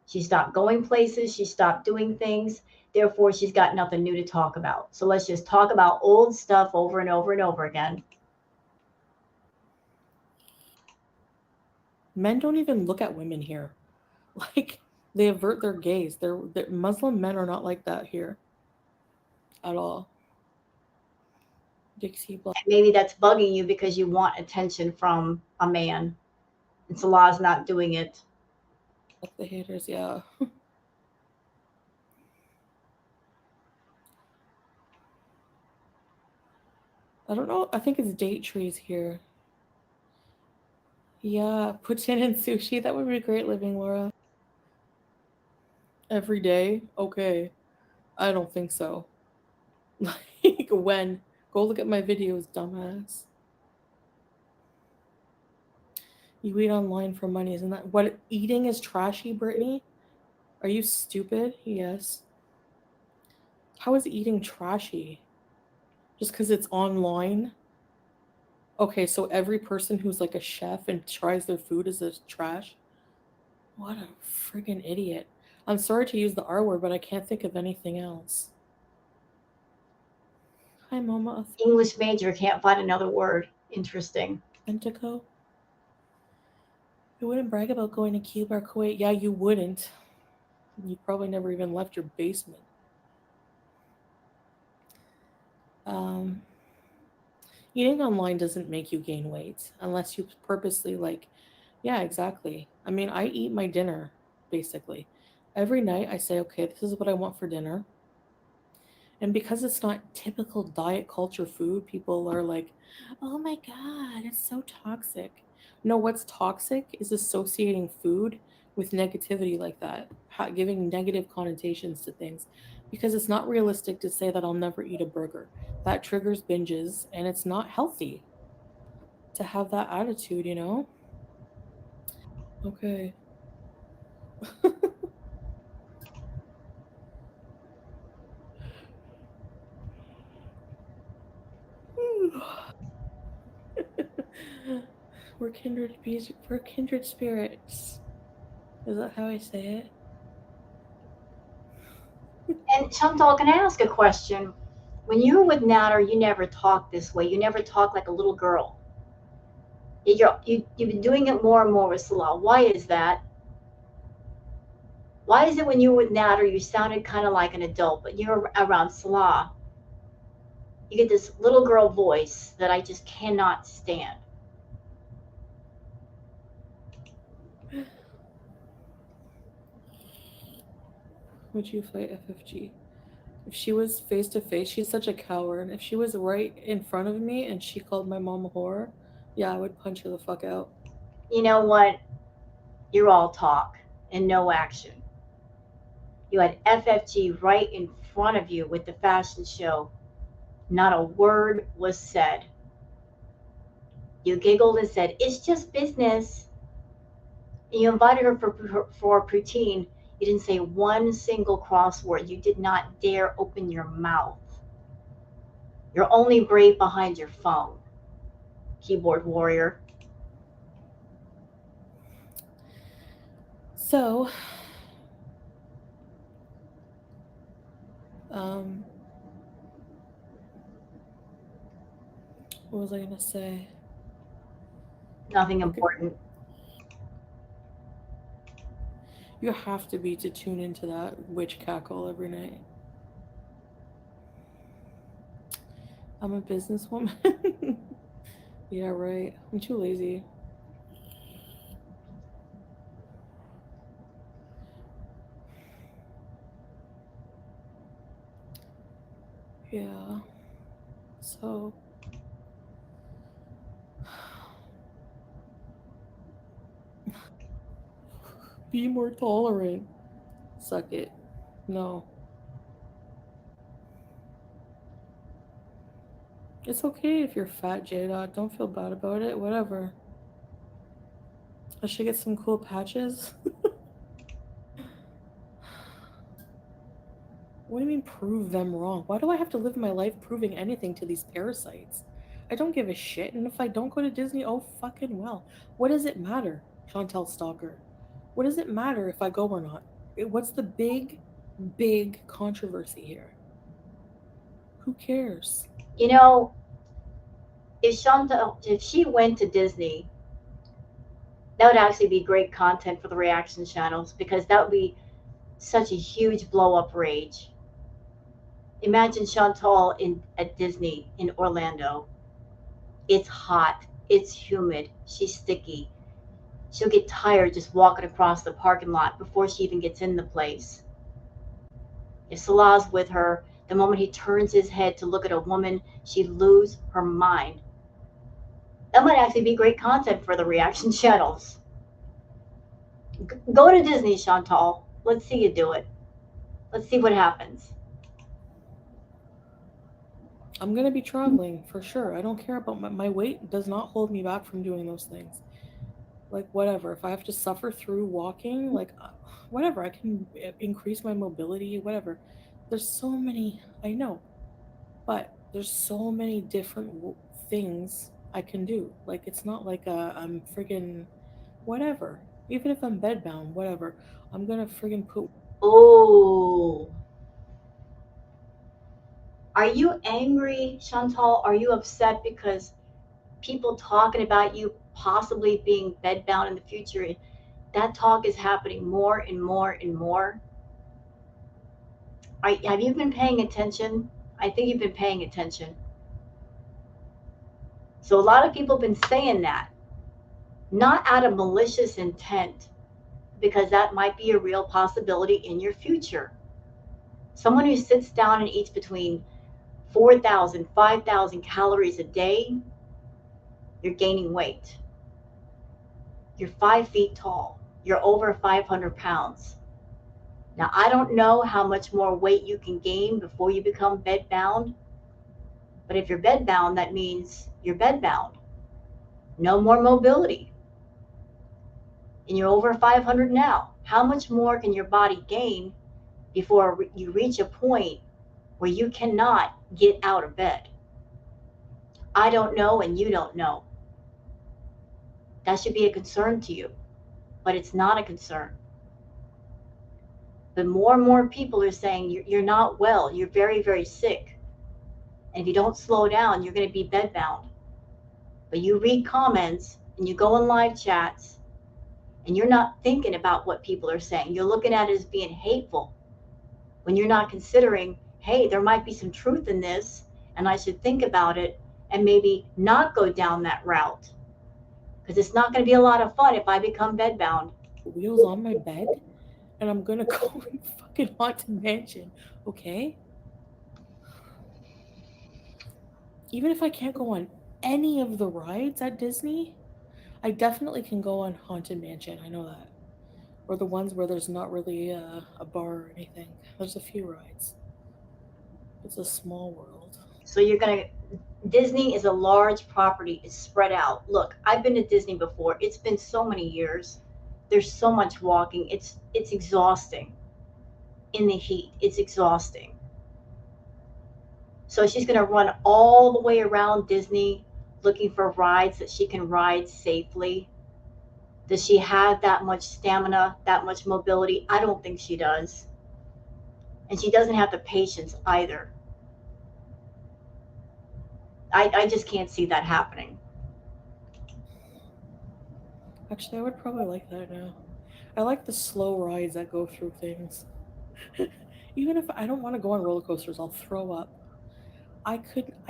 She stopped going places, she stopped doing things. Therefore, she's got nothing new to talk about. So let's just talk about old stuff over and over and over again. Men don't even look at women here. Like, they avert their gaze. Muslim men are not like that here at all. Dixie Black, And maybe that's bugging you because you want attention from a man. And Salah's not doing it. the haters, yeah. I don't know. I think it's date trees here. Yeah, poutine and sushi. That would be great living, Laura. Every day? Okay. I don't think so. Like, when? Go look at my videos, dumbass. You eat online for money, isn't that what eating is trashy, Brittany? Are you stupid? Yes. How is eating trashy? Just because it's online? Okay, so every person who's like a chef and tries their food is a trash? What a friggin' idiot. I'm sorry to use the R word, but I can't think of anything else. Hi, Mama English major can't find another word. Interesting. Authentico. You wouldn't brag about going to Cuba or Kuwait. Yeah, you wouldn't. You probably never even left your basement. Um, Eating online doesn't make you gain weight unless you purposely, like, yeah, exactly. I mean, I eat my dinner basically. Every night I say, okay, this is what I want for dinner. And because it's not typical diet culture food, people are like, oh my God, it's so toxic. No, what's toxic is associating food with negativity like that, giving negative connotations to things. Because it's not realistic to say that I'll never eat a burger. That triggers binges, and it's not healthy to have that attitude, you know? Okay. We're kindred spirits. Is that how I say And Chantal, can I ask a question? When you were with Natter, you never talked this way. You never talked like a little girl. You've been doing it more and more with Salah. Why is that? Why is it when you were with Natter, you sounded kind of like an adult, but you're around Salah, you get this little girl voice that I just cannot stand. it? Would you fight FFG? If she was face to face, she's such a coward. If she was right in front of me and she called my mom a whore, yeah, I would punch her the fuck out. You know what? You're all talk and no action. You had FFG right in front of you with the fashion show. Not a word was said. You giggled and said, "It's just business." And you invited her for poutine. You didn't say one single crossword. You did not dare open your mouth. You're only brave behind your phone, keyboard warrior. So, um, what was I gonna say? Nothing Okay, important. you have to be to tune into that witch cackle every night. I'm a businesswoman. Yeah, right. I'm too lazy. Yeah. So, be more tolerant. Suck it. No. It's okay if you're fat, J Dot. Don't feel bad about it. Whatever. I should get some cool patches. What do you mean prove them wrong? Why do I have to live my life proving anything to these parasites? I don't give a shit, and if I don't go to Disney, oh fucking well. What does it matter, Chantel Stalker? What does it matter if I go or not? What's the big controversy here? Who cares? You know, if she went to Disney, that would actually be great content for the reaction channels because that would be such a huge blow up rage. Imagine Chantal in at Disney in Orlando. It's hot, it's humid, she's sticky. She'll get tired just walking across the parking lot before she even gets in the place. If Salah's with her, the moment he turns his head to look at a woman, she'd lose her mind. That might actually be great content for the reaction channels. Go to Disney, Chantal. Let's see you do it. Let's see what happens. I'm gonna be traveling for sure. I don't care about my weight does not hold me back from doing those things. Like whatever. If I have to suffer through walking, like whatever, I can increase my mobility, whatever. There's so many, I know, but there's so many different things I can do. Like it's not like I'm friggin' whatever. Even if I'm bedbound, whatever. I'm gonna friggin' put. Oh, are you angry, Chantal? Are you upset because people talking about you possibly being bedbound in the future? That talk is happening more and more and more. Have you been paying attention? I think you've been paying attention. So a lot of people have been saying that, not out of malicious intent, because that might be a real possibility in your future. Someone who sits down and eats between 4,000, 5,000 calories a day, you're gaining weight. You're 5 feet tall. You're over 500 pounds. Now, I don't know how much more weight you can gain before you become bedbound, but if you're bedbound, that means you're bedbound. No more mobility. And you're over 500 now. How much more can your body gain before you reach a point where you cannot get out of bed? I don't know, and you don't know. That should be a concern to you, but it's not a concern. But more and more people are saying you're not well, you're very, very sick. And if you don't slow down, you're going to be bedbound. But you read comments and you go in live chats and you're not thinking about what people are saying. You're looking at it as being hateful when you're not considering, hey, there might be some truth in this and I should think about it and maybe not go down that route. Because it's not going to be a lot of fun if I become bedbound. Wheels on my bed, and I'm gonna go in fucking haunted mansion. Okay. Even if I can't go on any of the rides at Disney, I definitely can go on Haunted Mansion. I know that. Or the ones where there's not really a bar or anything. There's a few rides. It's a small world. So you're going to Disney is a large property. It's spread out. Look, I've been to Disney before. It's been so many years. There's so much walking. It's exhausting. In the heat, it's exhausting. So she's going to run all the way around Disney looking for rides that she can ride safely. Does she have that much stamina, that much mobility? I don't think she does. And she doesn't have the patience either. I just can't see that happening. Actually, I would probably like that now. I like the slow rides that go through things. Even if I don't want to go on roller coasters, I'll throw up. I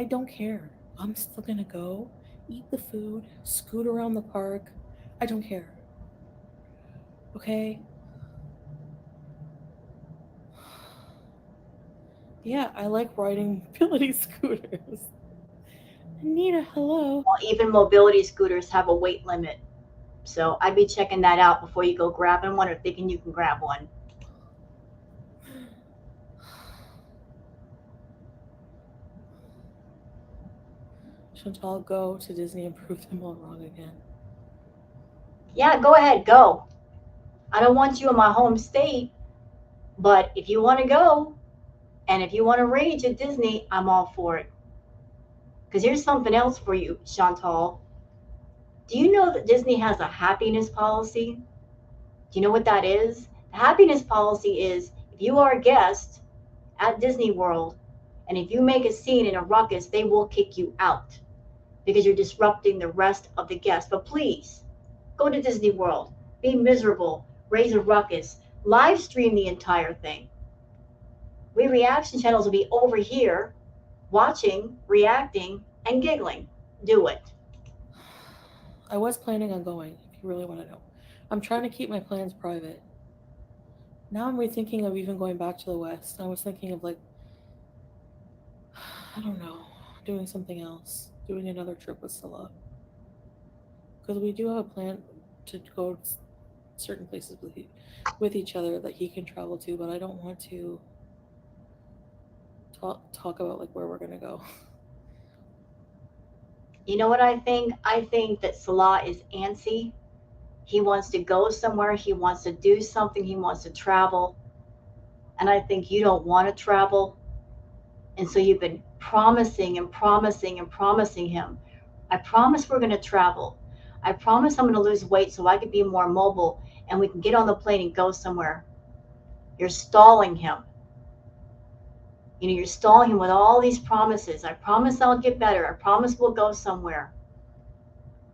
don't care. I'm still gonna go, eat the food, scoot around the park. I don't care. Okay? Yeah, I like riding mobility scooters. Anita, hello. Even mobility scooters have a weight limit. So I'd be checking that out before you go grabbing one or thinking you can grab one. Chantal, go to Disney and prove them all wrong again. Yeah, go ahead, go. I don't want you in my home state, but if you want to go and if you want to rage at Disney, I'm all for it. Because here's something else for you, Chantal. Do you know that Disney has a happiness policy? Do you know what that is? The happiness policy is if you are a guest at Disney World and if you make a scene and a ruckus, they will kick you out because you're disrupting the rest of the guests. But please, go to Disney World, be miserable, raise a ruckus, live stream the entire thing. We reaction channels will be over here watching, reacting, and giggling. Do it. I was planning on going, if you really want to know. I'm trying to keep my plans private. Now I'm rethinking of even going back to the West. I was thinking of like, I don't know, doing something else, doing another trip with Scylla. Because we do have a plan to go certain places with each other that he can travel to, but I don't want to talk about like where we're gonna go. You know what I think? I think that Salah is antsy. He wants to go somewhere. He wants to do something. He wants to travel. And I think you don't want to travel. And so you've been promising and promising and promising him. I promise we're going to travel. I promise I'm going to lose weight so I can be more mobile and we can get on the plane and go somewhere. You're stalling him. You know, you're stalling him with all these promises. I promise I'll get better. I promise we'll go somewhere.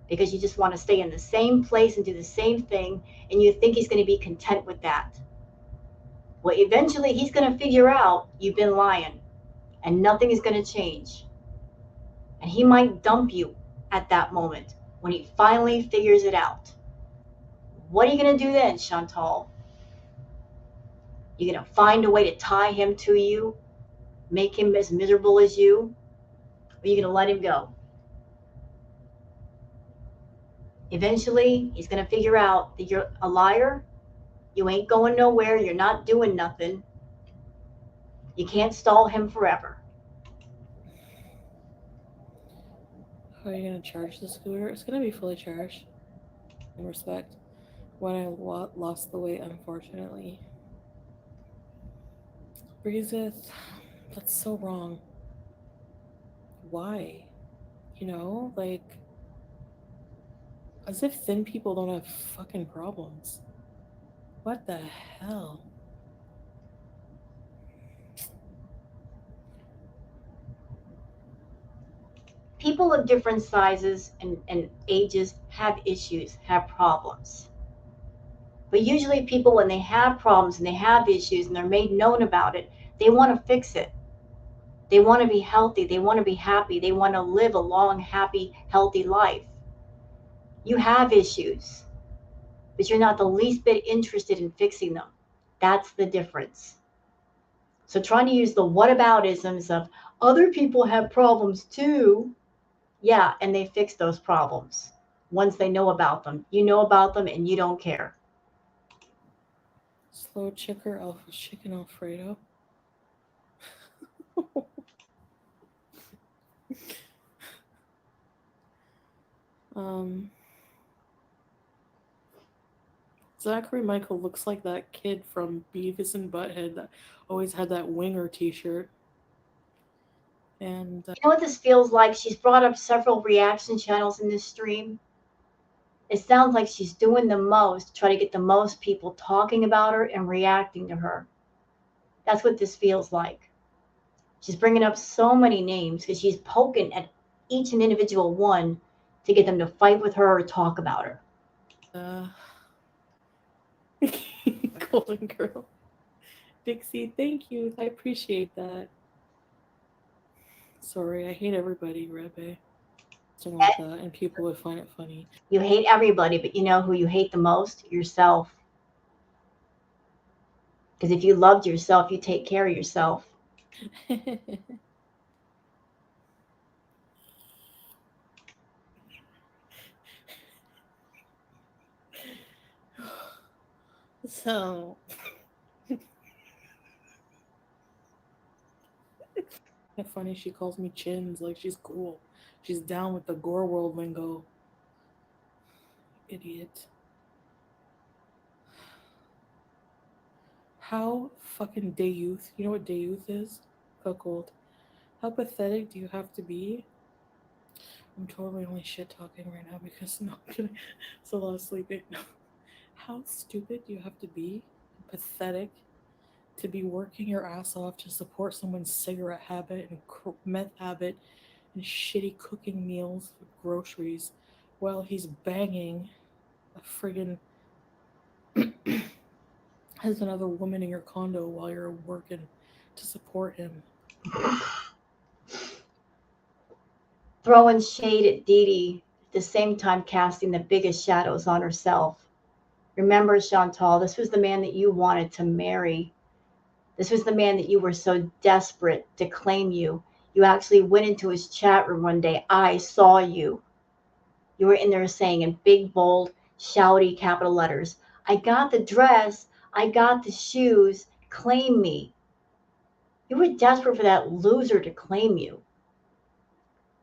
Because you just want to stay in the same place and do the same thing, and you think he's going to be content with that. Well, eventually he's going to figure out you've been lying, and nothing is going to change. And he might dump you at that moment when he finally figures it out. What are you going to do then, Chantal? You're going to find a way to tie him to you, make him as miserable as you, or you're going to let him go. Eventually, he's going to figure out that you're a liar. You ain't going nowhere. You're not doing nothing. You can't stall him forever. How are you gonna charge the scooter? It's gonna be fully charged. In respect, when I lost the weight, unfortunately. Breezeth, that's so wrong. Why? You know, like, as if thin people don't have fucking problems. What the hell? People of different sizes and ages have issues, have problems. But usually, people, when they have problems and they have issues and they're made known about it, they want to fix it. They want to be healthy. They want to be happy. They want to live a long, happy, healthy life. You have issues, but you're not the least bit interested in fixing them. That's the difference. So, trying to use the whataboutisms of other people have problems too. Yeah, and they fix those problems once they know about them. You know about them and you don't care. Slow chicken chicken Alfredo. um, Zachary Michael looks like that kid from Beavis and Butthead that always had that winger T-shirt. And You know what this feels like? She's brought up several reaction channels in this stream. It sounds like she's doing the most to try to get the most people talking about her and reacting to her. That's what this feels like. She's bringing up so many names because she's poking at each and individual one to get them to fight with her or talk about her. uh, Golden Girl. Dixie, thank you. I appreciate that. Sorry, I hate everybody, Rebbe. Something like that, and people would find it funny. You hate everybody, but you know who you hate the most? Yourself. Because if you loved yourself, you take care of yourself. So, it's funny she calls me Chins like she's cool. She's down with the gore world lingo. Idiot. How fucking day youth? You know what day youth is? Cuckold. How pathetic do you have to be? I'm totally only shit talking right now because no, I'm kidding. It's a lot of sleeping. How stupid do you have to be? Pathetic to be working your ass off to support someone's cigarette habit and meth habit and shitty cooking meals with groceries while he's banging a friggin' has another woman in your condo while you're working to support him. Throwing shade at Dee Dee, at the same time casting the biggest shadows on herself. Remember, Chantal, this was the man that you wanted to marry. This was the man that you were so desperate to claim you. You actually went into his chat room one day. I saw you. You were in there saying in big, bold, shouty capital letters, I got the dress. I got the shoes. Claim me. You were desperate for that loser to claim you.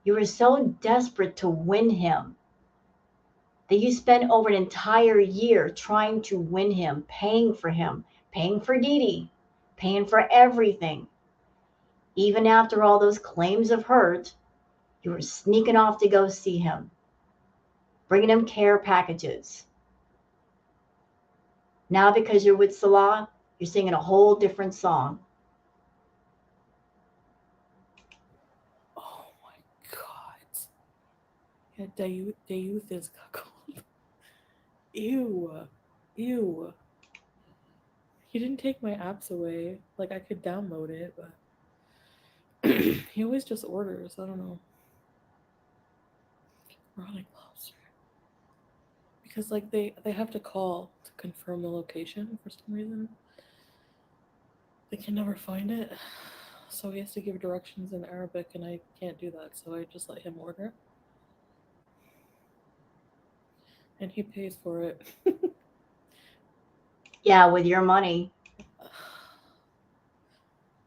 You were so desperate to win him that you spent over an entire year trying to win him, paying for Dee Dee, paying for everything. Even after all those claims of hurt, you were sneaking off to go see him, bringing him care packages. Now, because you're with Salah, you're singing a whole different song. Oh my god. Yeah, day youth is cuckold. Ew. Ew. He didn't take my apps away. Like, I could download it, but he always just orders. I don't know. Rotting lobster. Because, like, they have to call to confirm the location for some reason. They can never find it, so he has to give directions in Arabic, and I can't do that, so I just let him order. And he pays for it. Yeah, with your money.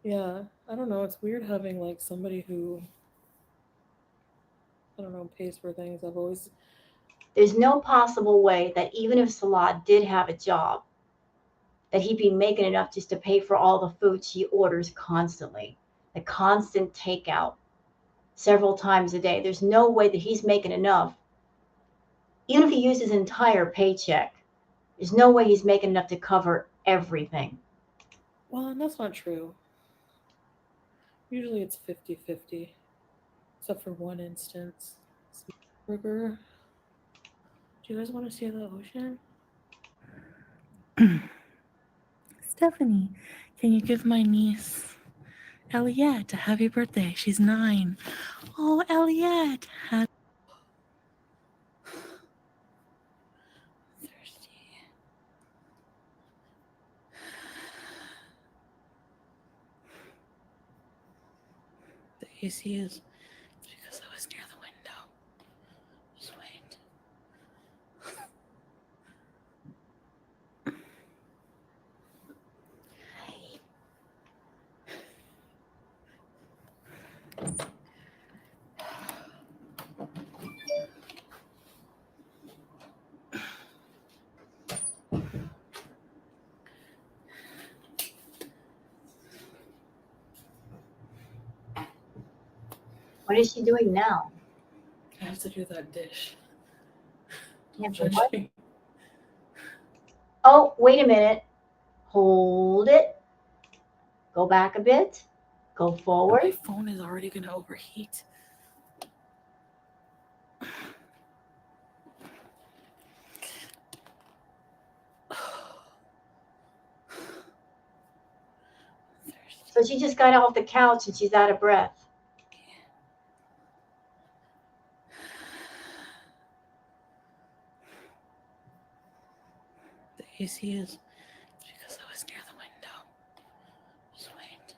Yeah, I don't know. It's weird having like somebody who, I don't know, pays for things. I've always. There's no possible way that even if Salah did have a job, that he'd be making enough just to pay for all the food she orders constantly. The constant takeout several times a day. There's no way that he's making enough. Even if he used his entire paycheck, there's no way he's making enough to cover everything. Well, and that's not true. Usually it's 50-50, except for one instance. Burger. Do you guys want to see the ocean? Stephanie, can you give my niece Elliette a happy birthday? She's 9. Oh, Elliette! Thirsty. The AC is because I was near the window. Just wait. What is she doing now? I have to do that dish. Yeah, Don't for judge what? me. Oh, wait a minute. Hold it. Go back a bit. Go forward. My phone is already going to overheat. So she just got off the couch and she's out of breath. The AC is because I was near the window. Just wait.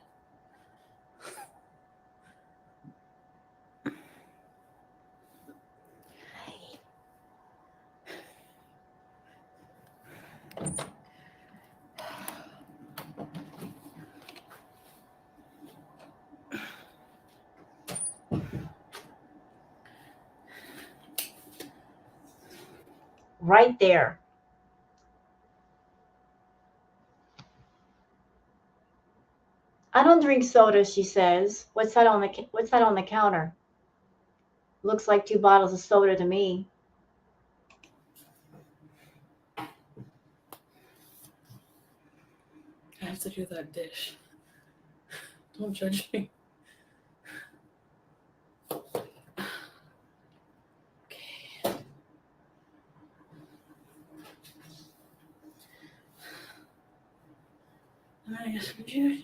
Right there. I don't drink soda, she says. What's that on the counter? Looks like 2 bottles of soda to me. I have to do that dish. Don't judge me. Okay. I'm gonna get some juice.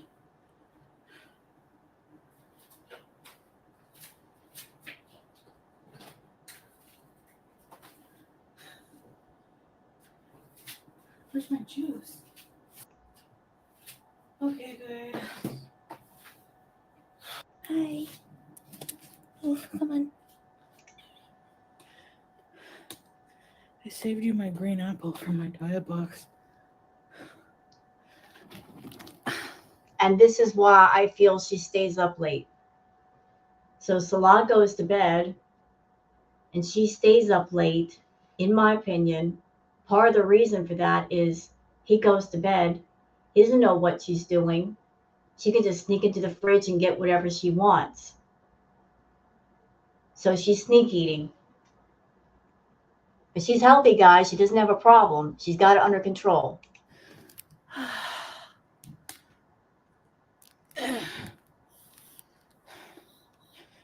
Where's my juice? Okay, good. Hi. Oh, come on. I saved you my green apple from my diet box. And this is why I feel she stays up late. So Salah goes to bed and she stays up late, in my opinion. Part of the reason for that is he goes to bed, he doesn't know what she's doing. She can just sneak into the fridge and get whatever she wants. So she's sneak eating. But she's healthy, guys. She doesn't have a problem. She's got it under control.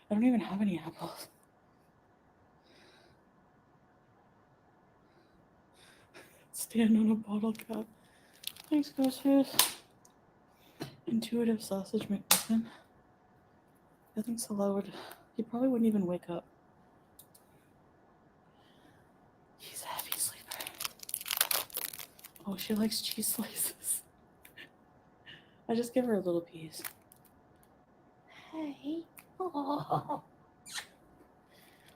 I don't even have any apples. Stand on a bottle cap. Thanks, Ghostface. Intuitive sausage McMuffin. I think Salah would. He probably wouldn't even wake up. He's a heavy sleeper. Oh, she likes cheese slices. I just give her a little piece. Hey. Oh.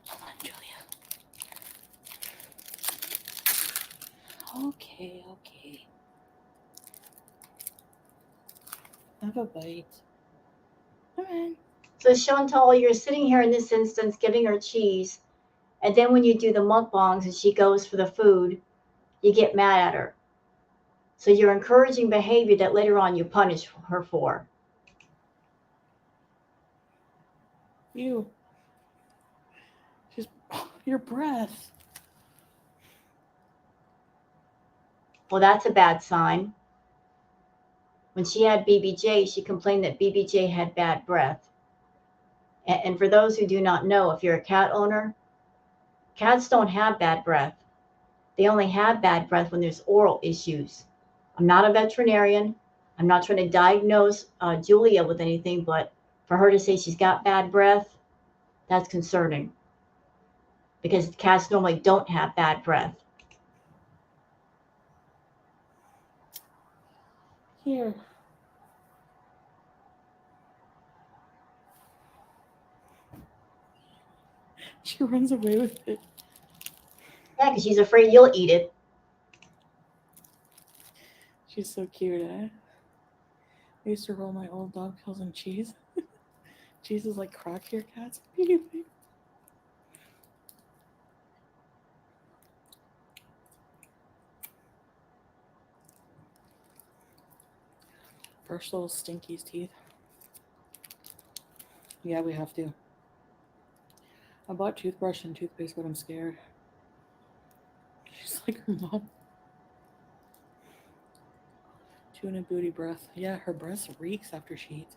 Hold on, Julia. Okay. Have a bite. Come on. So Chantal, you're sitting here in this instance giving her cheese, and then when you do the mukbangs and she goes for the food, you get mad at her. So you're encouraging behavior that later on you punish her for. You. She's your breath. Well, that's a bad sign. When she had BBJ, she complained that BBJ had bad breath. And for those who do not know, if you're a cat owner, cats don't have bad breath. They only have bad breath when there's oral issues. I'm not a veterinarian. I'm not trying to diagnose Julia with anything, but for her to say she's got bad breath, that's concerning. Because cats normally don't have bad breath. Here. She runs away with it. Yeah, because she's afraid you'll eat it. She's so cute, eh? I used to roll my old dog pills in cheese. Cheese is like crack here, cats. Brush little Stinky's teeth. Yeah, we have to. I bought toothbrush and toothpaste, but I'm scared. She's like her mom. Tuna booty breath. Yeah, her breath reeks after she eats.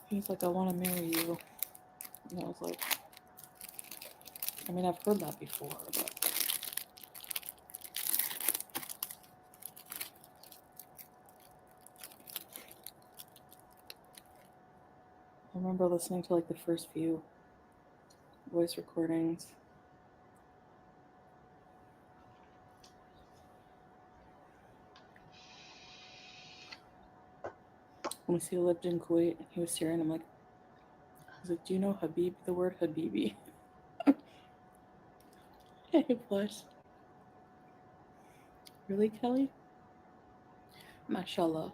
He's like, I want to marry you. And I was like, I mean, I've heard that before, but. I remember listening to like the first few voice recordings. When he lived in Kuwait, he was Syrian. I'm like, he's like, do you know Habib? The word Habibi. Hey, plus. Really, Kelly? Mashallah.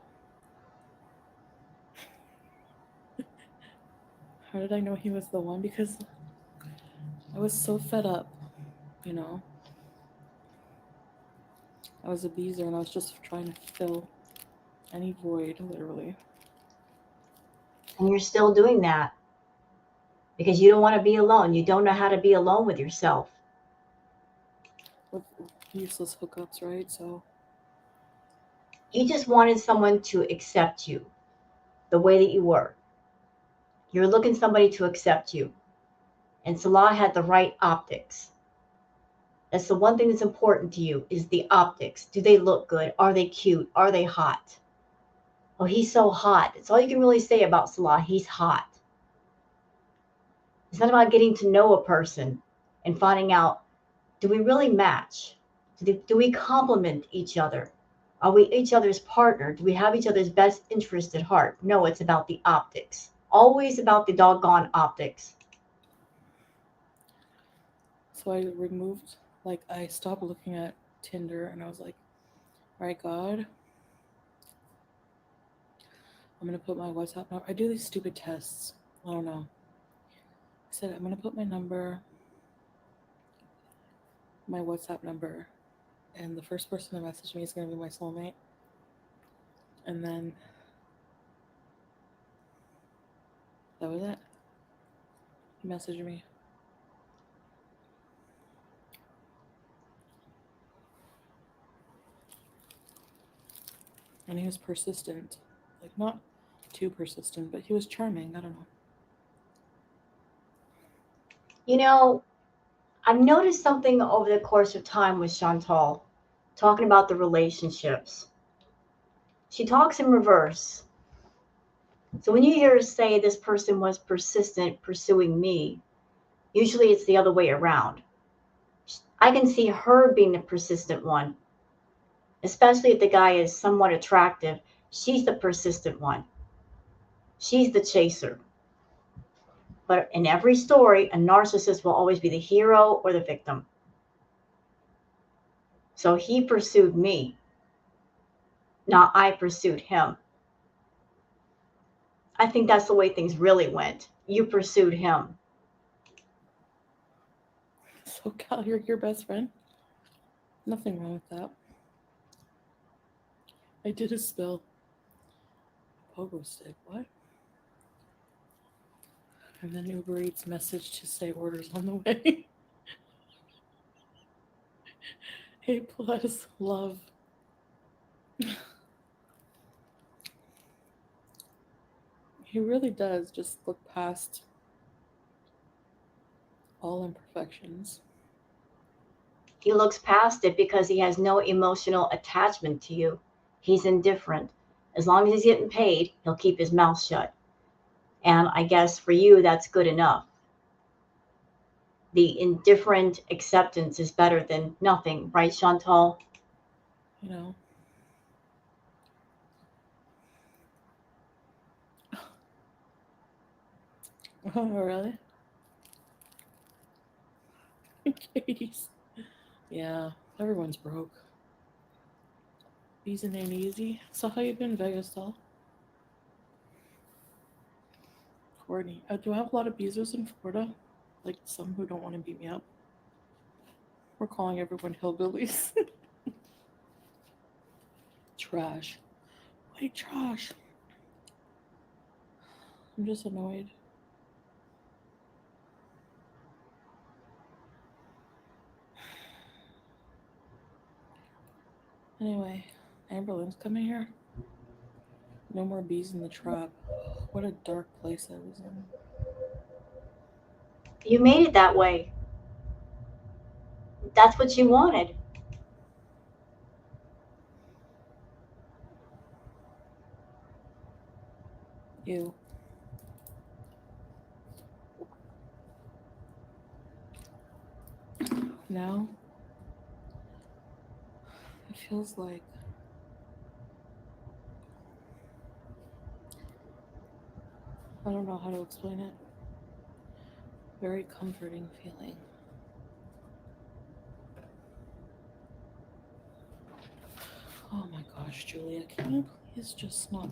How did I know he was the one? Because I was so fed up, you know. I was a beezer and I was just trying to fill any void, literally. And you're still doing that. Because you don't want to be alone. You don't know how to be alone with yourself. With useless hookups, right? So. You just wanted someone to accept you the way that you were. You're looking somebody to accept you. And Salah had the right optics. That's the one thing that's important to you is the optics. Do they look good? Are they cute? Are they hot? Oh, he's so hot. That's all you can really say about Salah. He's hot. It's not about getting to know a person and finding out, do we really match? Do we complement each other? Are we each other's partner? Do we have each other's best interest at heart? No, it's about the optics. Always about the doggone optics. So I removed, like, I stopped looking at Tinder and I was like, all right, God, I'm going to put my WhatsApp number. I do these stupid tests. I don't know. I said, I'm going to put my number, my WhatsApp number, and the first person to message me is going to be my soulmate. And then that was it. He messaged me. And he was persistent. Like, not too persistent, but he was charming. I don't know. You know, I've noticed something over the course of time with Chantal, talking about the relationships. She talks in reverse. So when you hear her say this person was persistent pursuing me, usually it's the other way around. I can see her being the persistent one, especially if the guy is somewhat attractive. She's the persistent one. She's the chaser. But in every story, a narcissist will always be the hero or the victim. So he pursued me, not I pursued him. I think that's the way things really went. You pursued him. So, Cal, you're your best friend? Nothing wrong with that. I did a spill. Pogo stick. What? And then Uber Eats message to say orders on the way. A plus love. He really does just look past all imperfections. He looks past it because he has no emotional attachment to you. He's indifferent. As long as he's getting paid, he'll keep his mouth shut. And I guess for you, that's good enough. The indifferent acceptance is better than nothing, right, Chantal? You know? Oh, really? Katie's. Yeah, everyone's broke. Bees ain't easy. So how you been, Vegas doll? Courtney. Do I have a lot of beezers in Florida? Like some who don't want to beat me up? We're calling everyone hillbillies. Trash. White trash. I'm just annoyed. Anyway, Amberlynn's coming here. No more bees in the trap. What a dark place I was in. You made it that way. That's what you wanted. Ew. Now, it feels like I don't know how to explain it. Very comforting feeling. Oh my gosh, Julia, can you please just not?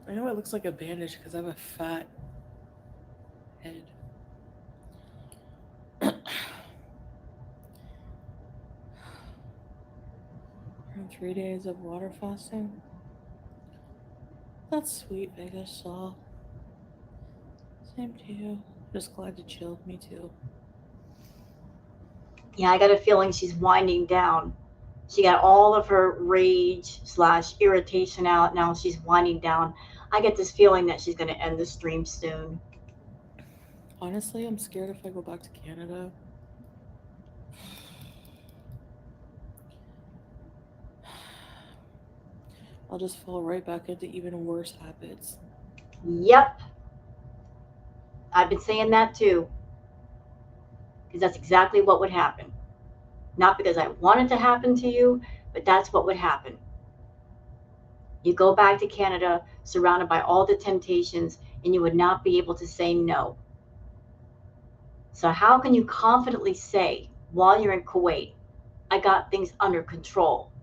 I know it looks like a bandage because I have a fat head. 3 days of water fasting. That's sweet, Vegas. So, same to you. Just glad to chill. Me too. Yeah, I got a feeling she's winding down. She got all of her rage slash irritation out. Now she's winding down. I get this feeling that she's going to end the stream soon. Honestly, I'm scared if I go back to Canada. I'll just fall right back into even worse habits. Yep, I've been saying that too, because that's exactly what would happen. Not because I want it to happen to you, but that's what would happen. You go back to Canada surrounded by all the temptations, and you would not be able to say no. So, how can you confidently say while you're in Kuwait, I got things under control?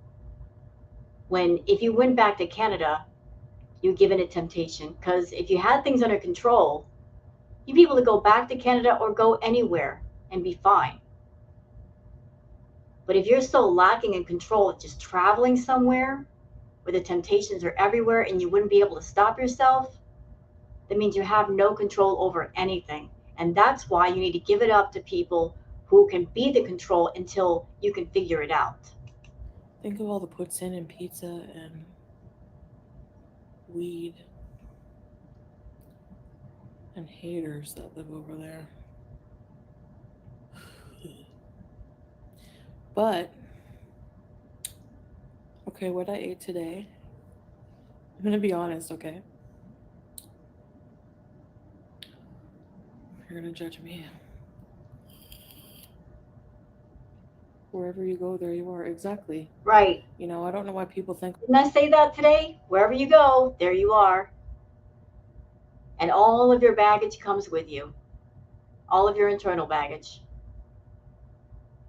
When if you went back to Canada, you'd given it temptation. Because if you had things under control, you'd be able to go back to Canada or go anywhere and be fine. But if you're so lacking in control of just traveling somewhere where the temptations are everywhere and you wouldn't be able to stop yourself, that means you have no control over anything. And that's why you need to give it up to people who can be the control until you can figure it out. Think of all the puts in pizza and weed and haters that live over there. But Okay, what I ate today. I'm gonna be honest, okay? You're gonna judge me. Wherever you go, there you are. Exactly. Right. I don't know why people think. Didn't I say that today? Wherever you go, there you are. And all of your baggage comes with you, all of your internal baggage.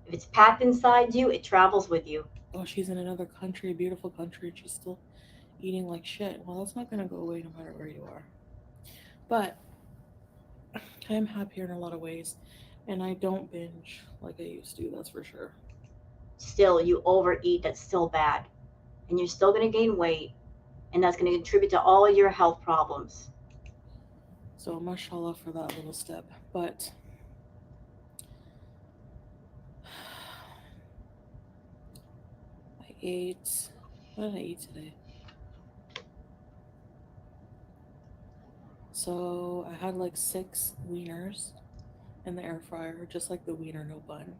If it's packed inside you, it travels with you. Oh, she's in another country, a beautiful country, and she's still eating like shit. Well, that's not gonna go away no matter where you are. But I am happier in a lot of ways, and I don't binge like I used to, that's for sure. Still, you overeat, that's still bad. And you're still going to gain weight, and that's going to contribute to all your health problems. So, mashallah for that little step. But I ate. What did I eat today? So, I had like 6 wieners in the air fryer, just like the wiener, no bun.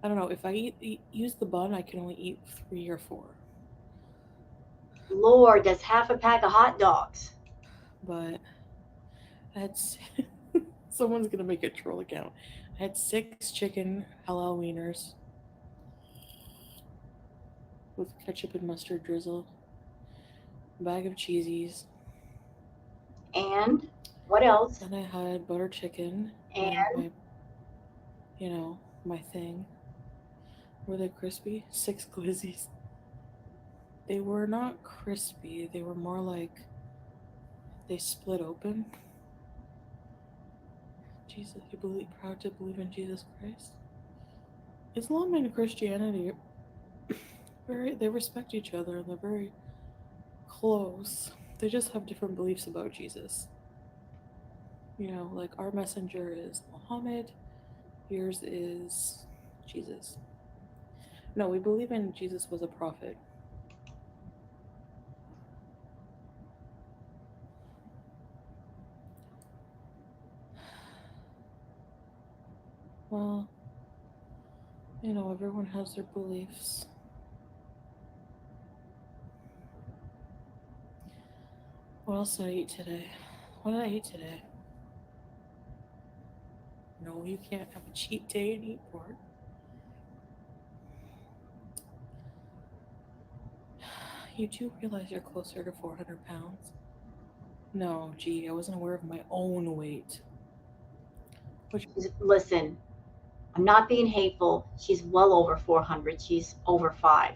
I don't know. If I use the bun, I can only eat 3 or 4. Lord, that's half a pack of hot dogs. But I had. Someone's gonna make a troll account. I had 6 chicken halal wieners with ketchup and mustard drizzle, a bag of cheesies. And what else? Then I had butter chicken, my And my my thing. Were they crispy? 6 glizzies. They were not crispy. They were more like they split open. Jesus, you believe proud to believe in Jesus Christ? Islam and Christianity they respect each other and they're very close. They just have different beliefs about Jesus. Like our messenger is Muhammad, yours is Jesus. No, we believe in Jesus was a prophet. Well, everyone has their beliefs. What else did I eat today? What did I eat today? No, you can't have a cheat day and eat pork. You do realize you're closer to 400 pounds? No, gee, I wasn't aware of my own weight. Which listen, I'm not being hateful. She's well over 400. She's over 5.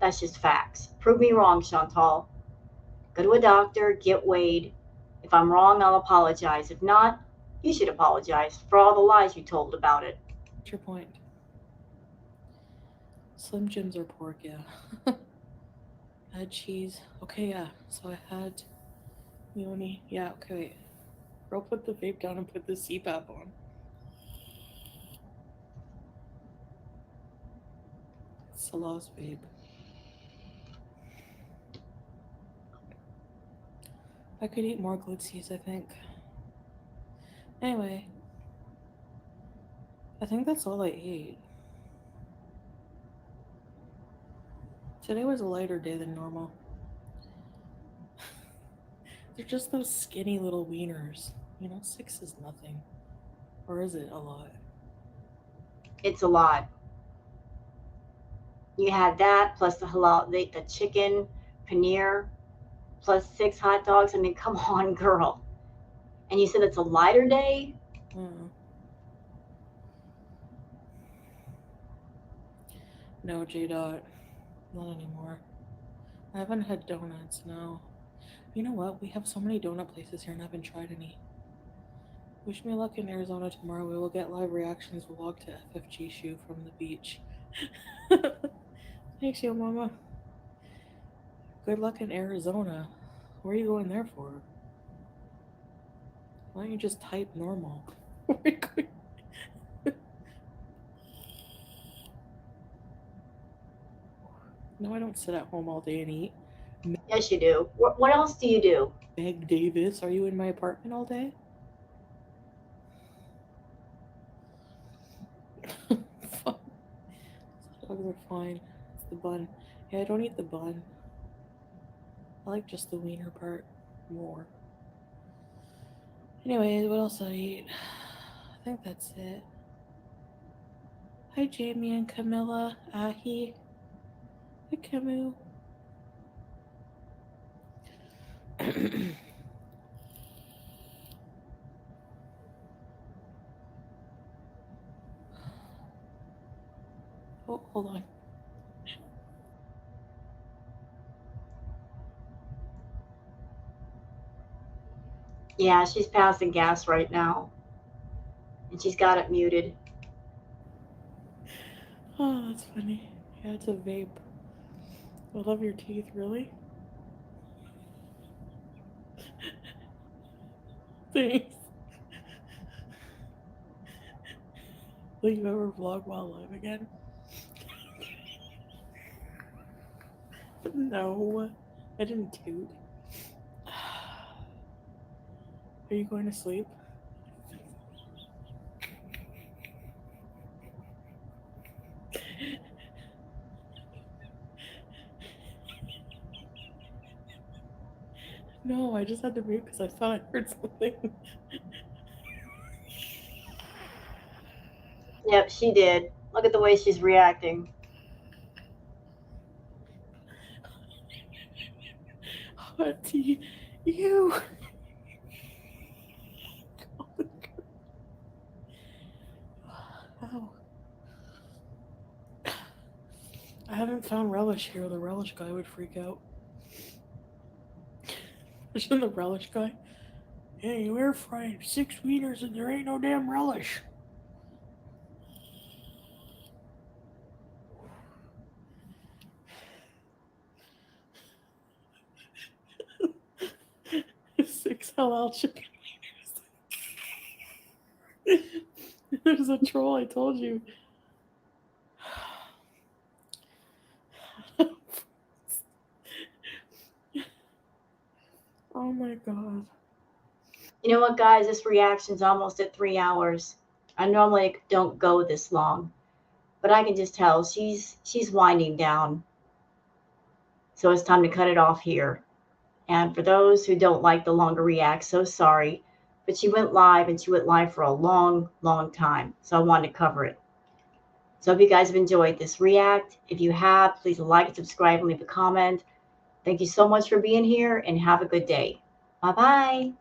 That's just facts. Prove me wrong, Chantal. Go to a doctor, get weighed. If I'm wrong, I'll apologize. If not, you should apologize for all the lies you told about it. what's your point? Slim Jims or pork, yeah. I had cheese. Okay, yeah. So I had Leonie. Yeah, okay, wait. Girl, put the vape down and put the CPAP on. It's Salah's vape. I could eat more glitzies, I think. Anyway, I think that's all I ate. Today was a lighter day than normal. They're just those skinny little wieners. 6 is nothing. Or is it a lot? It's a lot. You had that plus the halal, the chicken, paneer, plus 6 hot dogs. I mean, come on, girl. And you said it's a lighter day? Hmm. No, J. Dot. Not anymore. I haven't had donuts, no. You know what? We have so many donut places here and I haven't tried any. Wish me luck in Arizona tomorrow. We will get live reactions vlog to FFG shoe from the beach. Thanks, yo mama. Good luck in Arizona. Where are you going there for? Why don't you just type normal? No, I don't sit at home all day and eat. Yes, you do. What else do you do? Meg Davis, are you in my apartment all day? Fuck. Dogs are fine. It's the bun. Yeah, I don't eat the bun. I like just the wiener part more. Anyways, what else did I eat? I think that's it. Hi, Jamie and Camilla. Ahi. Hi, Camus. Oh, hold on. Yeah, she's passing gas right now, and she's got it muted. Oh, that's funny. Yeah, it's a vape. I love your teeth, really? Thanks. Will you ever vlog while live again? No, I didn't toot. Are you going to sleep? No, I just had to mute because I thought I heard something. Yep, she did. Look at the way she's reacting. What do you? Ow. I haven't found relish here. The relish guy would freak out. Isn't the relish guy? Hey, you air fried 6 meters and there ain't no damn relish. Six halal chicken wings. There's a troll, I told you. Oh my god. You know what, guys? This reaction's almost at 3 hours. I normally don't go this long, but I can just tell she's winding down. So it's time to cut it off here. And for those who don't like the longer reacts, so sorry. But she went live and she went live for a long, long time. So I wanted to cover it. So I hope you guys have enjoyed this react. If you have, please like and subscribe and leave a comment. Thank you so much for being here and have a good day. Bye bye.